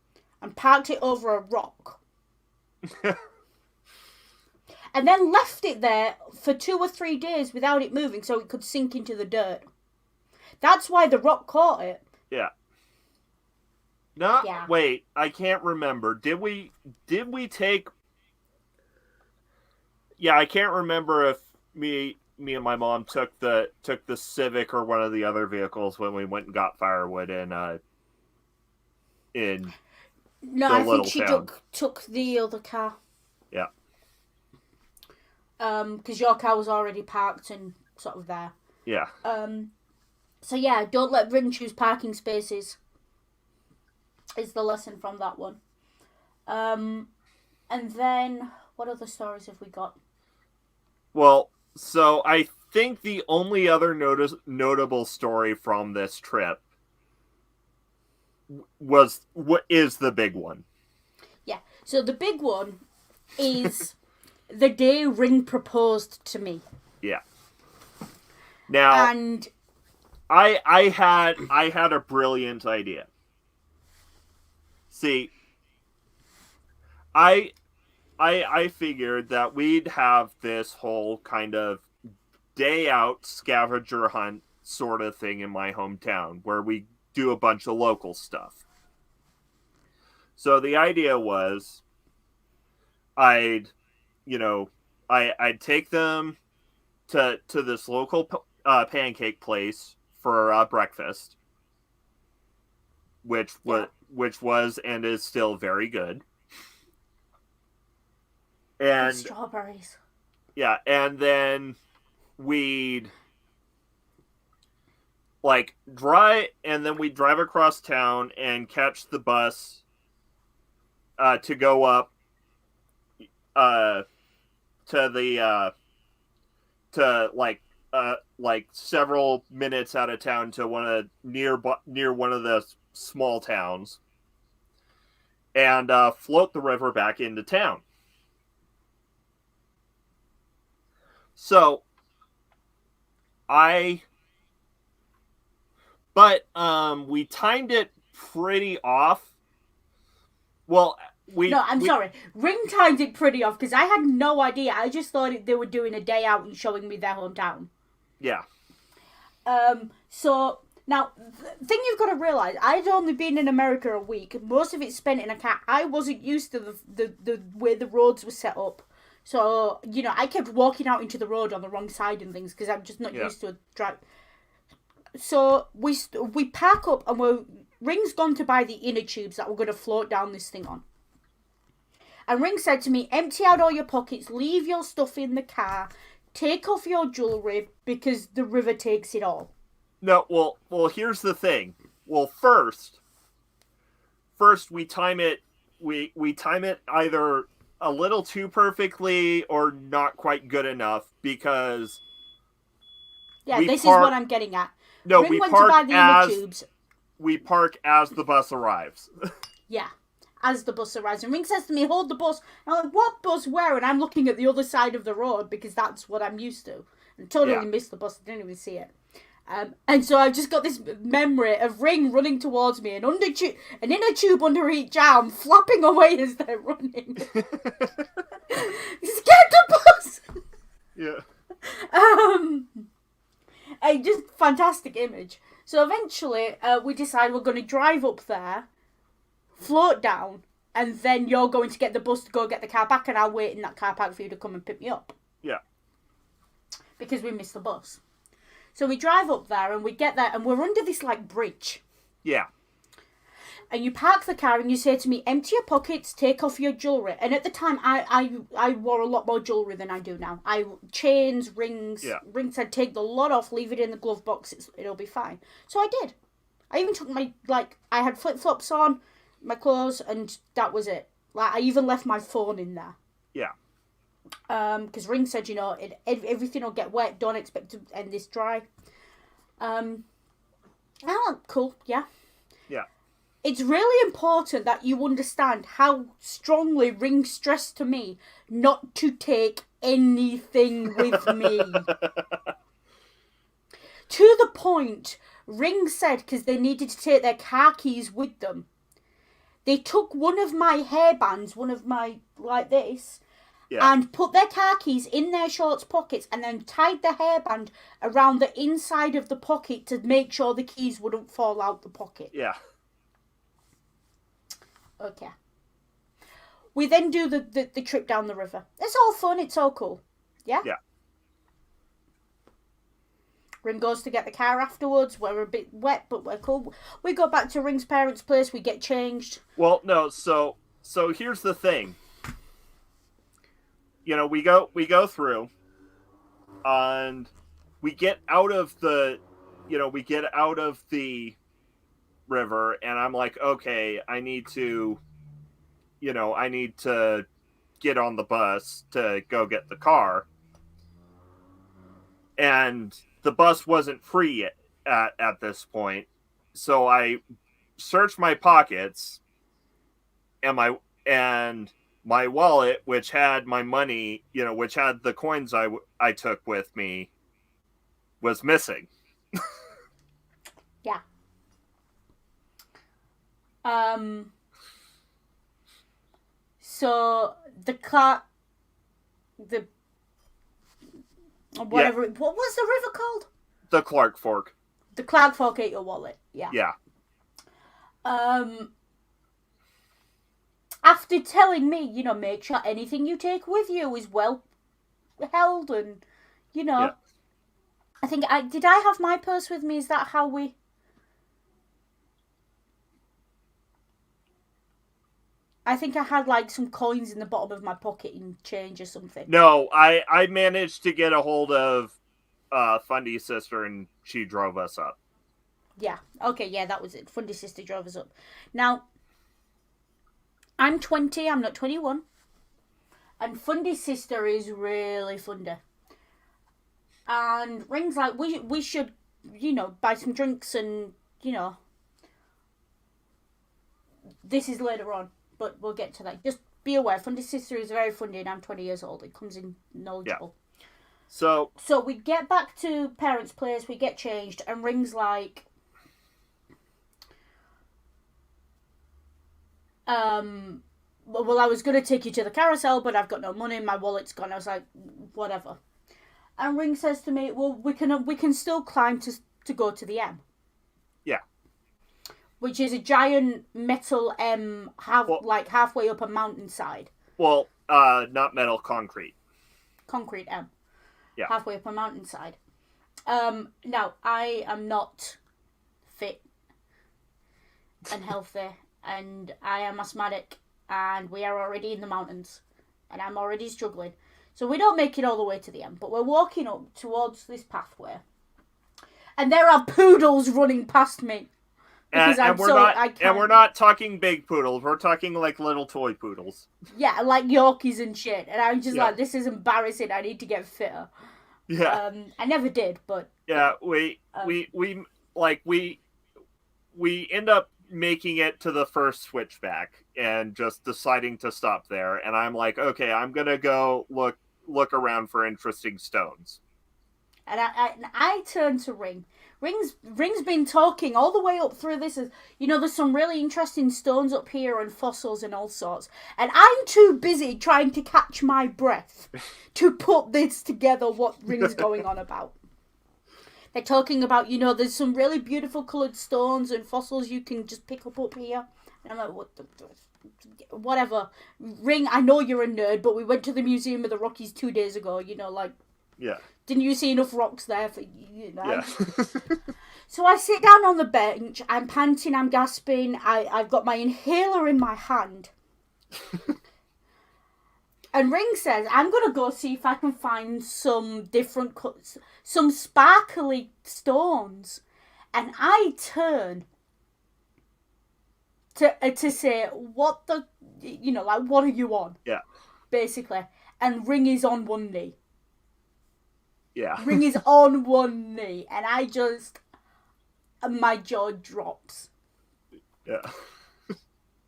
and parked it over a rock, and then left it there for 2 or 3 days without it moving so it could sink into the dirt. That's why the rock caught it. Yeah. No, yeah. Wait, I can't remember. Did we take... Yeah, I can't remember if me and my mom took the Civic or one of the other vehicles when we went and got firewood in No, I think she took the other car. Yeah. Because your car was already parked and sort of there. Yeah. So yeah, don't let Ring choose parking spaces. Is the lesson from that one. And then what other stories have we got? Well, so I think the only other notable story from this trip is the big one. Yeah. So the big one is the day Ring proposed to me. Yeah. Now, and I had a brilliant idea. See, I figured that we'd have this whole kind of day out scavenger hunt sort of thing in my hometown where we do a bunch of local stuff. So the idea was I'd take them to this local pancake place for breakfast, which was and is still very good. And strawberries. Yeah, and then we'd like we'd drive across town and catch the bus to go up uh to the to like several minutes out of town to near one of the small towns and float the river back into town. So I but we timed it pretty off. Well, No, I'm sorry. Ring timed it pretty off because I had no idea. I just thought they were doing a day out and showing me their hometown. Yeah. So now, the thing you've got to realize, I'd only been in America a week. Most of it spent in a car. I wasn't used to the way the roads were set up. So, you know, I kept walking out into the road on the wrong side and things because I'm just not used to a drive. So we park up and Ring's gone to buy the inner tubes that we're going to float down this thing on. And Ring said to me, empty out all your pockets, leave your stuff in the car, take off your jewellery because the river takes it all. No, well, here's the thing. Well, first we time it either a little too perfectly or not quite good enough because is what I'm getting at. No, Ring went to buy the inner tubes. We park as the bus arrives. Yeah, as the bus arrives. And Ring says to me, hold the bus. And I'm like, what bus, where? And I'm looking at the other side of the road because that's what I'm used to. And totally missed the bus. I didn't even see it. And so I've just got this memory of Ring running towards me, an inner tube under each arm, flapping away as they're running. Just get the bus! Yeah. Just fantastic image. So eventually, we decide we're going to drive up there, float down, and then you're going to get the bus to go get the car back, and I'll wait in that car park for you to come and pick me up. Yeah. Because we missed the bus. So we drive up there, and we get there, and we're under this, like, bridge. Yeah. And you park the car, and you say to me, empty your pockets, take off your jewellery. And at the time, I wore a lot more jewellery than I do now. Chains, rings. Yeah. Ring said, take the lot off, leave it in the glove box, it'll be fine. So I did. I even took I had flip-flops on, my clothes, and that was it. Like, I even left my phone in there. Yeah. Because Ring said, you know, everything will get wet. Don't expect to end this dry. Cool. Yeah. Yeah. It's really important that you understand how strongly Ring stressed to me not to take anything with me. To the point, Ring said, because they needed to take their car keys with them, they took one of my hairbands, like this, and put their car keys in their shorts pockets and then tied the hairband around the inside of the pocket to make sure the keys wouldn't fall out the pocket. Yeah. Okay. We then do the trip down the river. It's all fun. It's all cool. Yeah? Yeah. Ring goes to get the car afterwards. We're a bit wet, but we're cool. We go back to Ring's parents' place. We get changed. Well, no, so here's the thing. You know, we go through, and we get out of the river, and I'm like, okay, I need to get on the bus to go get the car. And the bus wasn't free at this point. So I searched my pockets and my wallet, which had my money, which had the coins I took with me, was missing. Yeah. So whatever. Yeah. What was the river called? The Clark Fork. The Clark Fork ate your wallet. Yeah. Yeah. After telling me, make sure anything you take with you is well held, and Yeah. I think did I have my purse with me? Is that how we? I think I had like some coins in the bottom of my pocket and change or something. No, I managed to get a hold of Fundy's sister, and she drove us up. Yeah. Okay, yeah, that was it. Fundy's sister drove us up. Now, I'm 20, I'm not 21. And Fundy's sister is really fundy. And Ring's like, we should, buy some drinks and, this is later on, but we'll get to that. Just be aware, Fundy's sister is very funny and I'm 20 years old. It comes in knowledgeable. Yeah. So we get back to parents' place, we get changed, and Ring's like, well, I was going to take you to the carousel, but I've got no money, my wallet's gone. I was like, whatever. And Ring says to me, well, we can still climb to go to the M. Yeah. Which is a giant metal M, halfway up a mountainside. Well, not metal, concrete. Concrete M. Yeah. Halfway up a mountainside. Now, I am not fit and healthy, and I am asthmatic, and we are already in the mountains, and I'm already struggling. So we don't make it all the way to the end, but we're walking up towards this pathway, and there are poodles running past me. And we're not talking big poodles. We're talking like little toy poodles. Yeah, like Yorkies and shit. And I'm just like, this is embarrassing. I need to get fitter. Yeah. I never did, but yeah, we end up making it to the first switchback and just deciding to stop there. And I'm like, okay, I'm gonna go look around for interesting stones. And I turn to Ring. Ring's been talking all the way up through this. There's some really interesting stones up here and fossils and all sorts. And I'm too busy trying to catch my breath to put this together, what Ring's going on about. They're talking about, there's some really beautiful coloured stones and fossils you can just pick up here. And I'm like, whatever. Ring, I know you're a nerd, but we went to the Museum of the Rockies 2 days ago, Yeah. Didn't you see enough rocks there for you? Yeah. So I sit down on the bench. I'm panting. I'm gasping. I've got my inhaler in my hand. And Ring says, I'm going to go see if I can find some different cuts, some sparkly stones. And I turn to say, what the, what are you on? Yeah. Basically. And Ring is on one knee. Yeah. Ring is on one knee, and my jaw drops. Yeah.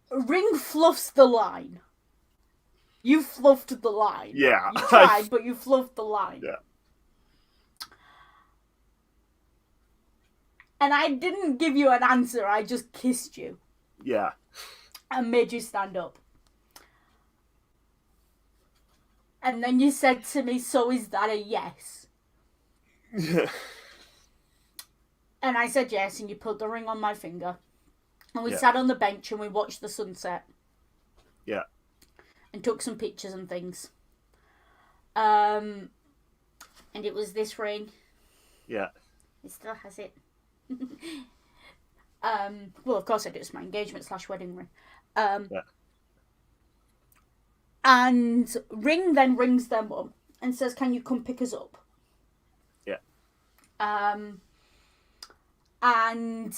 Ring fluffs the line. You fluffed the line. Yeah. You tried, but you fluffed the line. Yeah. And I didn't give you an answer, I just kissed you. Yeah. And made you stand up. And then you said to me, so is that a yes? And I said yes, and you put the ring on my finger. And we sat on the bench and we watched the sunset. Yeah. And took some pictures and things. And it was this ring. Yeah. It still has it. Well, of course I do. It's my engagement / wedding ring. Yeah. And Ring then rings their mum and says, can you come pick us up? And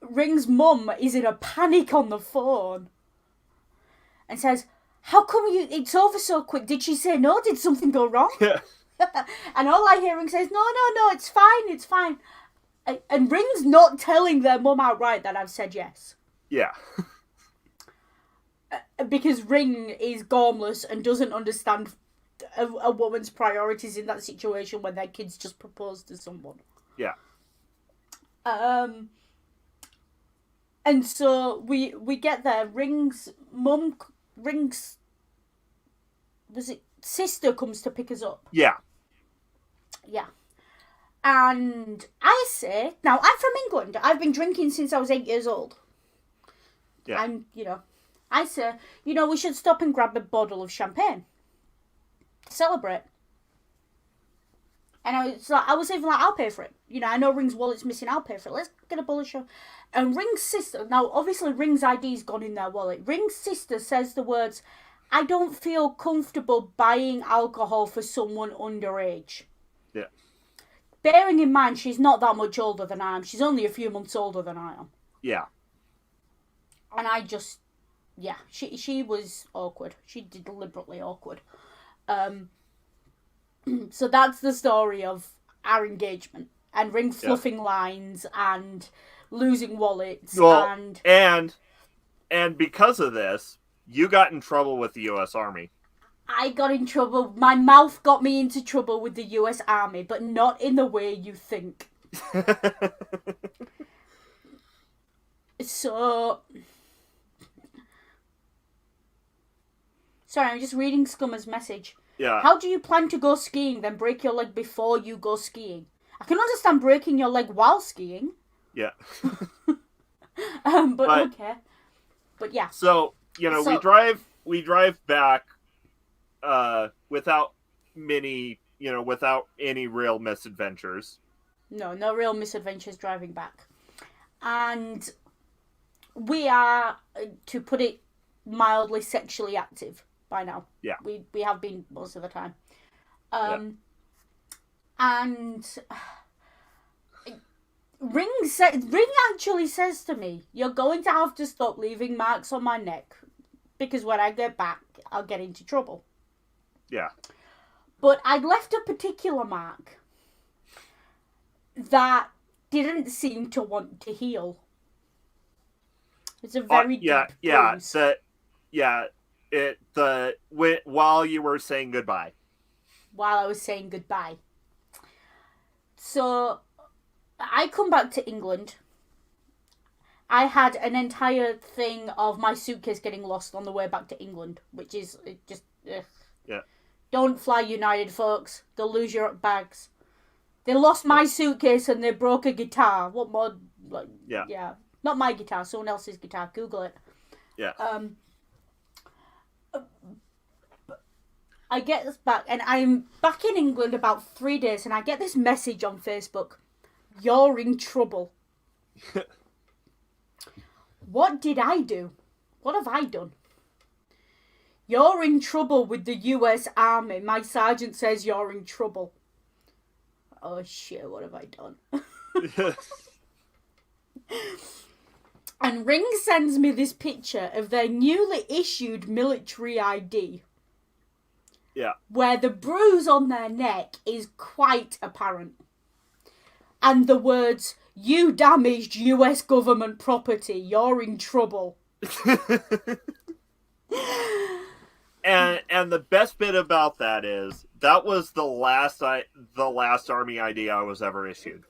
Ring's mum is in a panic on the phone and says, how come it's over so quick? Did she say no? Did something go wrong? Yeah. And all I hear Ring says, no, it's fine. And Ring's not telling their mum outright that I've said yes. Yeah. Because Ring is gormless and doesn't understand a woman's priorities in that situation when their kids just proposed to someone. Yeah. And so we get there. Ring's sister comes to pick us up. Yeah. Yeah. And I say, now I'm from England. I've been drinking since I was 8 years old. Yeah. And, I say, we should stop and grab a bottle of champagne. Celebrate. And I was even like, I'll pay for it. I know Ring's wallet's missing, I'll pay for it. Let's get a bottle of champagne. And Ring's sister, now obviously Ring's ID's gone in their wallet. Ring's sister says the words, "I don't feel comfortable buying alcohol for someone underage." Yeah. Bearing in mind she's not that much older than I am. She's only a few months older than I am. Yeah. And I just, yeah, she was awkward. She did deliberately awkward. So that's the story of our engagement. And Ring fluffing lines and losing wallets. Well, and because of this, you got in trouble with the U.S. Army. I got in trouble. My mouth got me into trouble with the U.S. Army, but not in the way you think. So... Sorry, I'm just reading Scummer's message. Yeah. How do you plan to go skiing, then break your leg before you go skiing? I can understand breaking your leg while skiing. Yeah. But okay. But yeah. So, we drive back without without any real misadventures. No real misadventures driving back. And we are, to put it mildly, sexually active by now. Yeah. We have been most of the time. And Ring actually says to me, "You're going to have to stop leaving marks on my neck, because when I get back, I'll get into trouble." Yeah. But I'd left a particular mark that didn't seem to want to heal. It's a very deep bruise. While you were saying goodbye. While I was saying goodbye. So, I come back to England. I had an entire thing of my suitcase getting lost on the way back to England, which is just... Ugh. Yeah. Don't fly United, folks. They'll lose your bags. They lost my suitcase and they broke a guitar. What more? Yeah. Not my guitar, someone else's guitar. Google it. Yeah. I get this back, and I'm back in England about 3 days, and I get this message on Facebook. "You're in trouble." What did I do? What have I done? "You're in trouble with the US Army. My sergeant says you're in trouble." Oh shit, what have I done? And Ring sends me this picture of their newly issued military ID. Yeah. Where the bruise on their neck is quite apparent. And the words, "You damaged US government property. You're in trouble." And the best bit about that is that was the last Army ID I was ever issued.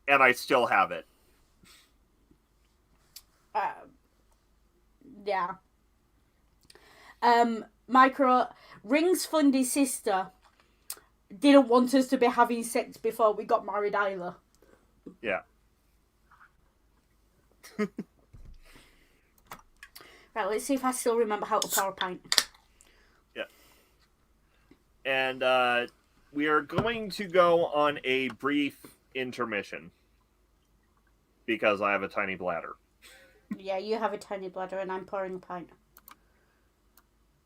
And I still have it. Yeah. Ring's fundy sister didn't want us to be having sex before we got married either. Yeah. Right, let's see if I still remember how to pour a pint. Yeah. And we are going to go on a brief intermission. Because I have a tiny bladder. Yeah, you have a tiny bladder and I'm pouring a pint.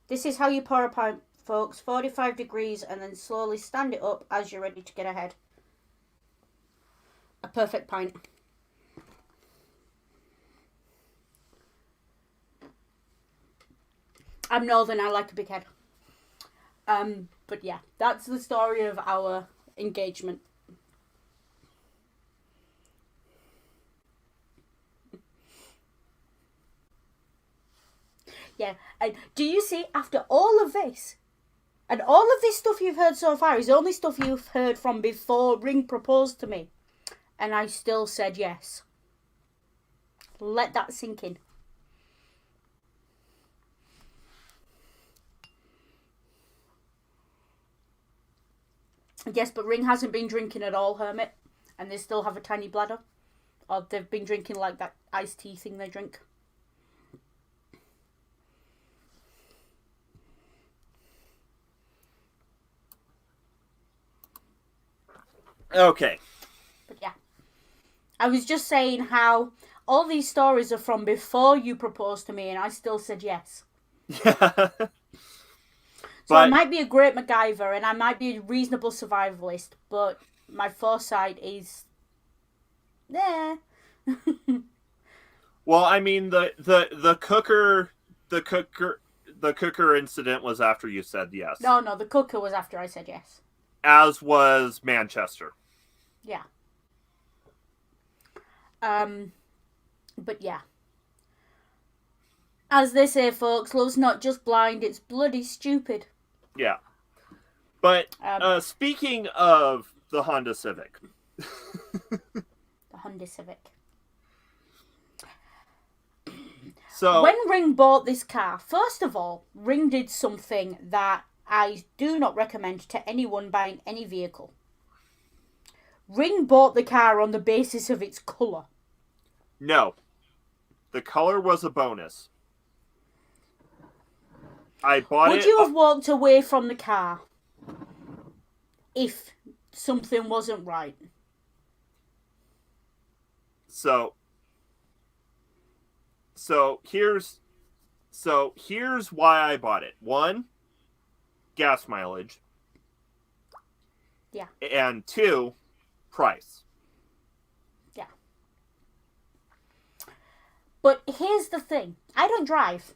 This is how you pour a pint, folks. 45 degrees and then slowly stand it up as you're ready to get ahead. A perfect pint. I'm northern, I like a big head. But yeah, that's the story of our engagement. Yeah, and do you see, after all of this, and all of this stuff you've heard so far is only stuff you've heard from before Ring proposed to me, and I still said yes. Let that sink in. Yes, but Ring hasn't been drinking at all, Hermit, and they still have a tiny bladder. Or they've been drinking like that iced tea thing they drink. Okay. But yeah. I was just saying how all these stories are from before you proposed to me, and I still said yes. Yeah. So I might be a great MacGyver, and I might be a reasonable survivalist, but my foresight is there. Well, I mean the cooker incident was after you said yes. No, the cooker was after I said yes. As was Manchester. Yeah. But yeah. As they say, folks, love's not just blind, it's bloody stupid. Yeah. But speaking of the Honda Civic. The Honda Civic. So when Ring bought this car, first of all, Ring did something that I do not recommend to anyone buying any vehicle. Ring bought the car on the basis of its colour. No. The color was a bonus. I bought it... Would you have walked away from the car if something wasn't right? So here's why I bought it. 1, gas mileage. Yeah. And 2, price. Yeah. But here's the thing. I don't drive,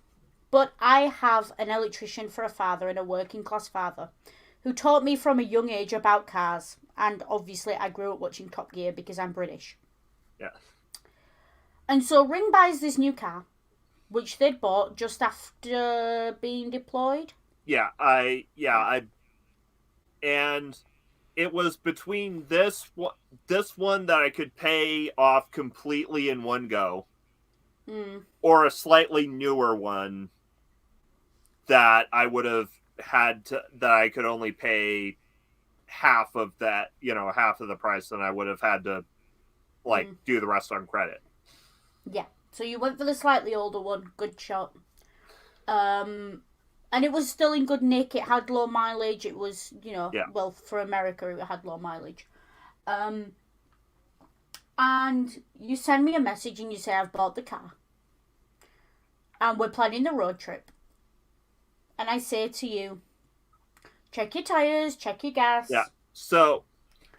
but I have an electrician for a father and a working class father who taught me from a young age about cars. And obviously I grew up watching Top Gear because I'm British. Yeah. And so Ring buys this new car, which they'd bought just after being deployed. And it was between this one that I could pay off completely in one go, or a slightly newer one that I would have that I could only pay half of that, half of the price, and I would have had to do the rest on credit. Yeah. So you went for the slightly older one. Good shot. And it was still in good nick. It had low mileage. It was, well, for America, it had low mileage. And you send me a message and you say, I've bought the car. And we're planning the road trip. And I say to you, check your tyres, check your gas. Yeah. So,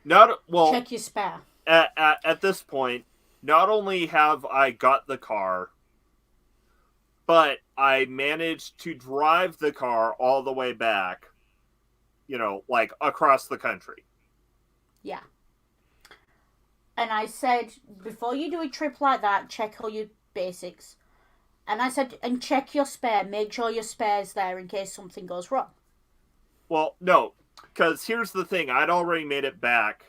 check your spare. At this point, not only have I got the car, but I managed to drive the car all the way back, across the country. Yeah. And I said, before you do a trip like that, check all your basics. And I said, and check your spare. Make sure your spare's there in case something goes wrong. Well, no, because here's the thing. I'd already made it back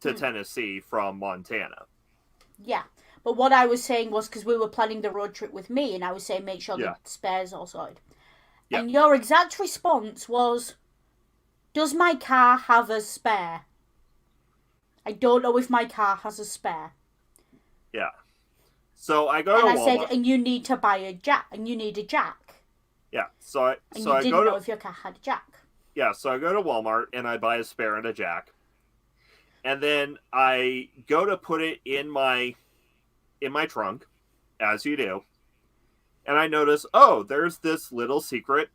to Tennessee from Montana. Yeah. But what I was saying was, because we were planning the road trip with me, and I was saying make sure the spare's all sorted. Yeah. And your exact response was, does my car have a spare? I don't know if my car has a spare. Yeah. So I go to Walmart. And I said, and you need to buy a jack, and you need a jack. Yeah. So you didn't know if your car had a jack. Yeah, so I go to Walmart, and I buy a spare and a jack. And then I go to put it in my trunk, as you do. And I notice, there's this little secret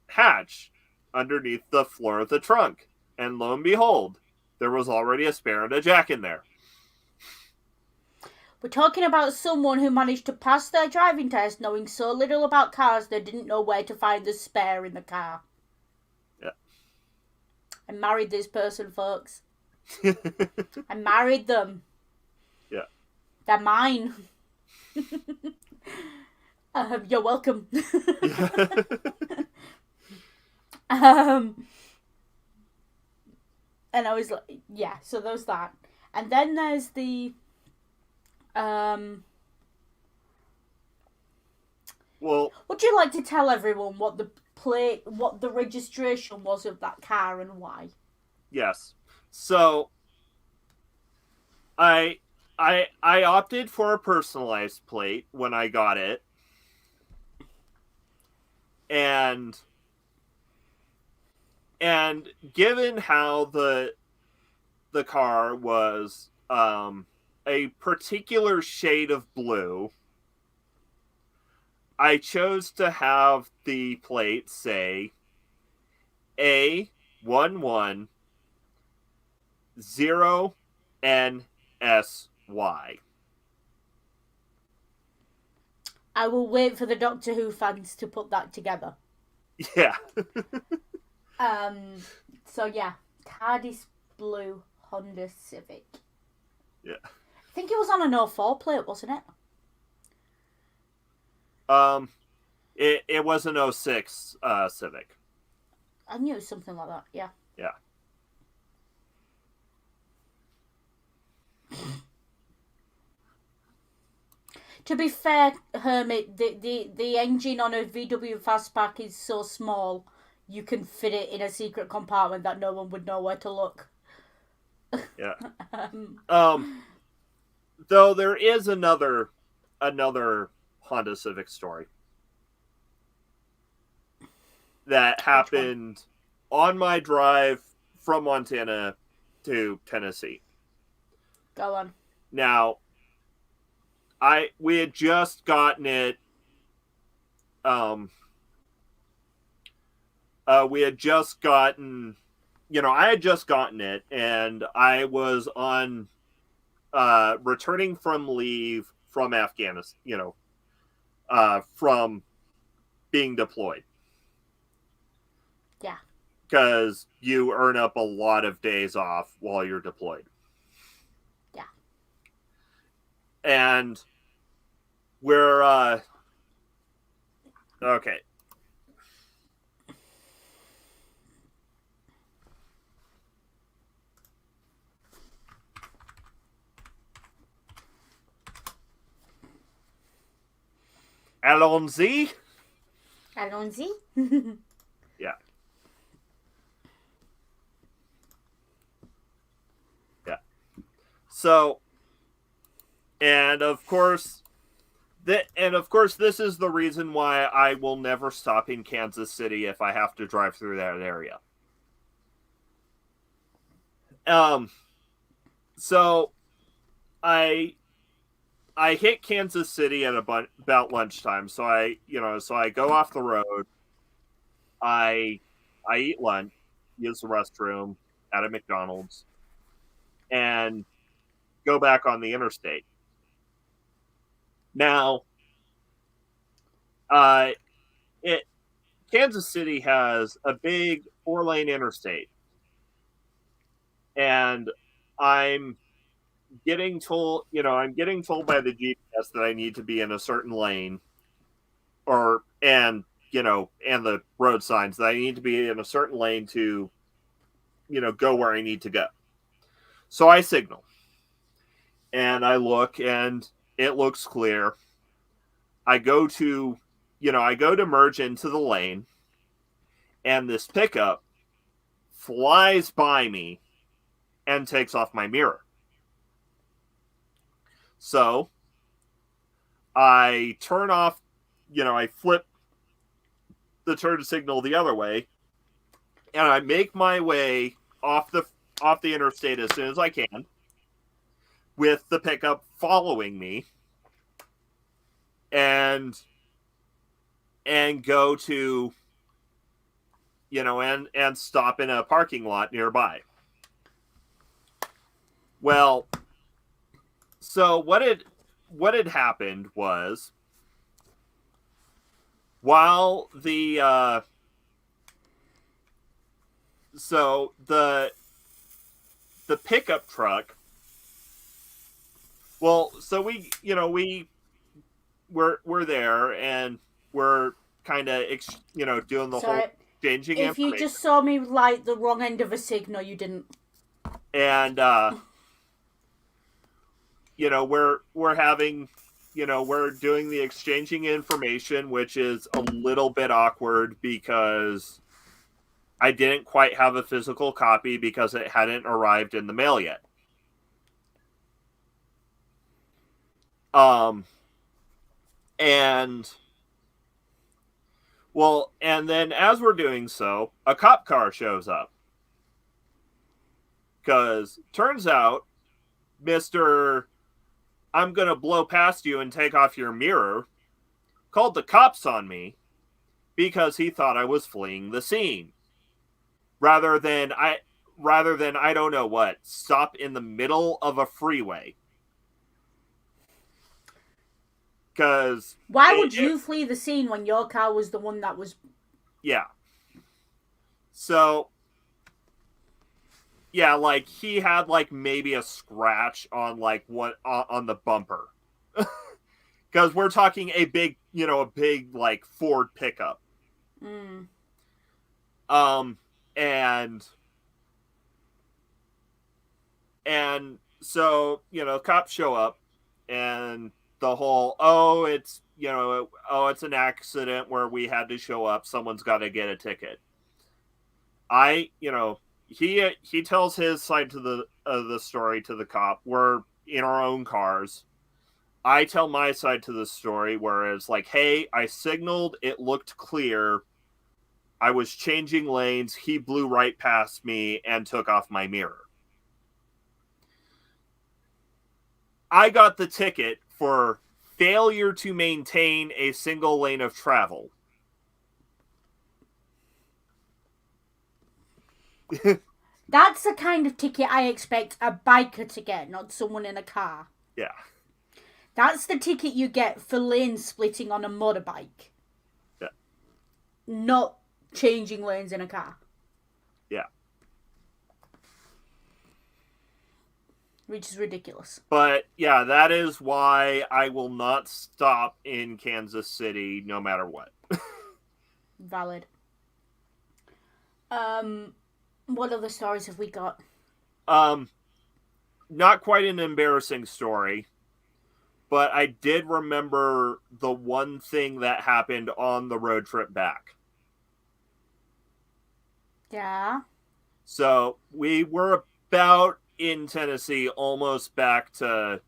hatch underneath the floor of the trunk. And lo and behold, there was already a spare and a jack in there. We're talking about someone who managed to pass their driving test knowing so little about cars they didn't know where to find the spare in the car. Yeah. I married this person, folks. I married them. Yeah. They're mine. You're welcome. And I was like, yeah, so there's that. And then there's the well, would you like to tell everyone what the registration was of that car and why? Yes. So I opted for a personalized plate when I got it. And given how the car was a a particular shade of blue. I chose to have the plate say A110NSY. I will wait for the Doctor Who fans to put that together. Yeah. So yeah, TARDIS blue Honda Civic. Yeah. I think it was on an 04 plate, wasn't it? It was an 06 Civic. I knew it was something like that. Yeah. Yeah. To be fair, Hermit, the engine on a VW Fastback is so small, you can fit it in a secret compartment that no one would know where to look. Yeah. Though there is another Honda Civic story that happened on my drive from Montana to Tennessee. Go on. Now, we had just gotten it. We had just gotten, I had just gotten it, and I was on returning from leave from Afghanistan. From being deployed. Yeah. Because you earn up a lot of days off while you're deployed. Yeah. And we're okay. Allons-y. Allons-y. Yeah. Yeah. So, and of course, this is the reason why I will never stop in Kansas City if I have to drive through that area. So I hit Kansas City at about lunchtime. So I go off the road. I eat lunch, use the restroom at a McDonald's, and go back on the interstate. Now, Kansas City has a big 4-lane interstate, and I'm getting told by the GPS that I need to be in a certain lane, and the road signs that I need to be in a certain lane to, go where I need to go. So I signal, and I look, and it looks clear. I go to merge into the lane, and this pickup flies by me and takes off my mirror. So I turn off, I flip the turn signal the other way, and I make my way off the interstate as soon as I can, with the pickup following me, and go to, and stop in a parking lot nearby. Well, so what had happened was, while the pickup truck, well, so we're there, and we're kind of doing the whole exchanging if information. you just saw me light the wrong end of a signal, you didn't. And we're having, we're doing the exchanging information, which is a little bit awkward because I didn't quite have a physical copy because it hadn't arrived in the mail yet. And then as we're doing so, a cop car shows up. Because turns out Mr. I'm going to blow past you and take off your mirror, called the cops on me because he thought I was fleeing the scene. Rather than I don't know what, stop in the middle of a freeway. Because why would you flee the scene when your car was the one that was? Yeah. So yeah, like he had like maybe a scratch on like what on the bumper. Because we're talking a big like Ford pickup. And so, cops show up and the whole, it's an accident where we had to show up. Someone's got to get a ticket. He tells his side to the story to the cop. We're in our own cars. I tell my side to the story where it's like, hey, I signaled, it looked clear. I was changing lanes. He blew right past me and took off my mirror. I got the ticket for failure to maintain a single lane of travel. That's the kind of ticket I expect a biker to get, not someone in a car. Yeah. That's the ticket you get for lane splitting on a motorbike. Yeah. Not changing lanes in a car. Yeah. Which is ridiculous. But yeah, that is why I will not stop in Kansas City no matter what. Valid. What other stories have we got? Not quite an embarrassing story, but I did remember the one thing that happened on the road trip back. Yeah. So we were about in Tennessee, almost back to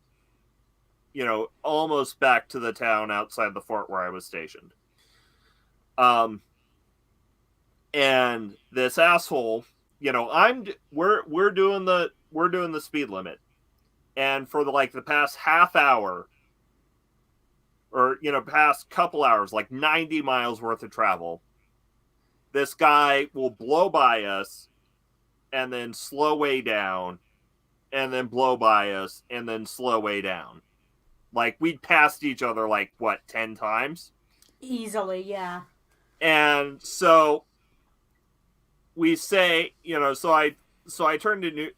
the town outside the fort where I was stationed. And this asshole, we're doing the speed limit, and for the past half hour, or past couple hours, like 90 miles worth of travel, this guy will blow by us, and then slow way down, and then blow by us, and then slow way down. Like, we'd passed each other, 10 times? Easily, yeah. And so we say, so I turn to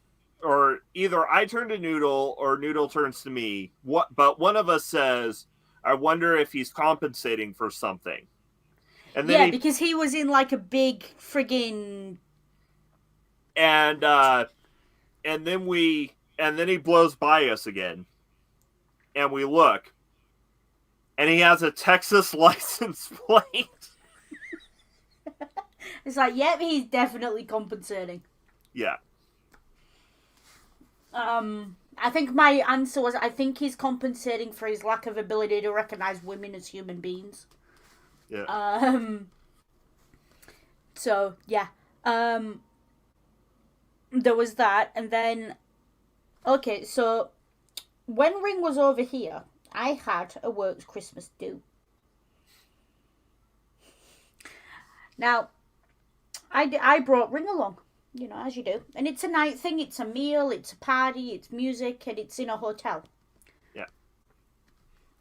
or either I turn to Noodle or Noodle turns to me. But one of us says, I wonder if he's compensating for something. And then because he was in a big friggin' and then he blows by us again. And we look. And he has a Texas license plate. It's like, yep, he's definitely compensating. Yeah. I think my answer was, I think he's compensating for his lack of ability to recognize women as human beings. Yeah. So, yeah. There was that, and then... Okay, so... When Ring was over here, I had a works Christmas do. Now, I brought Ring along, as you do. And it's a night thing, it's a meal, it's a party, it's music, and it's in a hotel. Yeah.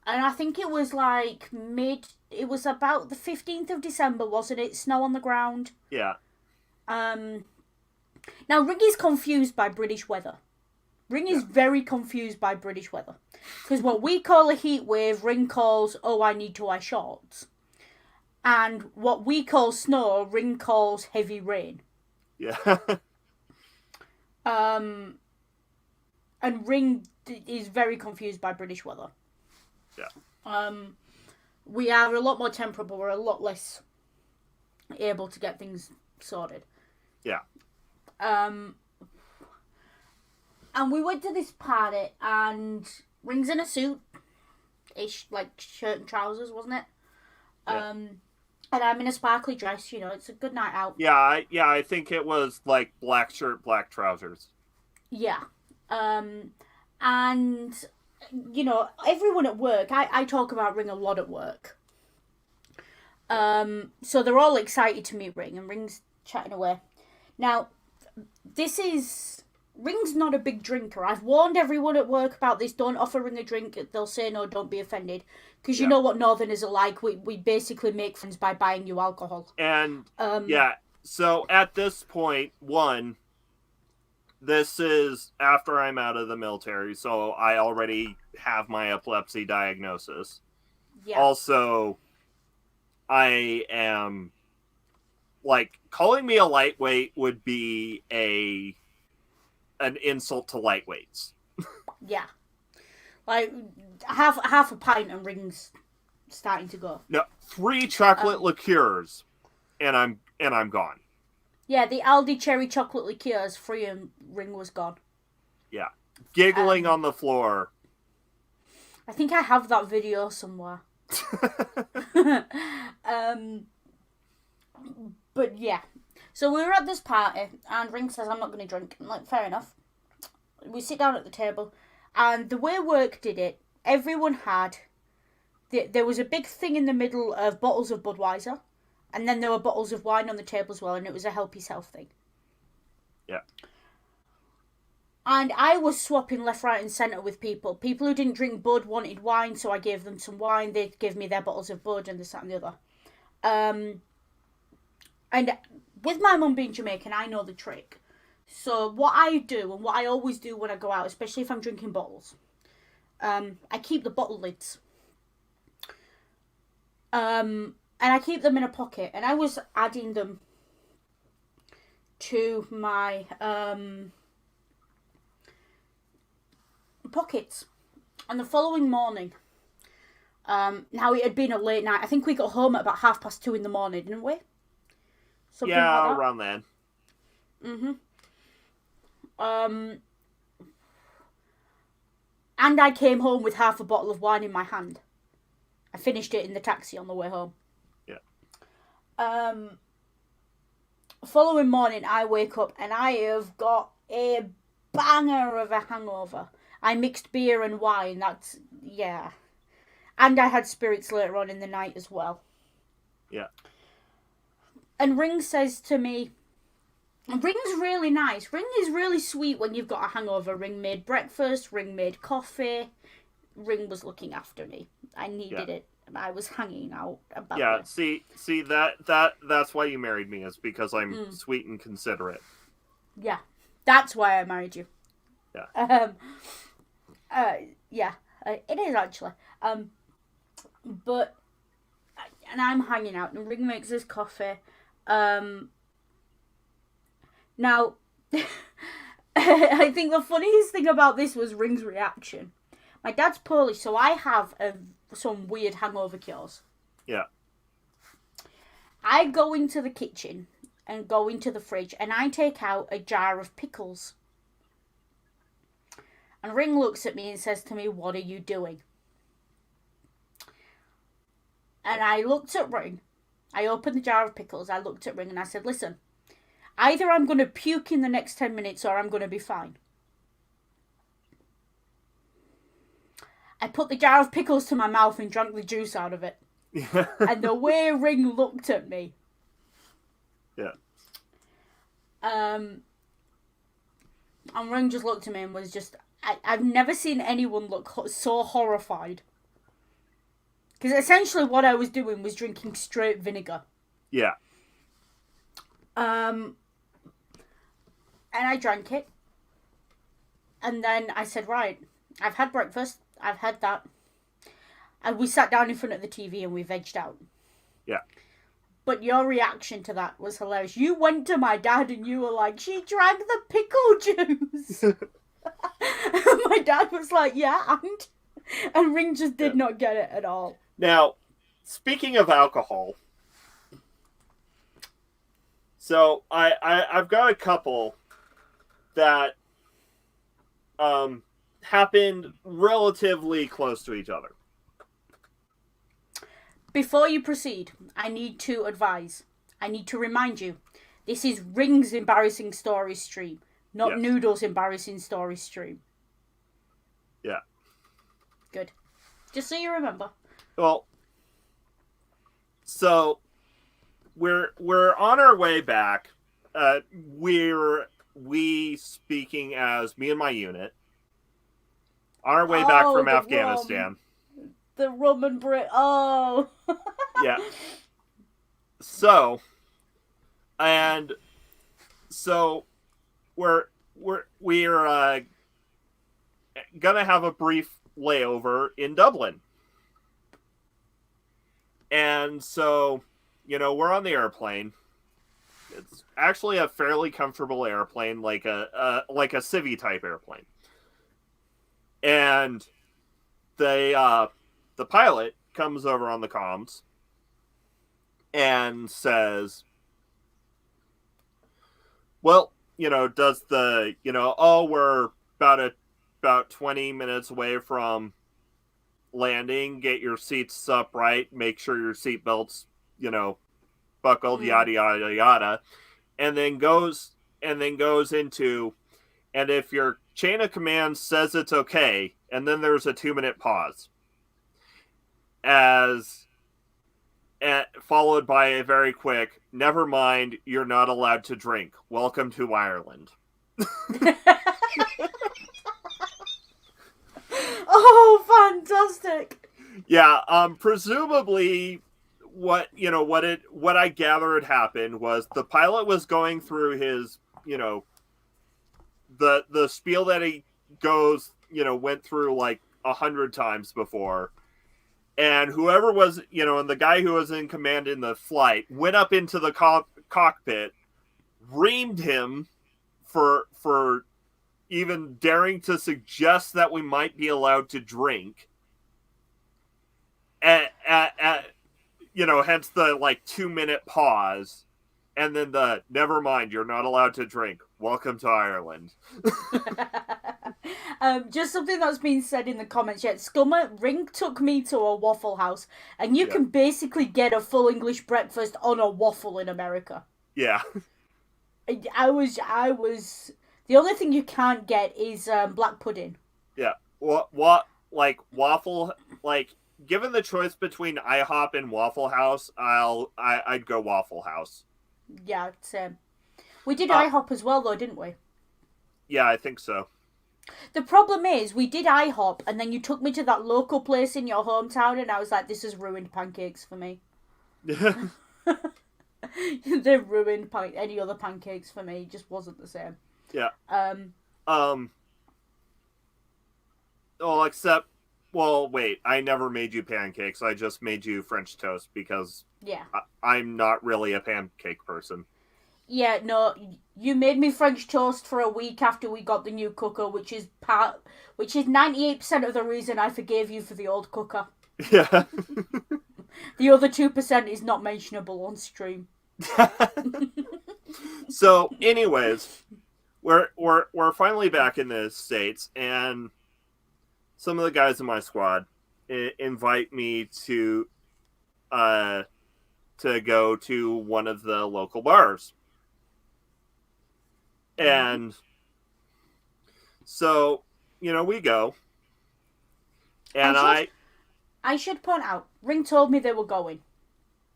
And I think it was it was about the 15th of December, wasn't it? Snow on the ground. Yeah. Now, Ring is confused by British weather. Ring is very confused by British weather. Because what we call a heat wave, Ring calls, oh, I need to wear shorts. And what we call snow, Ring calls heavy rain. Yeah. And Ring is very confused by British weather. Yeah. We are a lot more temperate, but we're a lot less able to get things sorted. Yeah. And we went to this party, and Ring's in a suit-ish, shirt and trousers, wasn't it? Yeah. And I'm in a sparkly dress, it's a good night out. Yeah, I think it was, black shirt, black trousers. Yeah. And you know, everyone at work, I talk about Ring a lot at work. So they're all excited to meet Ring, and Ring's chatting away. Now, Ring's not a big drinker. I've warned everyone at work about this. Don't offer Ring a drink. They'll say no, don't be offended. Because you know what Northerners are like. We basically make friends by buying you alcohol. And, so at this point, this is after I'm out of the military, so I already have my epilepsy diagnosis. Yeah. Also, I am, like, calling me a lightweight would be an insult to lightweights. Yeah. Like, half a pint and Ring's starting to go. No, 3 chocolate liqueurs, and I'm gone. Yeah, the Aldi cherry chocolate liqueurs, free, and Ring was gone. Yeah. Giggling on the floor. I think I have that video somewhere. But yeah. So we were at this party, and Ring says, I'm not going to drink. I'm like, fair enough. We sit down at the table, and the way work did it, everyone had... There was a big thing in the middle of bottles of Budweiser, and then there were bottles of wine on the table as well, and it was a help yourself thing. Yeah. And I was swapping left, right, and centre with people. People who didn't drink Bud wanted wine, so I gave them some wine. They'd give me their bottles of Bud and this, that, and the other. And with my mum being Jamaican, I know the trick. So what I do, and what I always do when I go out, especially if I'm drinking bottles, I keep the bottle lids. And I keep them in a pocket. And I was adding them to my pockets. And the following morning, now it had been a late night. I think we got home at about 2:30 in the morning, didn't we? Something like that. Around then. And I came home with half a bottle of wine in my hand. I finished it in the taxi on the way home. Yeah. Following morning, I wake up and I have got a banger of a hangover. I mixed beer and wine. And I had spirits later on in the night as well. Yeah. And Ring says to me, Ring's really nice. Ring is really sweet when you've got a hangover. Ring made breakfast. Ring made coffee. Ring was looking after me. I needed it. And I was hanging out about it. Yeah, see that's why you married me, is because I'm sweet and considerate. Yeah. That's why I married you. Yeah. It is actually. But and I'm hanging out and Ring makes his coffee. Now, I think the funniest thing about this was Ring's reaction. My dad's Polish, so I have some weird hangover cures. Yeah. I go into the kitchen and go into the fridge and I take out a jar of pickles. And Ring looks at me and says to me, "What are you doing?" And I looked at Ring. I opened the jar of pickles. I looked at Ring and I said, "Listen, either I'm going to puke in the next 10 minutes or I'm going to be fine." I put the jar of pickles to my mouth and drank the juice out of it. And the way Ring looked at me. Yeah. And Ring just looked at me and was just... I've never seen anyone look so horrified. Because essentially what I was doing was drinking straight vinegar. Yeah. And I drank it. And then I said, right, I've had breakfast. I've had that. And we sat down in front of the TV and we vegged out. Yeah. But your reaction to that was hilarious. You went to my dad and you were like, "She drank the pickle juice." My dad was like, "Yeah, and Ring just did not get it at all. Now, speaking of alcohol, so I've got a couple that happened relatively close to each other. Before you proceed, I need to advise. I need to remind you, this is Ring's embarrassing story stream, not Noodle's embarrassing story stream. Yeah. Good. Just so you remember. Well, so we're on our way back. We speaking as me and my unit on our way back from Afghanistan. The rum and Brit. Oh. Yeah. So we're gonna have a brief layover in Dublin. And so, we're on the airplane. It's actually a fairly comfortable airplane, like a Civi type airplane. And the pilot comes over on the comms and says, well, does the, we're about 20 minutes away from landing, get your seats upright, make sure your seatbelt's, buckled, yada yada yada, and then goes into, and if your chain of command says it's okay, and then there's a 2-minute pause, followed by a very quick, never mind, you're not allowed to drink. Welcome to Ireland. Oh, fantastic! Yeah, presumably, what I gathered happened was the pilot was going through his, the spiel that he went through like 100 times before, and whoever was, and the guy who was in command in the flight went up into the cockpit, reamed him for even daring to suggest that we might be allowed to drink. Hence the 2-minute pause, and then the never mind, you're not allowed to drink. Welcome to Ireland. Just something that's been said in the comments yet. Scummer, Ring took me to a Waffle House, and you can basically get a full English breakfast on a waffle in America. Yeah. I was. The only thing you can't get is black pudding. Yeah. What waffle? Given the choice between IHOP and Waffle House, I'd go Waffle House. Yeah, same. We did IHOP as well, though, didn't we? Yeah, I think so. The problem is, we did IHOP, and then you took me to that local place in your hometown, and I was like, this has ruined pancakes for me. They ruined any other pancakes for me. It just wasn't the same. Yeah. Well, wait. I never made you pancakes. I just made you French toast because I'm not really a pancake person. Yeah, no, you made me French toast for a week after we got the new cooker, which is 98% of the reason I forgave you for the old cooker. Yeah. The other 2% is not mentionable on stream. So, anyways, we're finally back in the States, and some of the guys in my squad invite me to go to one of the local bars. And so, we go. And I should point out, Ring told me they were going.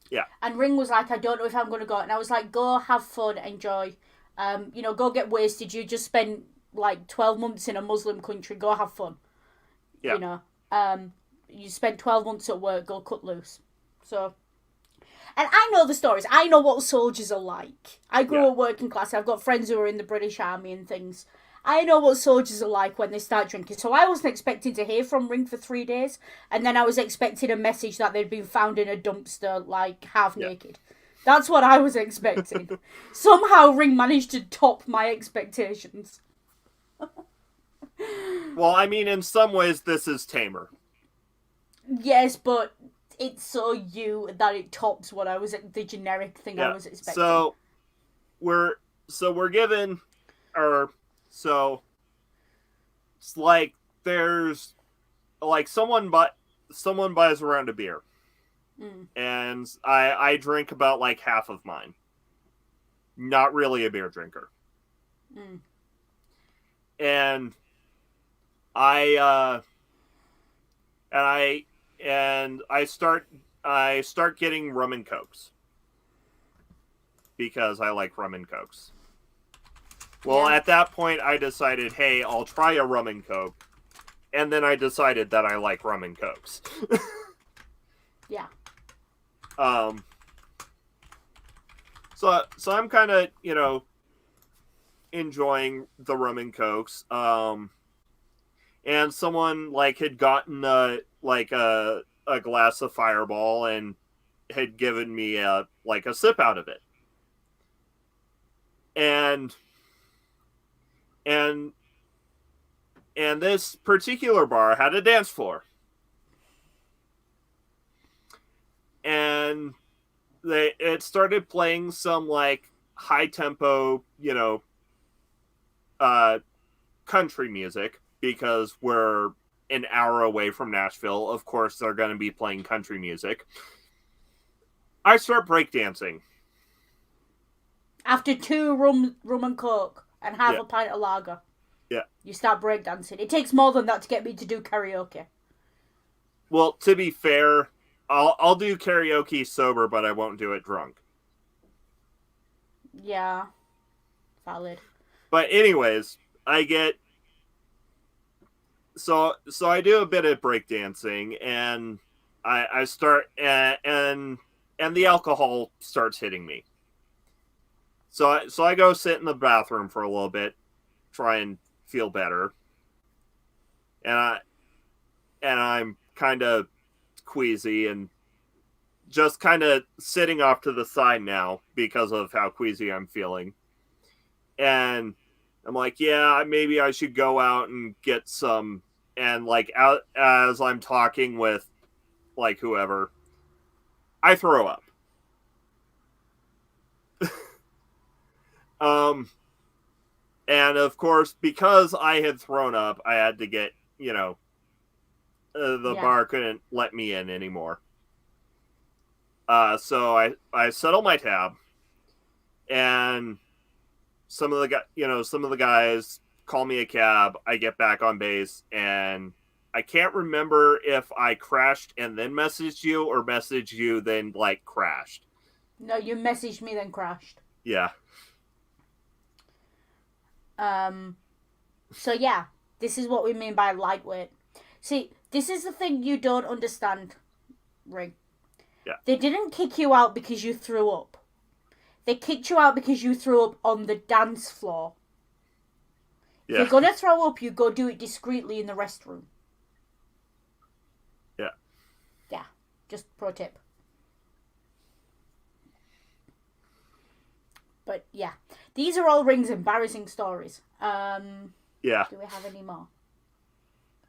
Yeah. And Ring was like, I don't know if I'm going to go. And I was like, go have fun, enjoy. Go get wasted. You just spent 12 months in a Muslim country. Go have fun. Yeah. You spent 12 months at work. Go cut loose. So... And I know the stories. I know what soldiers are like. I grew up working class. I've got friends who are in the British Army and things. I know what soldiers are like when they start drinking. So I wasn't expecting to hear from Ring for 3 days. And then I was expecting a message that they'd been found in a dumpster, half naked. That's what I was expecting. Somehow Ring managed to top my expectations. Well, I mean, in some ways, this is tamer. Yes, but... it's so you that it tops what I was the generic thing I was expecting. So we're given, so it's there's someone buys a round of beer, and I drink about half of mine. Not really a beer drinker, and and I start getting rum and cokes because I like rum and cokes. Well, Yeah. at that point, I decided, hey, I'll try a rum and coke, and then I decided that I like rum and cokes. Yeah. Um. So I'm kind of enjoying the rum and cokes. And someone like had gotten a glass of Fireball and had given me a sip out of it, and and and this particular bar had a dance floor, and it started playing some like high tempo uh country music because we're an hour away from Nashville. Of course, they're going to be playing country music. I start breakdancing. After 2 rum and coke and half Yeah. a pint of lager, Yeah. you start breakdancing. It takes more than that to get me to do karaoke. Well, to be fair, I'll do karaoke sober, but I won't do it drunk. Yeah. Valid. But anyways, I get so I do a bit of breakdancing, and I start and the alcohol starts hitting me. So I go sit in the bathroom for a little bit, try and feel better, and I'm kind of queasy and just kind of sitting off to the side now because of how queasy I'm feeling. And I'm like, yeah, maybe I should go out and get some. And like out as I'm talking with like whoever, I throw up. um, and of course, because I had thrown up, I had to get the bar couldn't let me in anymore. So I settle my tab, and some of the guys call me a cab. I get back on base, and I can't remember if I crashed and then messaged you or messaged you then like crashed. No, you messaged me then crashed. Yeah. So yeah, this is what we mean by lightweight. See, this is the thing you don't understand, Ring. Yeah. They didn't kick you out because you threw up. They kicked you out because you threw up on the dance floor. Yeah. If you're gonna throw up, you go do it discreetly in the restroom. Yeah. Yeah. Just pro tip. But yeah, these are all Ring's embarrassing stories. Yeah. Do we have any more?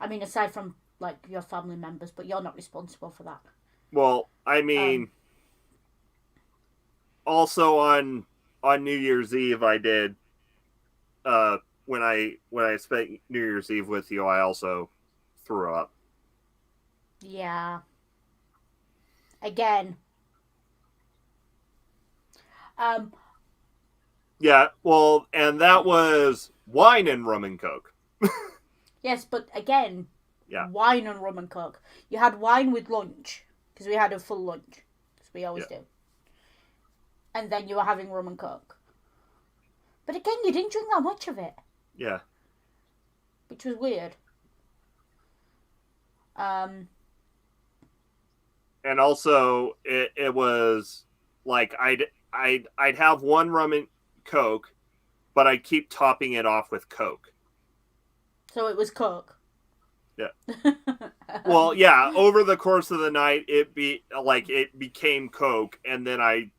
I mean, aside from like your family members, but you're not responsible for that. Well, I mean, also on New Year's Eve, I did. When I spent New Year's Eve with you, I also threw up. Yeah. Again. Yeah, well, and that was wine and rum and coke. Yes, but again, Yeah. Wine and rum and coke. You had wine with lunch, because we had a full lunch, as we always do. And then you were having rum and coke. But again, you didn't drink that much of it. Yeah. Which was weird. And also, it was like I'd have one rum and coke, but I'd keep topping it off with coke. So it was coke. Yeah. Well, yeah. Over the course of the night, it became coke, and then I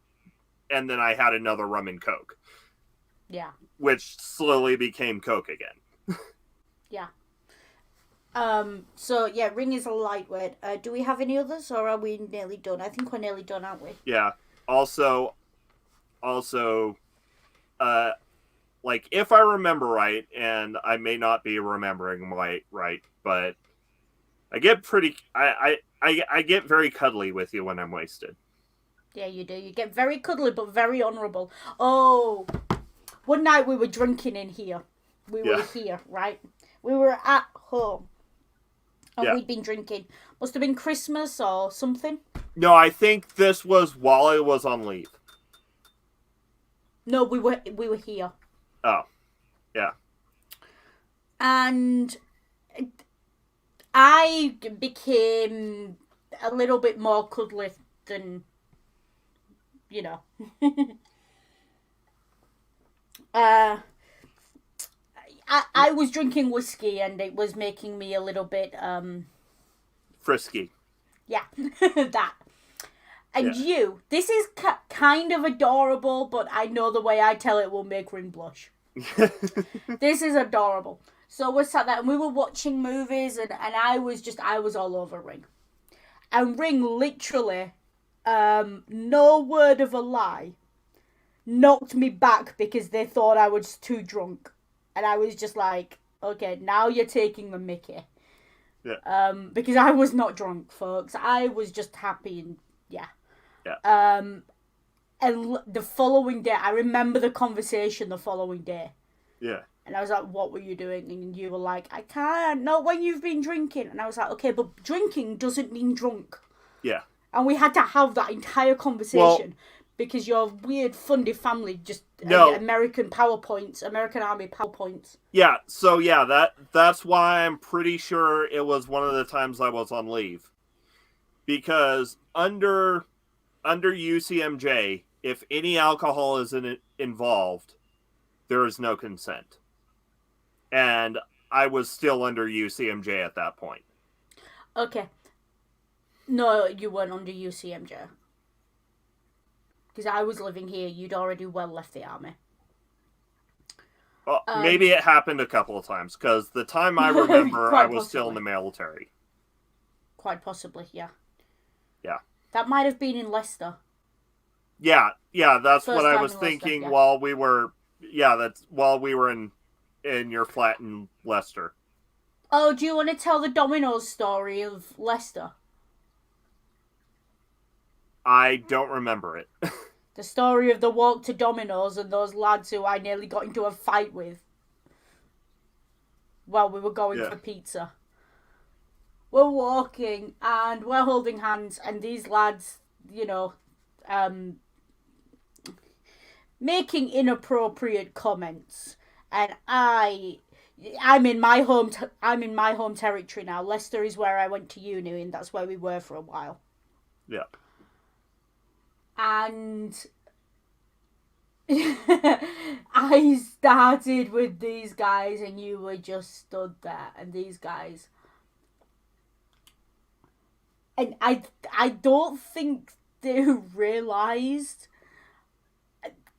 had another rum and coke. Yeah. Which slowly became coke again. Yeah. So yeah, Ring is a lightweight. Do we have any others, or are we nearly done? I think we're nearly done, aren't we? Yeah. Also, like if I remember right, and I may not be remembering right, but I get I get very cuddly with you when I'm wasted. Yeah, you do. You get very cuddly, but very honourable. Oh, one night we were drinking in here. We were here, right? We were at home. And we'd been drinking. Must have been Christmas or something. No, I think this was while I was on leave. No, we were here. Oh, yeah. And I became a little bit more cuddly than, you know. I was drinking whiskey and it was making me a little bit frisky. Yeah, that. And this is kind of adorable, but I know the way I tell it will make Ring blush. This is adorable. So we sat there and we were watching movies and I was all over Ring. And Ring literally, no word of a lie, knocked me back because they thought I was too drunk. And I was just like, okay, now you're taking the mickey. Yeah. Because I was not drunk, folks. I was just happy and yeah. Yeah. And the following day, I remember the conversation the following day. Yeah. And I was like, what were you doing? And you were like, I can't, not when you've been drinking. And I was like, okay, but drinking doesn't mean drunk. Yeah. And we had to have that entire conversation because your weird, fundy family just American PowerPoints, American Army PowerPoints. Yeah, so yeah, that's why I'm pretty sure it was one of the times I was on leave. Because under UCMJ, if any alcohol is involved, there is no consent. And I was still under UCMJ at that point. Okay. No, you weren't under UCMJ. Because I was living here, you'd already well left the army. Well, maybe it happened a couple of times, because the time I remember, I was still in the military. Quite possibly, yeah. Yeah. That might have been in Leicester. Yeah, that's First what I was thinking Leicester, while we were... Yeah, that's while we were in your flat in Leicester. Oh, do you want to tell the Domino's story of Leicester? I don't remember it. The story of the walk to Domino's and those lads who I nearly got into a fight with while we were going for pizza. We're walking and we're holding hands and these lads, you know, making inappropriate comments. And I'm in my home territory now. Leicester is where I went to uni and that's where we were for a while. Yeah. And I started with these guys and you were just stood there and these guys. And I don't think they realised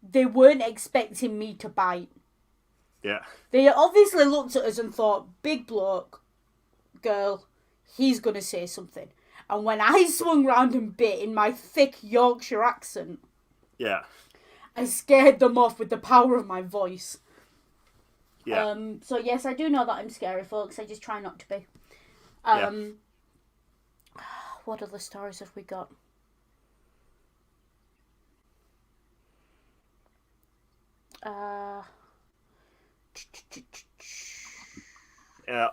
they weren't expecting me to bite. Yeah. They obviously looked at us and thought, big bloke, girl, he's going to say something. And when I swung round and bit in my thick Yorkshire accent, yeah, I scared them off with the power of my voice. Yeah. So yes, I do know that I'm scary, folks. I just try not to be. What other stories have we got?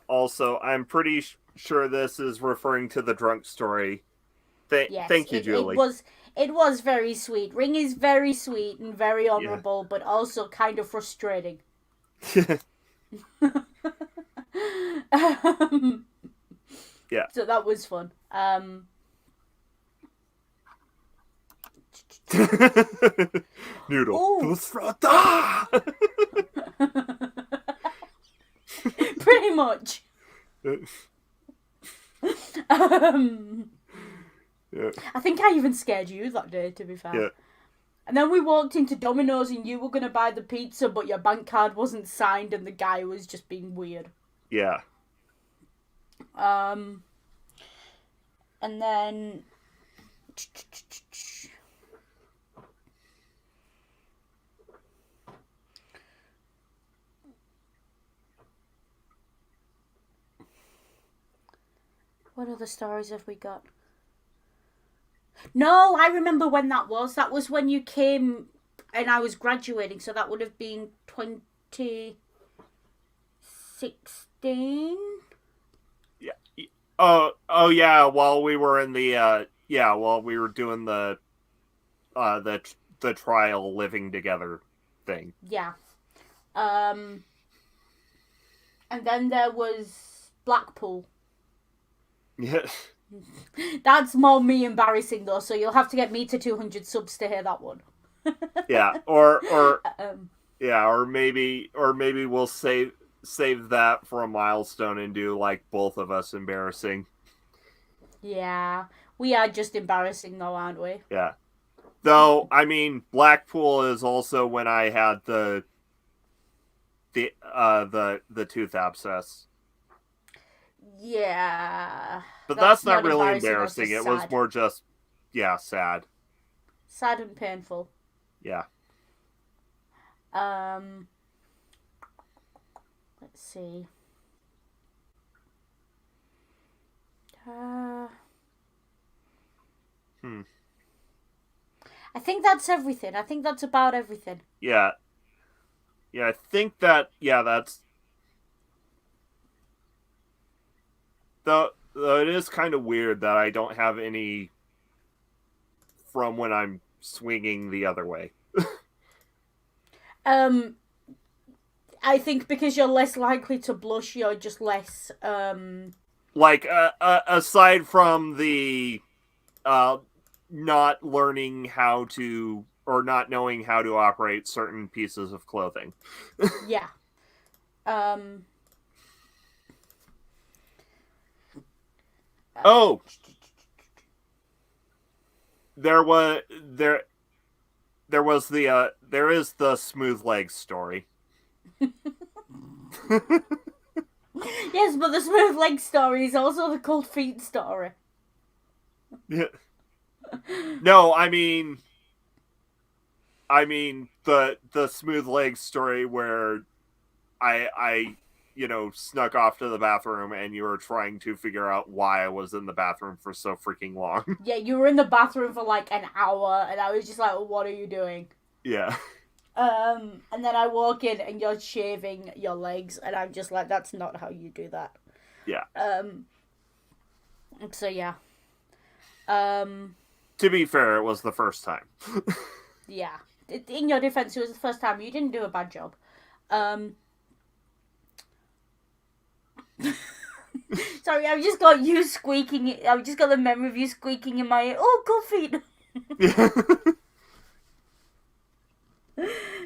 Also, I'm pretty sure this is referring to the drunk story. Yes, thank you, Julie. It was very sweet. Ring is very sweet and very honourable, but also kind of frustrating. Yeah. So that was fun. Noodle. Pretty much. Yeah. I think I even scared you that day, to be fair. Yeah. And then we walked into Domino's and you were going to buy the pizza, but your bank card wasn't signed and the guy was just being weird. Yeah. And then... What other stories have we got? No, I remember when that was. That was when you came and I was graduating, so that would have been 2016? Yeah. Oh yeah. While we were in the while we were doing uh the the trial living together thing. Yeah. And then there was Blackpool. Yeah. That's more me embarrassing though, so you'll have to get me to 200 subs to hear that one. Yeah. Or Um, yeah. Or maybe we'll save that for a milestone and do like both of us embarrassing. yeah, we are just embarrassing though, aren't we? Yeah. Though I mean, Blackpool is also when I had the tooth abscess. Yeah, But that's not not really that's embarrassing. just It was sad. more just sad. Sad and painful. Yeah. Um, let's see. I think that's everything. I think that's about everything. Yeah. Yeah, I think that's though it is kind of weird that I don't have any from when I'm swinging the other way. Um, I think because you're less likely to blush, you're just less. Like aside from the not learning how to or not knowing how to operate certain pieces of clothing. Yeah. Oh, there was there is the smooth legs story. Yes, but the smooth leg story is also the cold feet story. Yeah. No, I mean the smooth legs story where I snuck off to the bathroom and you were trying to figure out why I was in the bathroom for so freaking long. Yeah, you were in the bathroom for like an hour, and I was just like, "What are you doing?" Yeah. And then I walk in and you're shaving your legs, and I'm just like, "That's not how you do that." Yeah. So yeah. To be fair, it was the first time. Yeah. In your defense, it was the first time. You didn't do a bad job. Sorry, I've just got you squeaking. I've just got the memory of you squeaking in my ear. Oh, cold feet. Yeah.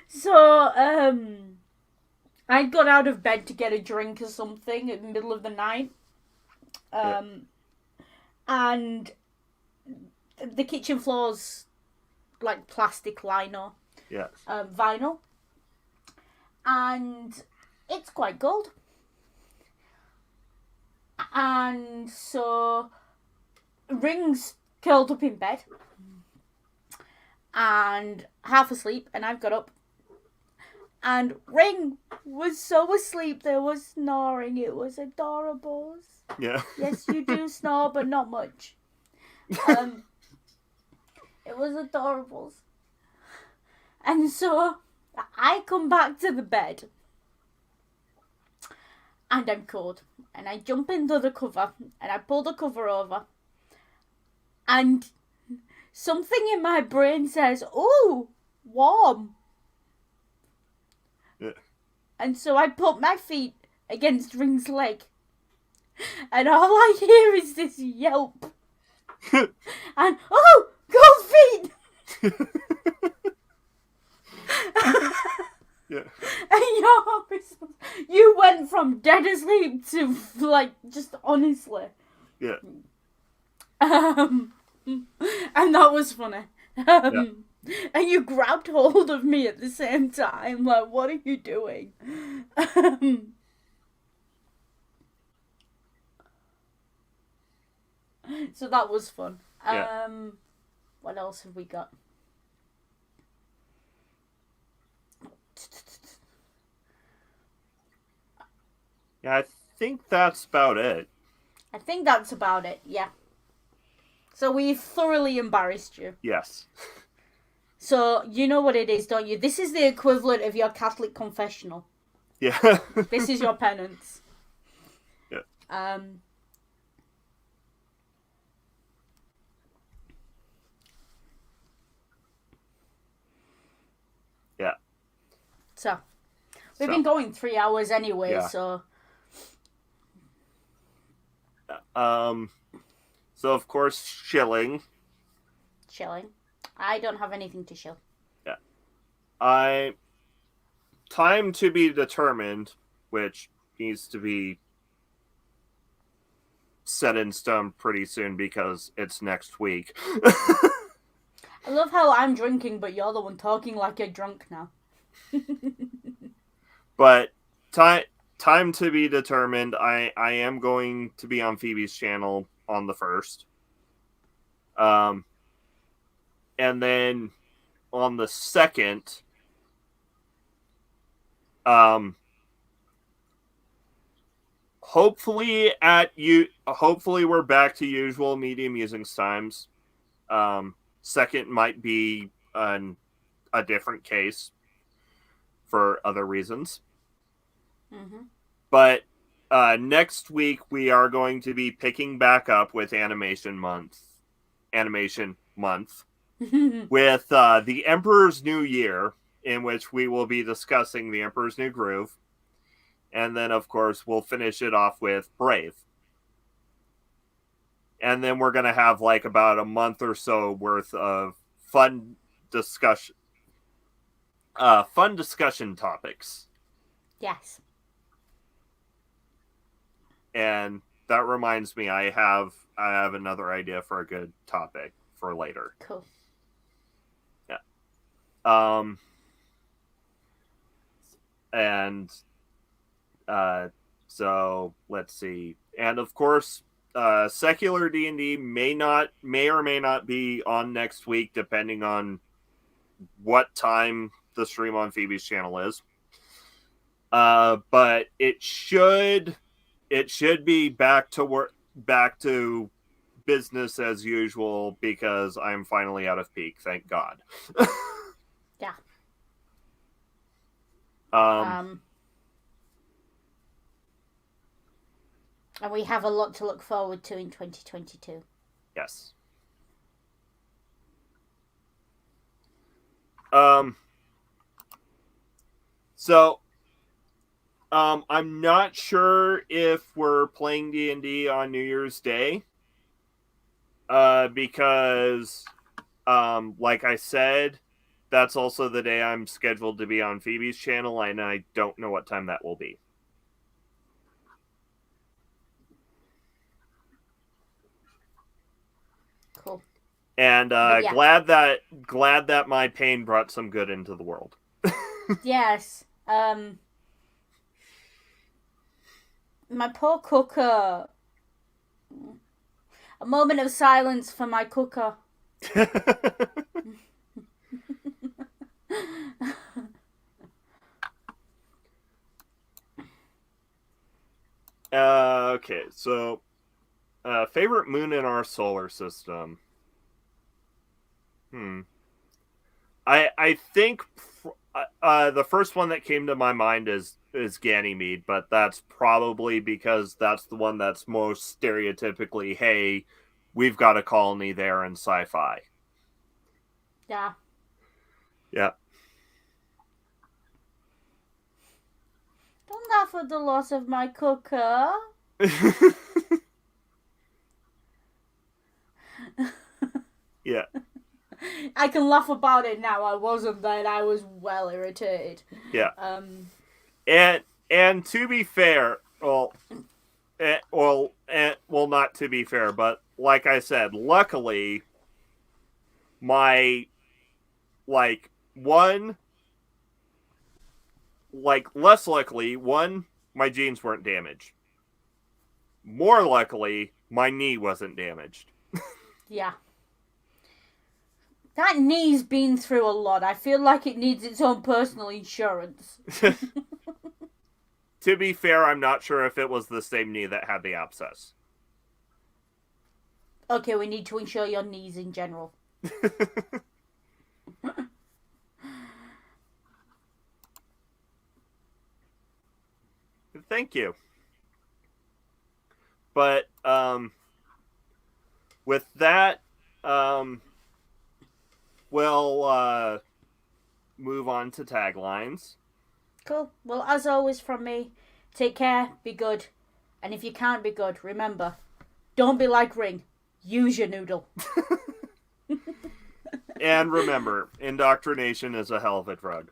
So, I'd got out of bed to get a drink or something in the middle of the night. And the kitchen floor's like plastic lino. Yeah. Vinyl. And it's quite cold. And so Ring's curled up in bed and half asleep, and I've got up. And Ring was so asleep they were snoring. It was adorable. Yeah. Yes, you do snore, but not much. It was adorable. And so I come back to the bed. And I'm cold. And I jump into the cover. And I pull the cover over. And something in my brain says, "Ooh, warm." Yeah. And so I put my feet against Ring's leg. And all I hear is this yelp. And, "Oh, cold feet!" Yeah. And you went from dead asleep to, like, just honestly. Yeah. And that was funny. Yeah. And you grabbed hold of me at the same time. Like, what are you doing? So that was fun. Yeah. What else have we got? Yeah, I think that's about it. I think that's about it, yeah. So we've thoroughly embarrassed you. Yes. So you know what it is, don't you? This is the equivalent of your Catholic confessional. Yeah. This is your penance. Yeah. So, we've been going 3 hours anyway, yeah. so... So, of course, shilling. Shilling. I don't have anything to shill. Yeah. Time to be determined, which needs to be set in stone pretty soon because it's next week. I love how I'm drinking, but you're the one talking like you're drunk now. But time to be determined. I am going to be on Phoebe's channel on the 1st. And then on the 2nd, hopefully we're back to usual medium musings times. 2nd might be a different case for other reasons. Mm-hmm. But next week we are going to be picking back up with Animation Month with the Emperor's New Year, in which we will be discussing the Emperor's New Groove. And then, of course, we'll finish it off with Brave. And then we're going to have like about a month or so worth of fun discussion topics. Yes. And that reminds me, I have another idea for a good topic for later. Cool. Yeah. And so let's see. And of course, secular D&D may or may not be on next week, depending on what time the stream on Phoebe's channel is. But it should be back to business as usual because I'm finally out of peak, thank God. Yeah. And we have a lot to look forward to in 2022. Yes. So I'm not sure if we're playing D&D on New Year's Day. Because like I said, that's also the day I'm scheduled to be on Phoebe's channel, and I don't know what time that will be. Cool. And yeah. glad that my pain brought some good into the world. Yes. My poor Cooker. A moment of silence for my Cooker. Okay, so favorite moon in our solar system. I think the first one that came to my mind is Ganymede, but that's probably because that's the one that's most stereotypically, hey, we've got a colony there in sci-fi. Yeah. Yeah. Don't laugh at the loss of my Cooker. Yeah. I can laugh about it now. I wasn't then. I was well irritated. Yeah. And to be fair, not to be fair, but like I said, luckily, my less luckily, my genes weren't damaged. More luckily, my knee wasn't damaged. Yeah. That knee's been through a lot. I feel like it needs its own personal insurance. To be fair, I'm not sure if it was the same knee that had the abscess. Okay, we need to insure your knees in general. Thank you. But with that, we'll move on to taglines. Cool. Well, as always from me, take care, be good, and if you can't be good, remember, don't be like Ring. Use your noodle. And remember, indoctrination is a hell of a drug.